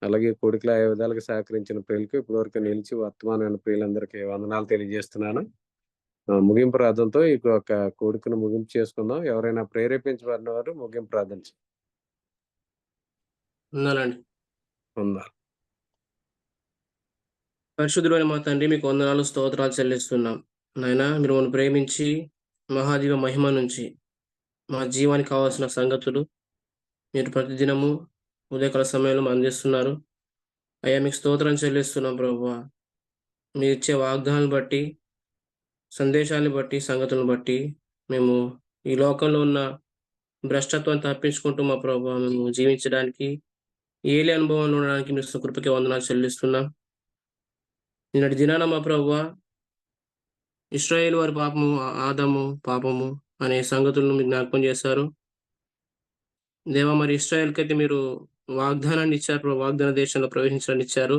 అలాగే కొడుకులో ఏ విధాలుగా సహకరించిన ప్రియులకు ఇప్పటివరకు నిలిచి వర్తమానమైన ప్రియులందరికీ వందనాలు తెలియజేస్తున్నాను. ముగింపు ప్రార్థనతో ఈ యొక్క కొడుకును ముగింపు చేసుకుందాం. ఎవరైనా ప్రేరేపించబడిన వారు ముగింపు ప్రార్థన ఉందా? పరిశుద్ధులైన మా తండ్రి, మీకు వందనాలు స్తోత్రాలు చెల్లిస్తున్నాం. నాయనా, మీరు మనం ప్రేమించి మహాదివ మహిమ నుంచి మా జీవానికి కావాల్సిన సంగతులు మీరు ప్రతిదినము ఉదయకాల సమయంలో అందిస్తున్నారు. అయ్యా, మీకు స్తోత్రం చెల్లిస్తున్నాం ప్రభువా. మీరు ఇచ్చే వాగ్దానాలను బట్టి, సందేశాలను బట్టి, సంగతులను బట్టి మేము ఈ లోకంలో ఉన్న భ్రష్టత్వాన్ని తప్పించుకుంటూ మా ప్రభువా మేము జీవించడానికి, ఏలి అనుభవంలో ఉండడానికి మీరు కృపకి వందనాలు చెల్లిస్తున్నాం. నిన్నటి దినాన మా ప్రభువా ఇశ్రాయేలు వారి పాపము, ఆదాము పాపము అనే సంగతులను మీరు జ్ఞాపకం చేశారు. దేవా, మరి ఇశ్రాయేల్కి అయితే మీరు వాగ్దానాన్ని ఇచ్చారు ప్రభు, వాగ్దాన దేశంలో ప్రవేశించడానికి ఇచ్చారు.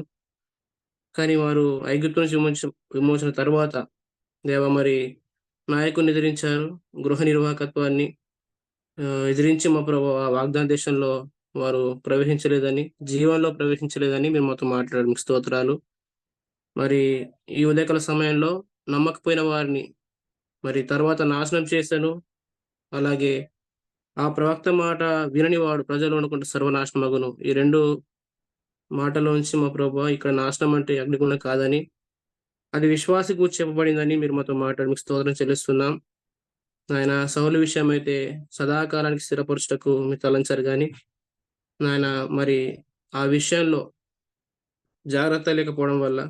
కానీ వారు ఐగుప్తు నుంచి విమోచన తర్వాత దేవా మరి నాయకుడిని ఎదిరించారు, గృహ నిర్వాహకత్వాన్ని ఎదిరించి మా ప్రభు ఆ వాగ్దాన దేశంలో వారు ప్రవేశించలేదని, జీవంలో ప్రవేశించలేదని మీరు మాతో మాట్లాడారు. మీకు స్తోత్రాలు. మరి ఈ ఉదయకాల సమయంలో నమ్మకపోయిన వారిని మరి తర్వాత నాశనం చేశాను. అలాగే ఆ ప్రవక్త మాట వినని వాడు ప్రజలు అనుకుంటే సర్వనాశనమగును. ఈ 2 మాటలోంచి మా ప్రభువా ఇక్కడ నాశనం అంటే అగ్నిగుండం కాదని, అది విశ్వాసి గూర్చి చెప్పబడిందని మీరు మాతో మాట్లాడి మీకు స్తోత్రం చెల్లిస్తున్నాం. నాయన సౌలు విషయం అయితే సదాకాలానికి స్థిరపరచుటకు మీరు తలంచారు గాని నాయన మరి ఆ విషయంలో జాగ్రత్త లేకపోవడం వల్ల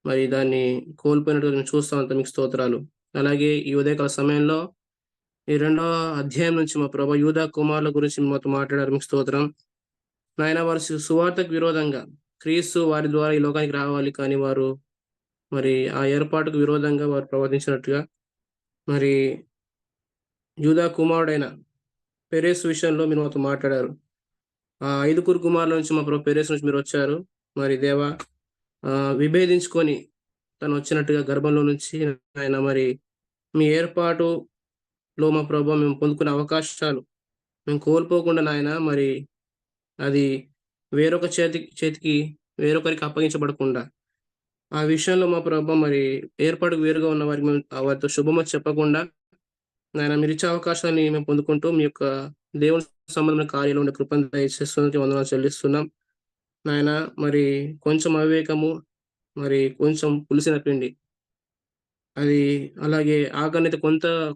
మరి దాన్ని కోల్పోయినట్టు మేము చూస్తాం. అంత మీకు స్తోత్రాలు. అలాగే ఈ ఉదయకాల సమయంలో ఈ 2వ అధ్యాయం నుంచి మా ప్రభు యూదా కుమారుల గురించి మాతో మాట్లాడారు. మీకు స్తోత్రం. నాయన వారు సువార్తకు విరోధంగా క్రీస్తు వారి ద్వారా ఈ లోకానికి రావాలి, కానీ వారు మరి ఆ ఏర్పాటుకు విరోధంగా వారు ప్రవర్తించినట్టుగా మరి యూదా కుమారుడైన పెరేస్ విషయంలో మీరు మాతో మాట్లాడారు. ఆ 5 కుమారుల నుంచి మా ప్రభు పెరేస్ నుంచి మీరు వచ్చారు. మరి దేవా విభేదించుకొని తను వచ్చినట్టుగా గర్భంలో నుంచి ఆయన మరి మీ ఏర్పాటులో మా ప్రభు మేము పొందుకునే అవకాశాలు మేము కోల్పోకుండా నాయన మరి అది వేరొక చేతికి వేరొకరికి అప్పగించబడకుండా ఆ విషయంలో మా ప్రభు మరి ఏర్పాటుకు వేరుగా ఉన్న వారికి మేము వారితో శుభమని చెప్పకుండా నాయన మీరు ఇచ్చే అవకాశాన్ని మేము పొందుకుంటూ మీ యొక్క దేవుని సంబంధమైన కార్యాలు ఉండే కృపను దయచేస్తున్నది వందనాలు చెల్లిస్తున్నాం. నాయన మరి కొంచెం అవివేకము, మరి కొంచెం పులిసిన పిండి, అది అలాగే ఆకలిని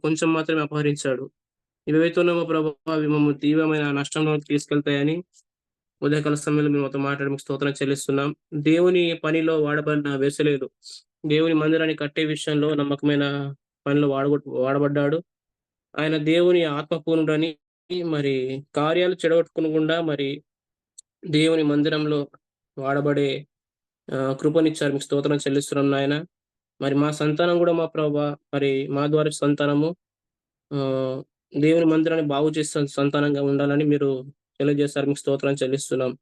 కొంచెం మాత్రమే అపహరించాడు. ఇవైతే ఉన్నామో ప్రభు అవి మమ్మల్ని తీవ్రమైన నష్టంలోకి తీసుకెళ్తాయని ఉదయకాల సమయంలో మేము మాతో మాట్లాడి మీకు స్తోత్రం చెల్లిస్తున్నాం. దేవుని పనిలో వాడబడిన వెసలేలు దేవుని మందిరాన్ని కట్టే విషయంలో నమ్మకమైన పనిలో వాడబడ్డాడు. ఆయన దేవుని ఆత్మపూర్ణుడని మరి కార్యాలు చెడగొట్టుకోకుండా మరి దేవుని మందిరంలో వాడబడే కృపనిచ్చారు. మీకు స్తోత్రం చెల్లిస్తున్నాం నాయన. మరి మా సంతానం కూడా మా ప్రభా మరి మా ద్వారా సంతానము దేవుని మందిరాన్ని బాగు చేసే సంతానంగా ఉండాలని మీరు తెలియజేస్తారు. మీకు స్తోత్రం చెల్లిస్తున్నాం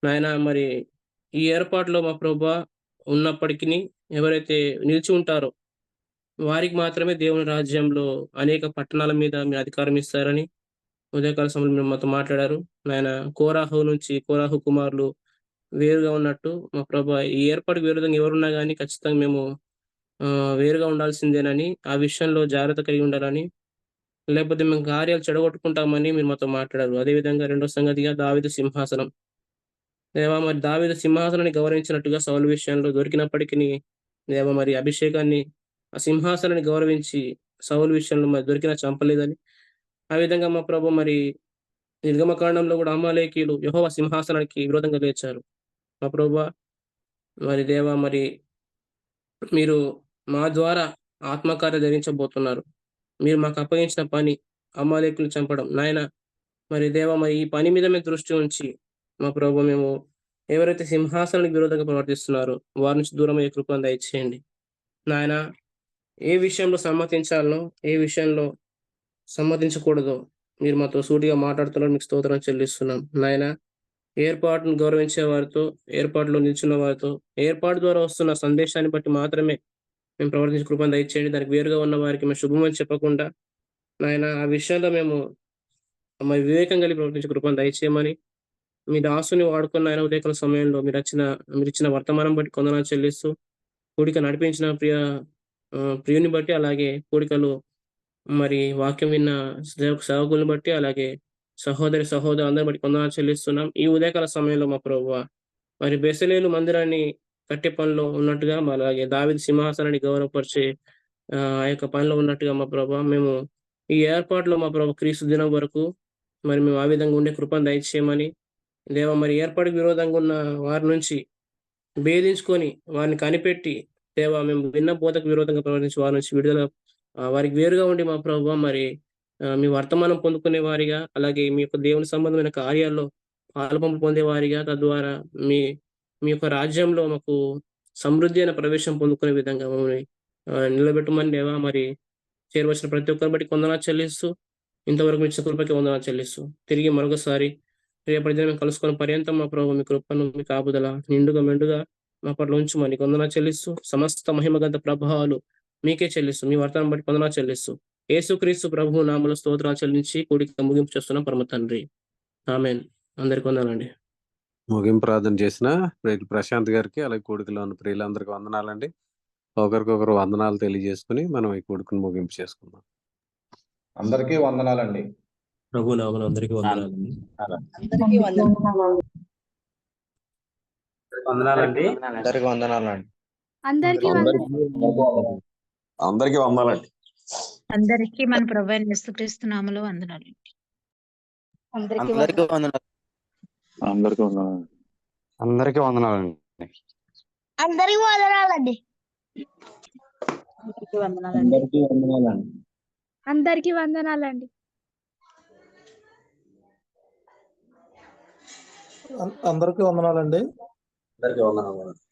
నాయన. మరి ఈ ఏర్పాటులో మా ప్రభా ఉన్నప్పటికీ ఎవరైతే నిలిచి ఉంటారో వారికి మాత్రమే దేవుని రాజ్యంలో అనేక పట్టణాల మీద మీరు అధికారం ఇస్తారని ఉదయకాల సమయంలో మీరు మాతో మాట్లాడారు నాయన. కోరాహు కుమారులు వేరుగా ఉన్నట్టు మా ప్రభా ఈ ఏర్పాటుకు విరుద్ధంగా ఎవరున్నా కానీ ఖచ్చితంగా మేము వేరుగా ఉండాల్సిందేనని, ఆ విషయంలో జాగ్రత్త కలిగి ఉండాలని, లేకపోతే మేము కార్యాలు చెడగొట్టుకుంటామని మీరు మాతో మాట్లాడారు. అదేవిధంగా 2వ సంగతిగా దావీదు సింహాసనం. దేవా మరి దావీదు సింహాసనాన్ని గౌరవించినట్టుగా సౌలు విషయంలో దొరికినప్పటికీ దేవా మరి అభిషేకాన్ని ఆ సింహాసనాన్ని గౌరవించి సౌలు విషయంలో మరి దొరికినా చంపలేదని, ఆ విధంగా మా ప్రభు మరి నిర్గమకాండంలో కూడా అమాలేకీయులు యెహోవా సింహాసనానికి విరోధంగా లేచారు. మా ప్రభు మరి దేవా మరి మీరు మా ద్వారా ఆత్మకార్య ధరించబోతున్నారు. మీరు మాకు అప్పగించిన పని అమాలేకులను చంపడం నాయన. మరి దేవా మరి ఈ పని మీద మేము దృష్టి ఉంచి మా ప్రభు మేము ఎవరైతే సింహాసనానికి విరోధంగా ప్రవర్తిస్తున్నారో వారి నుంచి దూరం అయ్యే కృపను దయచేయండి నాయన. ఏ విషయంలో సమ్మతించాలనో ఏ విషయంలో సమ్మతించకూడదో మీరు మాతో సూటిగా మాట్లాడుతున్నారు. మీకు స్తోత్రం చెల్లిస్తున్నాం నాయన. ఏర్పాటును గౌరవించే వారితో, ఏర్పాటులో నిల్చున్న వారితో, ఏర్పాటు ద్వారా వస్తున్న సందేశాన్ని బట్టి మాత్రమే మేము ప్రవర్తించే కృపను దయచేయండి. దానికి వేరుగా ఉన్న వారికి మేము శుభమని చెప్పకుండా నాయన ఆ విషయంలో మేము మరి వివేకం కలిగి ప్రవర్తించే కృపను దయచేయమని మీ దాసుని వాడుకున్న ఆయన ఉదయకాల సమయంలో మీరు ఇచ్చిన వర్తమానం బట్టి కొందనాలు చెల్లిస్తూ కూడిక నడిపించిన ప్రియుని బట్టి, అలాగే కూడికలు మరి వాక్యం విన్న సేవకులను బట్టి, అలాగే సహోదరు అందరిని బట్టి కొందనాలు చెల్లిస్తున్నాం. ఈ ఉదయకాల సమయంలో మా ప్రభువా మరి బెసలేలు మందిరాన్ని కట్టే పనిలో ఉన్నట్టుగా, అలాగే దావీదు సింహాసనాన్ని గౌరవపరిచే ఆ యొక్క పనిలో ఉన్నట్టుగా మా ప్రభా మేము ఈ ఏర్పాటులో మా ప్రభు క్రీస్తు దినం వరకు మరి మేము ఆ విధంగా ఉండే కృపను దయచేయమని దేవ మరి ఏర్పాటుకు విరోధంగా ఉన్న వారి నుంచి భేదించుకొని వారిని కనిపెట్టి దేవా మేము విన్న బోధకు విరోధంగా ప్రవర్తించి వారి నుంచి విడుదల వారికి వేరుగా ఉండి మా ప్రభు మరి మీ వర్తమానం పొందుకునే వారిగా, అలాగే మీ యొక్క దేవుని సంబంధమైన కార్యాల్లో పాల్పంపు పొందే వారిగా, తద్వారా మీ యొక్క రాజ్యంలో మాకు సమృద్ధి అయిన ప్రవేశం పొందుకునే విధంగా మమ్మల్ని నిలబెట్టమని దేవా మరి చేరవచ్చిన ప్రతి ఒక్కరిని బట్టి వందనాలు చెల్లిస్తూ ఇంతవరకు ఇచ్చిన కృపకి వందనాలు చెల్లిస్తూ తిరిగి మరొకసారి రేపటి దినం కలుసుకున్న పర్యంతం మా ప్రభు మీ కృపను మీ కాపుదల నిండుగా మెండుగా మా పట్ల ఉంచుమని వందనాలు చెల్లిస్తూ సమస్త మహిమగంత ప్రభావాలు మీకే చెల్లిస్తూ మీ వర్తనం బట్టి వందనాలు చెల్లిస్తూ యేసుక్రీస్తు ప్రభు నామల స్తోత్రాలు చెల్లించి కూడిక ముగింపు చేస్తున్న పరమ తండ్రి ఆమేన్. అందరికి వందనాలండి. ముగింపు ప్రార్థన చేసిన ప్రియులు ప్రశాంత్ గారికి అలాగే కూడికలో ఉన్న ప్రియులందరికీ వందనాలండి. ఒకరికొకరు వందనాలు తెలియజేసుకుని మనం ఈ కూడికను ముగింపు చేసుకుందాం. అందరికీ వందనాలండి. ప్రభు నామమున అందరికీ వందనాలండి. అందరికీ వందనాలు. వందనాలండి. అందరికీ వందనాలండి. అందరికీ అందరికీ వందనాలండి. అందరికీ మన ప్రభు అయిన యేసుక్రీస్తు నామములో వందనాలు. అందరికీ వందనాలు. అందరికీ వందనాలు. అందరికీ వందనాలండి. అందరికీ వందనాలండి. అందరికీ వందనాలండి. అందరికీ వందనాలండి. అందరికీ వందనాలండి. అందరికీ వందనాలు.